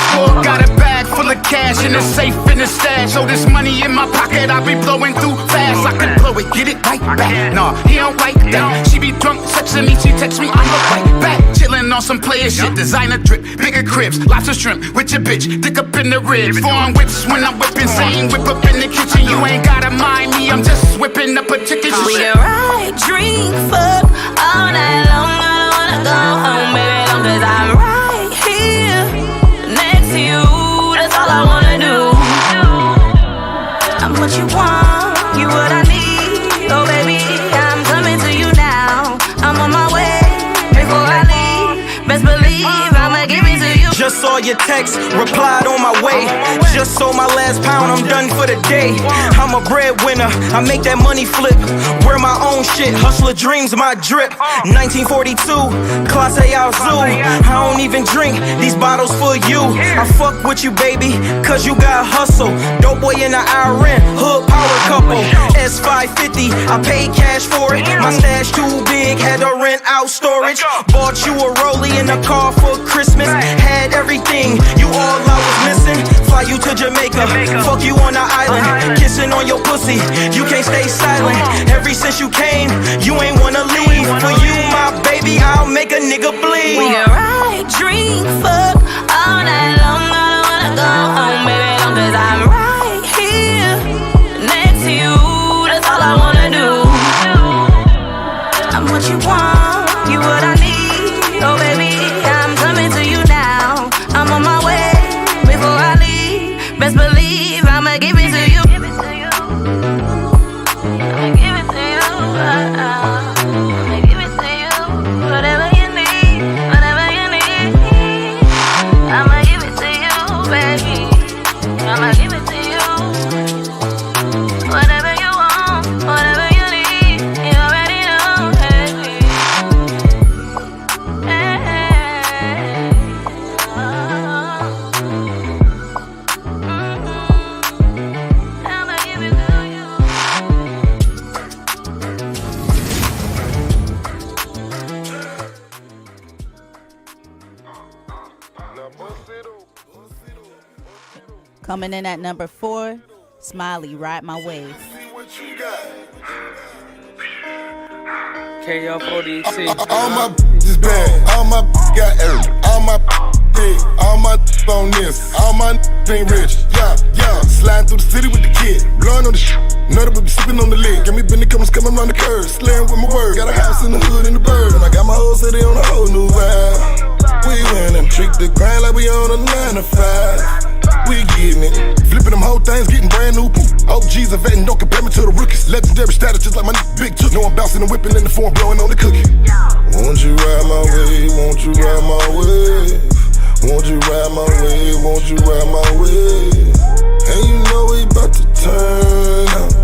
cash in the safe in the stash. So this money in my pocket, I be blowing through fast. I can blow it, get it right back. Nah, he don't like that. She be drunk, texting me, she text me, I'm right back. Chillin' on some player shit, designer drip, bigger cribs, lots of shrimp with your bitch, dick up in the ribs. Foreign whips when I'm whipping, same whip up in the kitchen. You ain't gotta mind me, I'm just whipping up a ticket. We can ride, drink, fuck all night long. I don't wanna go home, baby, long as I'm right here next to you. That's all I wanna do. I'm what you want, you what I need. Oh baby, I'm coming to you now. I'm on my way. Before I leave, best believe I'ma give it to you. Just saw your text, replied on my way. Just sold my last pound, I'm done for the day. I'm a breadwinner, I make that money flip. Wear my own shit, hustler dreams, my drip. 1942, Class A out zoo. I don't even drink, these bottles for you. I fuck with you, baby, cause you got hustle. Dope boy in the IRN, hood power couple. S550, I paid cash for it. My stash too big, had to rent out storage. Bought you a rollie in a car for Christmas. Had everything, you all I was missing. Fly you to Jamaica, fuck you on the island. Kissing on your pussy, you can't stay silent. Ever since you came, you ain't wanna leave. For you, my baby, I'll make a nigga bleed. We can ride, drink, fuck all night long. I don't wanna go home, baby, long as I'm right here next to you. That's all I wanna do. I'm what you want, you what I need. Oh baby, I'm coming to you now. I'm on my way. Before I leave, best believe I'ma give it to you. I'ma give it to you. I'ma give it to you. Whatever you need, whatever you need. I'ma give it to you, baby. I'ma give it to you. Whatever you want, whatever you need, you already know, baby. I'ma give it to you. Coming in at number 4, Smiley, Ride My Wave. KL40C. All my is bad, all my got error, all my big, all my on this, all my ain't rich. Yeah, sliding through the city with the kid, blowing on the shit. Know that we be sipping on the lid. Got me bending coming around the curve, slaying with my word. Got a house in the hood in the bird, and I got my whole city on a whole new vibe. We winning, treat the grind like we on a 9 to 5. We getting it, flipping them whole things, getting brand new poop. OGs are vetting, don't compare me to the rookies. Legendary status, just like my nigga Big Took. Know I'm bouncing and whipping in the form, blowing on the cookie. Won't you ride my way? Won't you ride my way? Won't you ride my way? Won't you ride my way? And you know we about to turn up,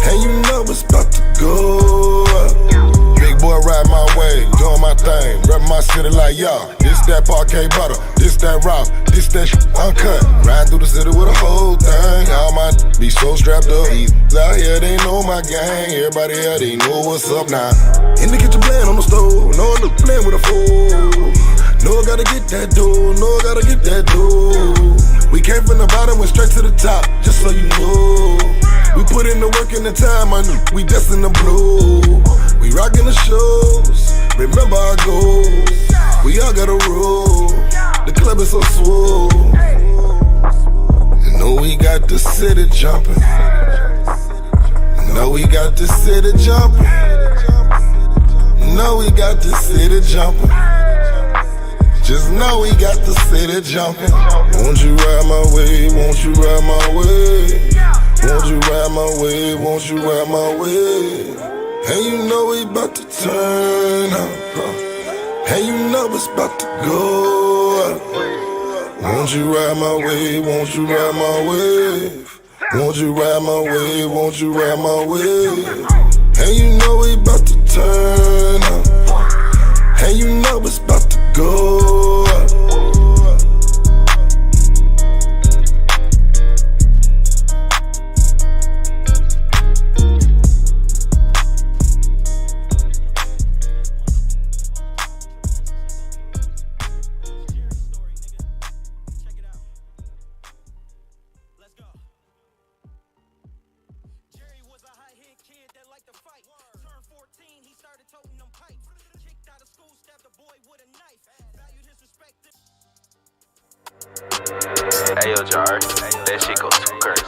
and you know it's about to go up. Big boy ride my way, doing my thing, rep my city like y'all. This that parquet butter, this that rock, this that shit uncut. Riding through the city with a whole thing. All my be so strapped up. These out here, they know my gang. Everybody here, they know what's up now. In the kitchen playing on the stove, no one playing with a fool. No, I gotta get that dough, no, I gotta get that dough. We came from the bottom, went straight to the top, just so you know. We put in the work and the time, I knew we destined to blow. We rockin' the shows, remember our goals. We all gotta roll, the club is so swole. You know we got the city jumping. You know we got the city jumping. You know we got the city jumping. Just know we got the city jumping. Won't you ride my way? Won't you ride my way? Won't you ride my way? Won't you ride my way? And you know we about to turn up, and you know it's about to go up. Won't you ride my way? Won't you ride my wave? Won't you ride my way? Won't you ride my way? And you know we about to turn up, and you know it's about to go up. Hey yo, Jar, that shit go too crazy.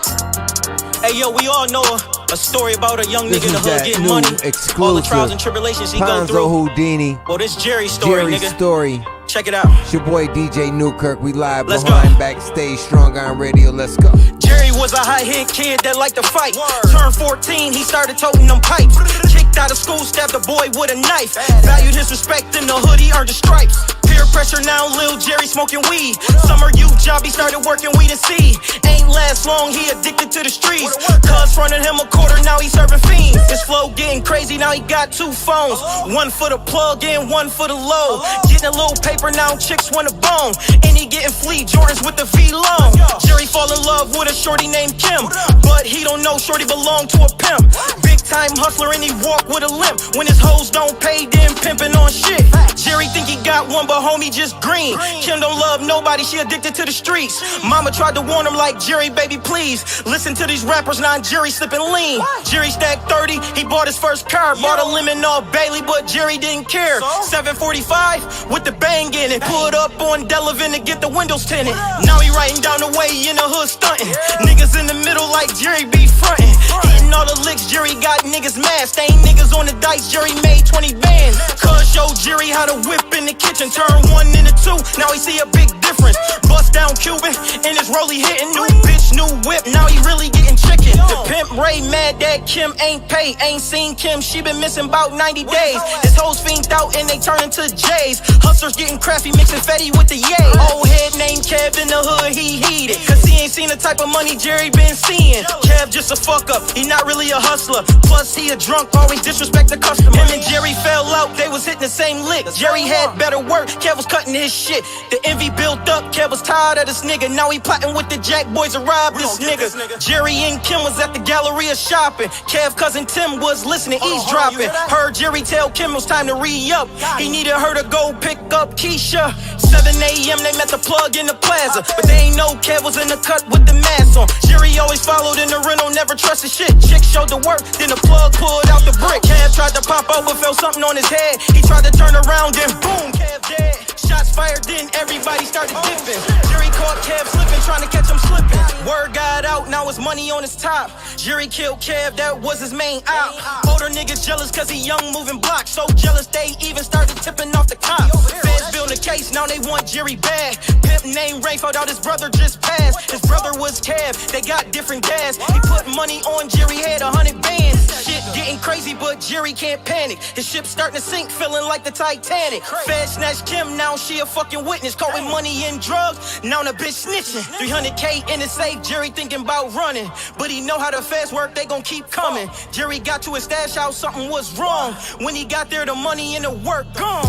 Hey yo, we all know a story about a young This nigga in the is hood that getting new money. exclusive All the trials and tribulations he go PONZO through. Houdini. Well, this Jerry's story, Jerry's nigga. story. Check it out. It's your boy DJ Newkirk. We live Let's behind go. backstage, Strong Iron Radio. Let's go. Jerry was a high-hit kid that liked to fight. Turned 14, he started toting them pipes. Kicked out of school, stabbed a boy with a knife. Valued his respect in the hood, he earned his stripes. Peer pressure, now Lil Jerry smoking weed. Summer youth job, he started working weed and seed. Ain't last long, he addicted to the streets. Cuz fronted him a quarter, now he serving fiends. His flow getting crazy, now he got 2 phones. One for the plug and one for the low. Getting a little paper, now chicks want a bone. And he getting flea Jordans with the V long. Jerry fall in love with a shorty named Kim, but he don't know shorty belong to a pimp. Big time hustler and he walk with a limp. When his hoes don't pay, then pimping on shit. Jerry think he got one, but homie just green. Kim don't love nobody, she addicted to the streets. Mama tried to warn him like, Jerry, baby, please listen to these rappers, now Jerry slipping lean. Jerry stacked 30, he bought his first car. Bought a lemon off Bailey, but Jerry didn't care. 745 with the bang in it. Pulled up on Delavan to get the windows tinted. Now he writing down the way in the hood stunting. Niggas in the middle like Jerry be frontin'. Hitting all the licks, Jerry got niggas mad. Ain't niggas on the dice, Jerry made 20 bands. Cuz showed Jerry how to whip in the kitchen. Turn 1 into 2, now he see a big difference. Bust down Cuban, in his rollie hitting. New bitch, new whip, now he really getting chicken. The pimp Ray mad that Kim ain't paid. Ain't seen Kim, she been missing about 90 days. His hoes fiend out and they turn into J's. Hustlers getting crafty, mixing Fetty with the yay. Old head named Kev in the hood, he heated. Cause he ain't seen the type of money Jerry been seeing. Kev just a fuck up, he not really a hustler. Plus he a drunk, always disrespect the customer. Him and Jerry fell out, they was hitting the same lick. Jerry had better work, Kev was cutting his shit. The envy built up, Kev was tired of this nigga. Now he plotting with the Jack boys to rob this nigga. Jerry and Kim was at the Galleria shopping. Kev cousin Tim was listening, eavesdropping. Heard Jerry tell Kim it was time to re-up. He needed her to go pick up Keisha. 7 a.m. they met the plug in the plaza, but they ain't know Kev was in the cut with the mask on. Jerry always followed in the rental, never trusted shit. Chick showed the work, then the plug pulled out the brick. Kev tried to pop out but felt something on his head. He tried to turn around and boom, Kev dead. Shots fired, then everybody started dipping. Jerry caught Kev slipping, trying to catch him slipping. Word got out, now his money on his top. Jerry killed Kev, that was his main op. Older niggas jealous cause he young moving blocks. So jealous they even started tipping off the cops. Feds build a case, now they want Jerry bad. Pimp named Ray found out his brother just passed. His brother was Kev, they got different dads. He put money on Jerry, had 100 bands. Shit getting crazy, but Jerry can't panic. His ship starting to sink, feeling like the Titanic. Feds snatched Kim, now she a fucking witness. Caught with money and drugs, now the bitch snitching. 300K in the safe, Jerry thinking about running. But he know how the feds work, they gon' keep coming. Jerry got to his stash house, something was wrong. When he got there, the money and the work gone.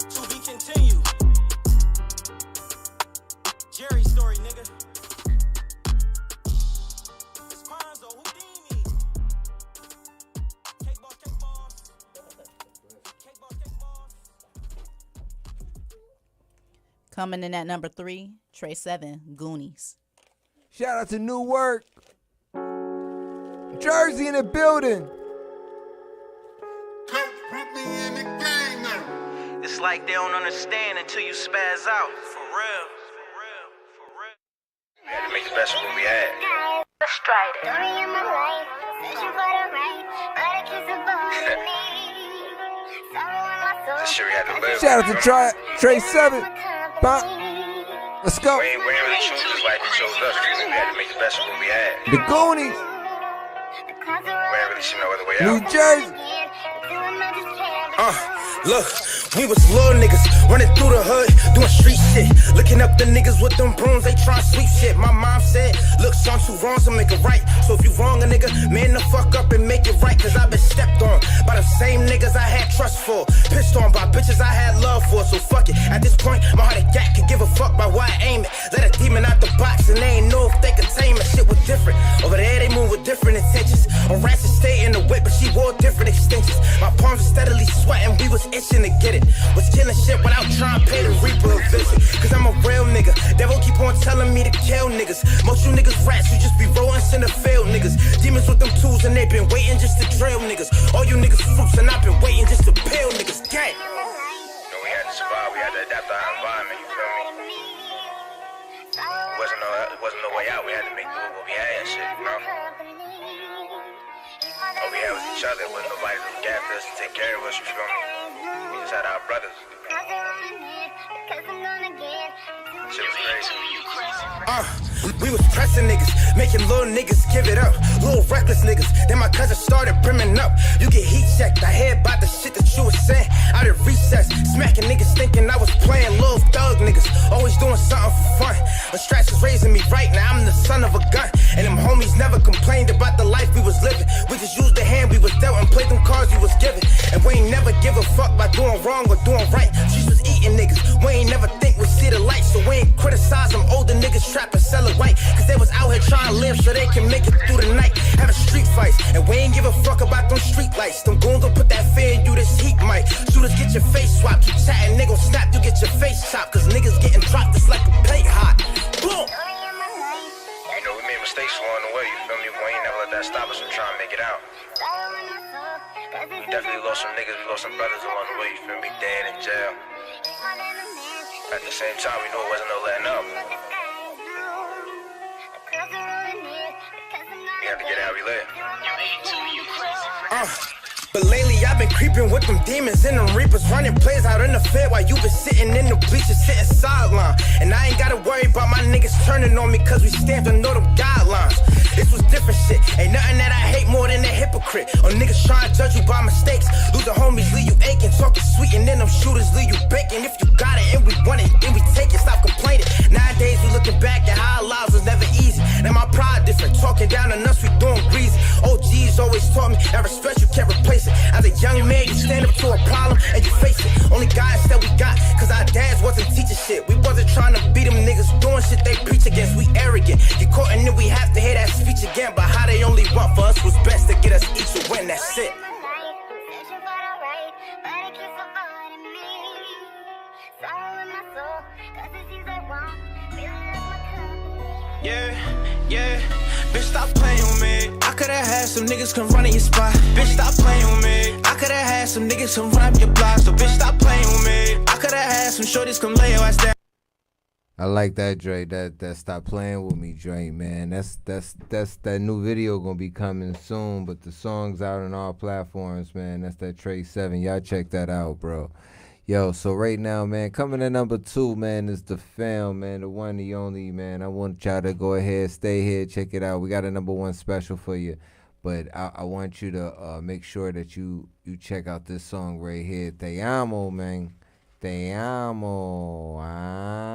To be continued. Jerry's story, nigga. It's PONZO Houdini. Cake boss, cake boss. Cake boss, cake boss. Coming in at number 3, Trey 7, Goonies. Shout out to Newkirk. Jersey in the building. It's like they don't understand until you spaz out. For real. We had to make the best of what we had. This shit we had to live. Shout out to Trey 7. Let's go. We ain't really choose this life, we chose us. We had to make the best of what we had. The Goonies. We ain't really see no other way New out. Jersey. Look, we was little niggas running through the hood, doing street shit. Looking up the niggas with them brooms, they trying sweep shit. My mom said, look, son, too wrong, so make it right. So if you wrong a nigga, man the fuck up and make it right. Cause I been stepped on by the same niggas I had trust for. Pissed on by bitches I had love for. So fuck it, at this point, my heart a gat could give a fuck by why I aim it. Let a demon out the box and they ain't know if they could tame it. Shit was different. Over there they move with different intentions. A ratchet stay in the whip, but she wore different extensions. My palms were steadily sweating, we was itching to get it. Was killing shit without trying to pay the reaper a visit. Cause I'm a real nigga. Devil keep on telling me to kill niggas. Most you niggas rats, you just be rolling in the field niggas. Demons with them tools and they been waiting just to drill niggas. All you niggas fruits and I've been waiting just to peel niggas. Gang. No, we had to to survive. We had to adapt to our environment, you feel me? It wasn't no way out. We had to make do with what we had and shit, you know? All we had was each other. There wasn't nobody to look after us and take care of us, you feel me? We just had our brothers. Shit was crazy. We was pressing niggas, making little niggas give it up. Little reckless niggas, then my cousin started brimming up. You get heat checked, I hear about the shit that you was saying. Out of recess, smacking niggas thinking I was playing. Little thug niggas, always doing something for fun. The strats is raising me right now, I'm the son of a gun. And them homies never complained about the life we was living. We just used the hand we was dealt and played them cards we was given. And we ain't never give a fuck by doing wrong or doing right. She was eating niggas, we ain't never think we'd see the light. So we ain't criticize them older niggas trap and sell it white. Cause they was out here trying to live so they can make it through the night. Having street fights, and we ain't give a fuck about them street lights. Them goons gon' put that fear in you, this heat might. Shooters get your face swapped, keep chatting, they gon' snap, you get your face chopped. Cause niggas getting dropped, it's like a plate hot. Boom! You know, we made mistakes along the way, you feel me? We ain't never let that stop us from trying to make it out. We definitely lost some niggas, we lost some brothers along the way, you feel me? Dead in jail. At the same time, we knew it wasn't no letting up. We had to get how we live. But lately I've been creeping with them demons and them reapers, running plays out in the field while you been sitting in the bleachers, sitting sideline. And I ain't gotta worry about my niggas turning on me cause we stamped and know them guidelines. This was different shit, ain't nothing that I hate more than a hypocrite. Or niggas trying to judge you by mistakes. Losing homies leave you aching, talking sweet and then them shooters leave you baking. If you got it and we want it, then we take it, stop complaining. Nowadays we looking back at how our lives was never easy. Now my pride different, talking down on us we doing greasy. OGs always taught me that respect you can't replace it. As a young man you stand up to a problem and you face it. Only guys that we got, cause our dads wasn't teaching shit. We wasn't trying to beat them niggas doing shit they preach against. We arrogant, get caught and then we have to hear that speech again. But how they only want for us was best to get us each a win, that's it. Yeah, bitch stop playing with me. I could've had some niggas come run in your spot. Bitch stop playing with me. I could've had some niggas come run up your block. So bitch stop playing with me. I could've had some shorties come lay your ass down. I like that, Dre. That stop playing with me, Dre, man. That's that new video gonna be coming soon, but the song's out on all platforms, man. That's that Trey 7. Y'all check that out, bro. Yo, so right now, man, coming in number 2, man, is the film, man, the one, the only, man. I want y'all to go ahead, stay here, check it out. We got a number 1 special for you, but I want you to make sure that you check out this song right here, Te Amo, man. Te Amo.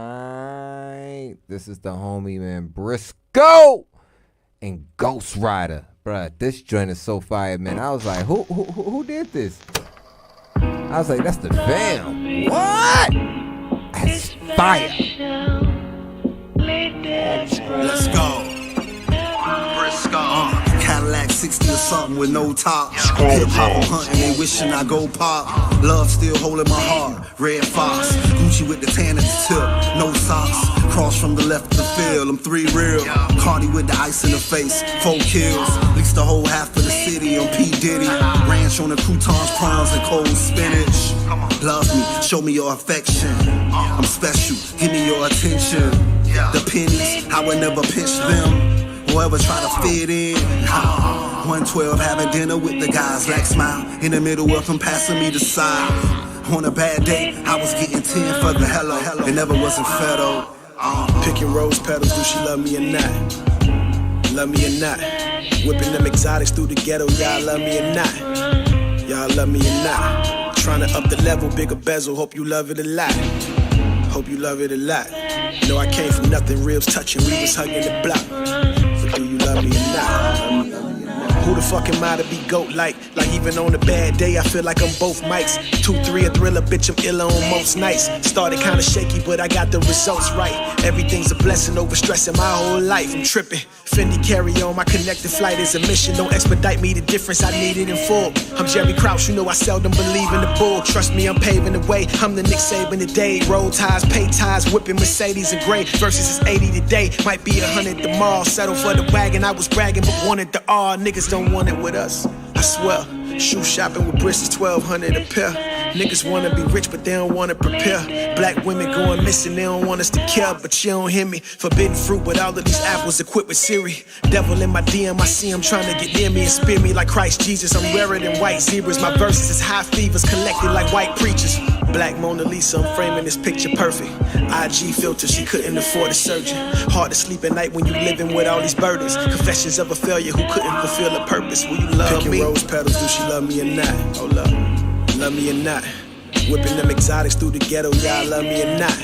Aight. This is the homie, man, Briscoe and Ghost Rider. Bruh, this joint is so fire, man. I was like, who did this? I was like, that's the fam. What? That's fire. Let's go. Briscoe. Cadillac 60 or something with no top. Hip hop on hunting, they wishing I go pop. Love still holding my heart. Red Fox, Gucci with the tan at the tip. No socks, cross from the left of the field. I'm 3 real. Cardi with the ice in the face. 4 kills, at least the whole half of the city on P. Diddy. Ranch on the croutons, prawns, and cold spinach. Love me, show me your affection. I'm special, give me your attention. The pennies, I would never pinch them. Whoever try to fit in. 112 having dinner with the guys, black smile in the middle of them passing me the side. On a bad day, I was getting 10 for the hello. It never wasn't fair though. Picking rose petals, do she love me or not? Love me or not? Whipping them exotics through the ghetto, y'all love me or not? Y'all love me or not? Trying to up the level, bigger bezel, hope you love it a lot. Hope you love it a lot. Know I came from nothing, ribs touching, we was hugging the block. Do you love me or not? Who the fuck am I to be goat like? Like even on a bad day, I feel like I'm both mics. 2-3 a thriller, bitch, I'm iller on most nights. Started kinda shaky, but I got the results right. Everything's a blessing over stressing my whole life. I'm tripping. Fendi carry on, my connected flight is a mission. Don't expedite me the difference, I need it in full. I'm Jerry Crouch, you know I seldom believe in the bull. Trust me, I'm paving the way. I'm the Nick Saban today. Roll ties, pay ties, whipping Mercedes and gray. Versus is 80 today, might be 100 tomorrow. Settle for the wagon, I was bragging, but wanted the R. Niggas don't want it with us, I swear. Shoe shopping with Bristol, 1200 a pair. Niggas wanna be rich, but they don't wanna prepare. Black women going missing, they don't want us to care, but you don't hear me. Forbidden fruit, but all of these apples equipped with Siri. Devil in my DM, I see him trying to get near me and spear me like Christ Jesus. I'm rarer than white zebras. My verses is high fevers collected like white preachers. Black Mona Lisa, I'm framing this picture perfect. IG filter, she couldn't afford a surgeon. Hard to sleep at night when you living with all these burdens. Confessions of a failure who couldn't fulfill a purpose. Will you love Picking me? Rose petals, do she love me or not? Hold up, love me or not? Whipping them exotics through the ghetto, y'all love me or not?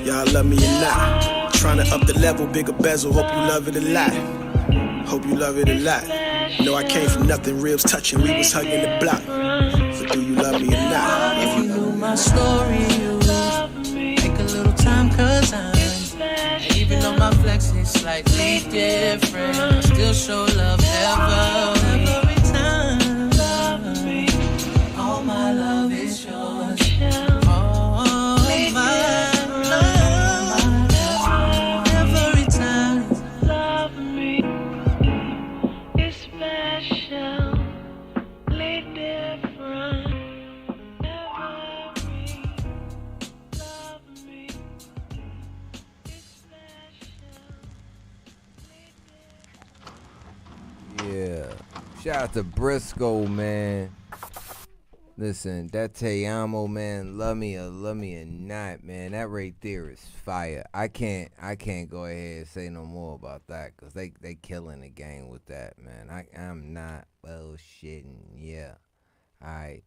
Y'all love me or not? Trying to up the level, bigger bezel, hope you love it a lot. Hope you love it a lot. Know I came from nothing, ribs touching, we was hugging the block. So do you love me or not? If you knew my story, you take a little time, cause even though my flex is slightly different, I still show love every time. All my love is yours. All my love, every time. Love me is special, different. Yeah. Shout out to Briscoe, man. Listen, that Te Amo, man, love me or not, man. That right there is fire. I can't go ahead and say no more about that, because they killing the game with that, man. I'm not bullshitting. Yeah. Alright.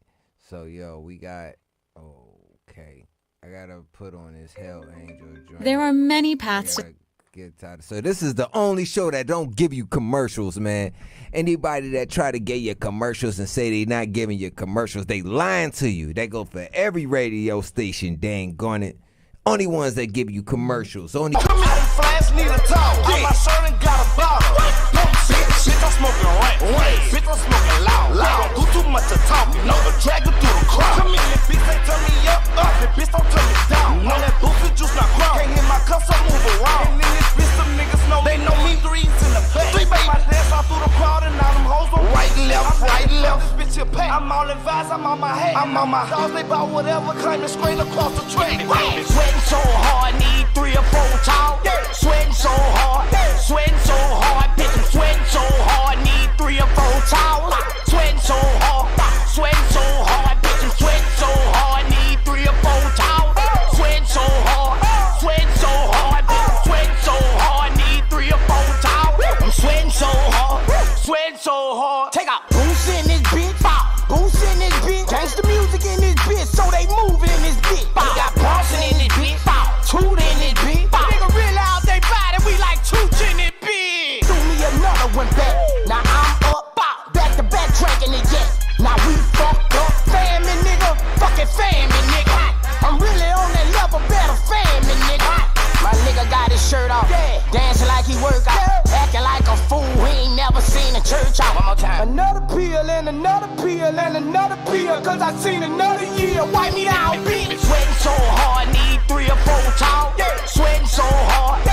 So yo, we got okay. I gotta put on this Hell Angel joint. There are many paths to get tired. So this is the only show that don't give you commercials, man. Anybody that try to get you commercials and say they not giving you commercials, they lying to you. They go for every radio station, dang gone it. Only ones that give you commercials. Only Come here, flash, need a towel. Yeah. My shirt and got a bottle. Bitch, I'm smoking rain. Bitch, I'm smoking loud. Do too much to talk, you know. Drag it through the crowd. Come here, bitch, they turn me up. The bitch don't turn me down. When that booty juice not ground. Can't hit my cuffs, I move around. And in this bitch, some niggas know. They know me, threes in the back. Three baby, I dance out through the crowd and now them hoes on right, left. This bitch here pack. I'm all in vibes, I'm on my head. I'm on my dogs, they bout whatever, climbing straight across the track. Sweating so hard, need 3 or 4 towels. Sweating so hard, bitch, I'm sweating so hard, need 3 or 4 towels. Sweating so hard, bitch, I'm sweating so hard, need 3 or 4 towels. Sweating so hard, bitch, I'm sweating so hard, need 3 or 4 towels. I'm sweating so hard. Take out boost in this bitch, boost in this bitch. Gangsta music in this bitch, so they moving in this bitch. Got Bronson in this bitch, Toot in this bitch. Nigga real out they body, we like Tooch in this bitch. Do me another one back, now I'm up, back to back drinking it, yes. Now we fucked up, family nigga, fucking family nigga. I'm really on that level, better family nigga. My nigga got his shirt off, dancing like he work out, acting like a fool, he ain't never seen a church out. One more time. Another pill and another pill and another pill, cause I seen another year, wipe me down, bitch. Sweating so hard, need 3 or 4 towels. Sweating so hard,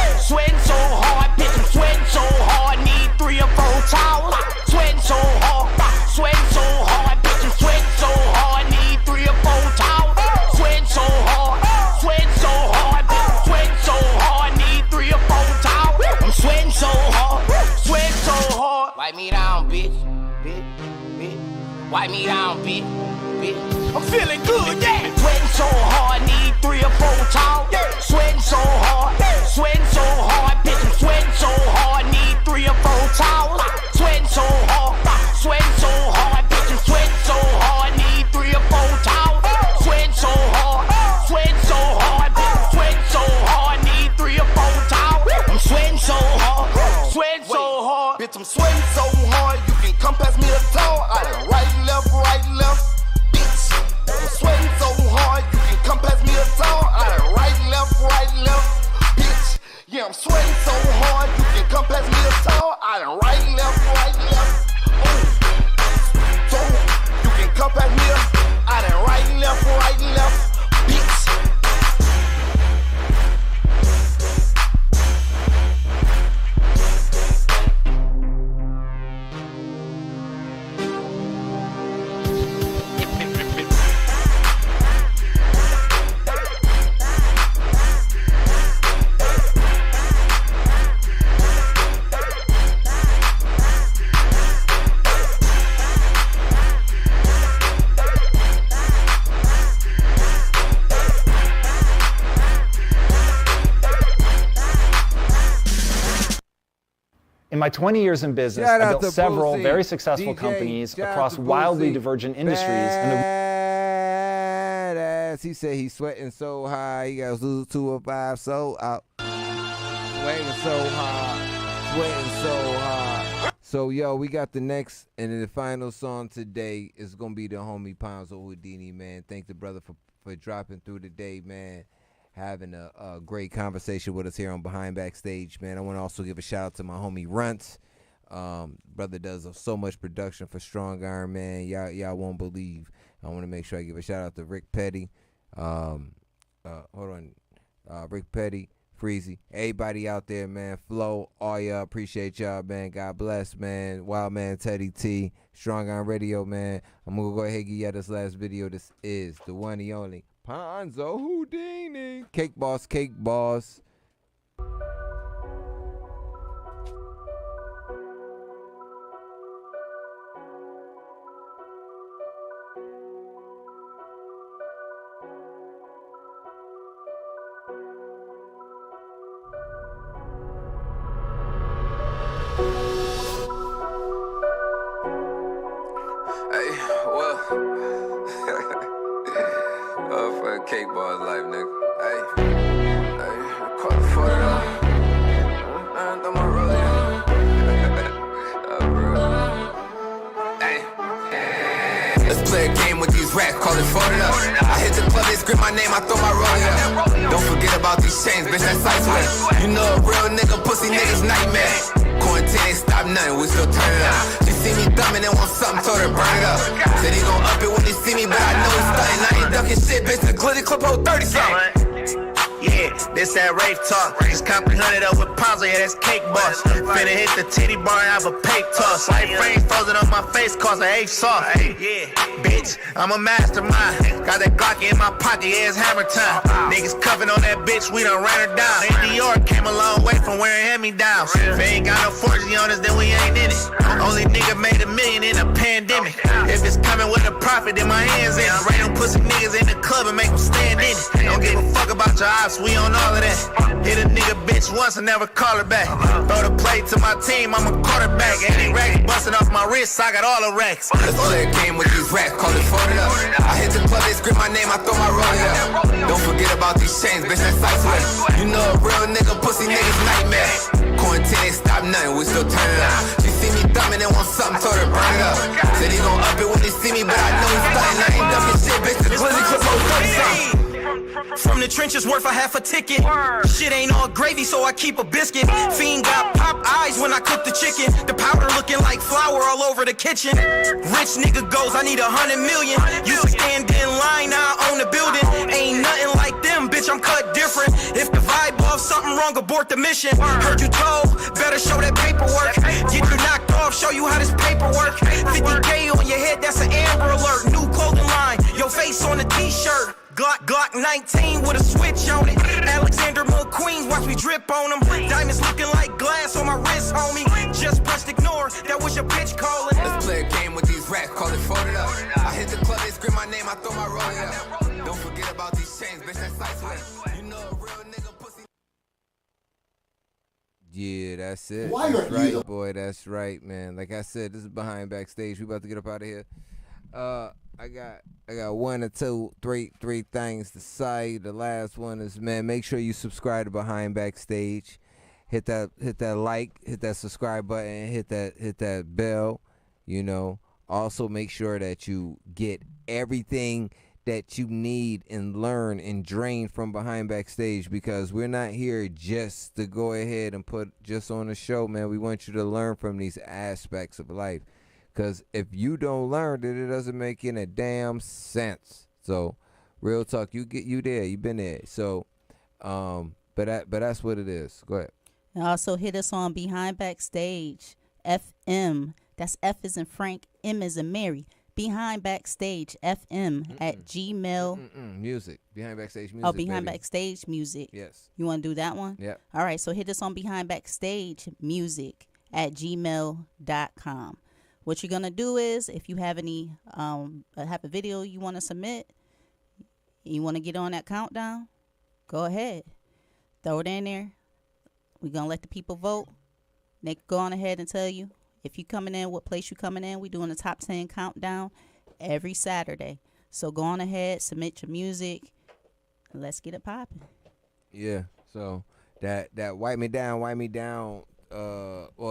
bitch, I'm sweating so hard, need 3 or 4 towels. Sweating so hard, bitch, I'm sweating so hard, need 3 or 4 towels. Sweating so hard, bitch, I'm sweating so hard, need 3 or 4 towels. I'm sweating so hard. Wipe me down, bitch. Wipe me down, bitch. I'm feeling good, yeah. Sweating so hard, need 3 or 4 towels. Sweating so hard, bitch. I'm sweating so hard, need 3 or 4 towels. Sweating so hard, bitch. I'm sweating so hard, need 3 or 4 towels. Sweating so hard, bitch. I'm sweating so hard, need 3 or 4 towels. I'm sweating so hard, bitch, I'm sweating so hard, you can come pass me the towel. I like right, left, bitch. I'm sweating In my 20 years in business, Shout I out built to several Boosie, very successful DJ, companies shout out across to wildly Boosie. divergent industries. And the Badass. He said he's sweating so high, he got Zulu 205 so out. Sweating so hard, sweating so hard. So yo, we got the next and the final song today is gonna be the homie PONZO Houdini, man. Thank the brother for dropping through today, man. Having a great conversation with us here on Behind Backstage, man. I want to also give a shout out to my homie Runts. Brother does so much production for Strong Arm, man. Y'all won't believe. I want to make sure I give a shout out to Rick Petty. Rick Petty, Freezy, everybody out there, man. Flo, all y'all, appreciate y'all, man. God bless, man. Wild Man, Teddy T, Strong Arm Radio, man. I'm gonna go ahead and give y'all this last video. This is the one and only PONZO Houdini. Cake Boss, Cake Boss. Hey, well, for a cake boss life, nigga. Hey, call it for it up. Throw my roll in. Hey. Let's play a game with these rats, call it for it up. I hit the club, they scream my name, I throw my roll in. Don't forget about these chains, bitch, that's ice. You know a real nigga, pussy niggas nightmare. Quarantine ain't stop nothing, we still turn it up. She see me thumbing and want something, told her burn it up. Said he gon' up it when he see me, but I know he's stunning. I ain't ducking shit, bitch, the glitty clip hold 30 something. Yeah, this that rave talk. Just comprehended up with PONZO, yeah, that's cake boss. Finna hit the titty bar and have a pay toss. Like frames frozen on my face, cause I ate soft. Yeah, bitch, I'm a mastermind. Got that Glock in my pocket, yeah, it's hammer time. Niggas cuffing on that bitch, we done ran her down. In New York, came a long way from wearing hand-me-downs. If we ain't got no fortune on us, then we ain't in it. Only nigga made $1 million in a pandemic. If it's coming with a profit, then my hands in it. Random pussy niggas in the club and make them stand in it. Don't give a fuck about your ops, we on all of that. Hit a nigga bitch once and never call her back. Throw the plate to my team, I'm a quarterback. Any rack busting off my wrist, I got all the racks. Let's play a game with these rats, call it for it up. I hit the club, they scream my name, I throw my roll up. Don't forget about these chains, bitch, that's ice. You know a real nigga, pussy niggas nightmare. Quarantine ain't stop nothing, we still turn it up. She see me thumbing and want something, told her burn it up. Said he gon' up it when he see me, but I know he's stunning. I ain't ducking shit, bitch, the glizzy clip hold 30 something. From the trenches worth a half a ticket. Shit ain't all gravy, so I keep a biscuit. Fiend got pop eyes when I cook the chicken. The powder looking like flour all over the kitchen. Rich nigga goes, I need 100 million. Used to stand in line, now I own the building. Ain't nothing like them, bitch, I'm cut different. If the vibe off, something wrong, abort the mission. Heard you told, better show that paperwork. Get you knocked off, show you how this paper work. 50K on your head, that's an Amber Alert. New clothing line, your face on the t-shirt. Glock 19 with a switch on it. Alexander McQueen, watch me drip on them. Diamonds looking like glass on my wrist, homie. Just pressed ignore, that was your bitch calling. Let's play a game with these rats, call it for it up. I hit the club, they scream my name, I throw my roll up. Don't forget about these chains, bitch, that's ice. You know a real nigga, pussy. Yeah, that's it. Why That's are right, you- boy. That's right, man. Like I said, this is Behind Backstage. We about to get up out of here. I got one or two, three things to say. The last one is, man, make sure you subscribe to Behind Backstage. Hit that like, hit that subscribe button, hit that bell. You know. Also, make sure that you get everything that you need and learn and drain from Behind Backstage, because we're not here just to go ahead and put just on a show, man. We want you to learn from these aspects of life. Because if you don't learn it, it doesn't make any damn sense. So, real talk, you there, you been there. So, but that's what it is. Go ahead. And also hit us on Behind Backstage FM. That's F as in Frank, M as in Mary. Behind Backstage FM at Gmail. Music. Behind Backstage Music. Oh, Behind baby. Backstage Music. Yes. You want to do that one? Yep. All right. So hit us on Behind Backstage Music at gmail.com. What you're going to do is, if you have any, have a video you want to submit, you want to get on that countdown, go ahead. Throw it in there. We're going to let the people vote. Nick, go on ahead and tell you if you coming in, what place you coming in. We doing the top 10 countdown every Saturday. So go on ahead, submit your music, and let's get it popping. Yeah. So that wipe me down. Well,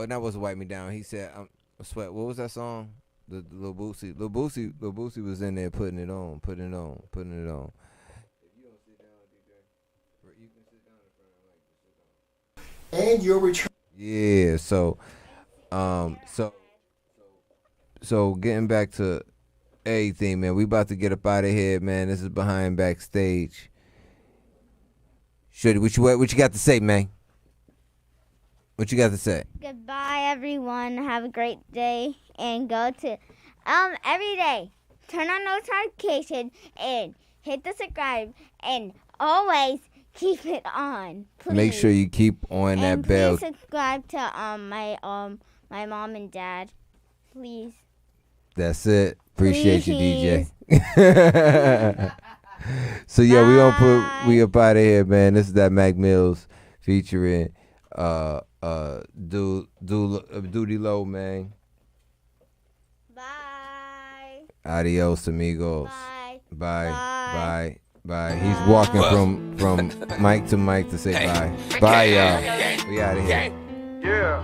that wasn't wipe me down. He said, "Sweat." What was that song? The Lil Boosie. Lil Boosie was in there putting it on. If you don't sit down, DJ, you can sit down in front of And your return. Yeah. So getting back to everything, man. We about to get up out of here, man. This is Behind Backstage. Shorty, what you got to say, man? What you got to say? Goodbye, everyone. Have a great day. And go to, every day, turn on notifications and hit the subscribe. And always keep it on, please. Make sure you keep on that bell. Please subscribe to my mom and dad. Please. That's it. Appreciate Please. you, DJ. So yeah, we up out of here, man. This is that Mac Mills featuring Duty Low, man. Bye. Adios, amigos. Bye. He's walking from mic to mic to say bye. Bye, y'all. We out of here. Yeah,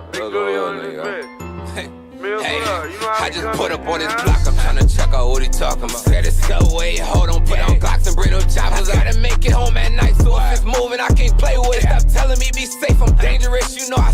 Hey, I just put up on this block. I'm tryna check out what he talking about. Said it's so wait, hold on, put on Glocks and bring no choppers. Gotta make it home at night, so if it's moving, I can't play with it. Stop telling me be safe, I'm dangerous. You know I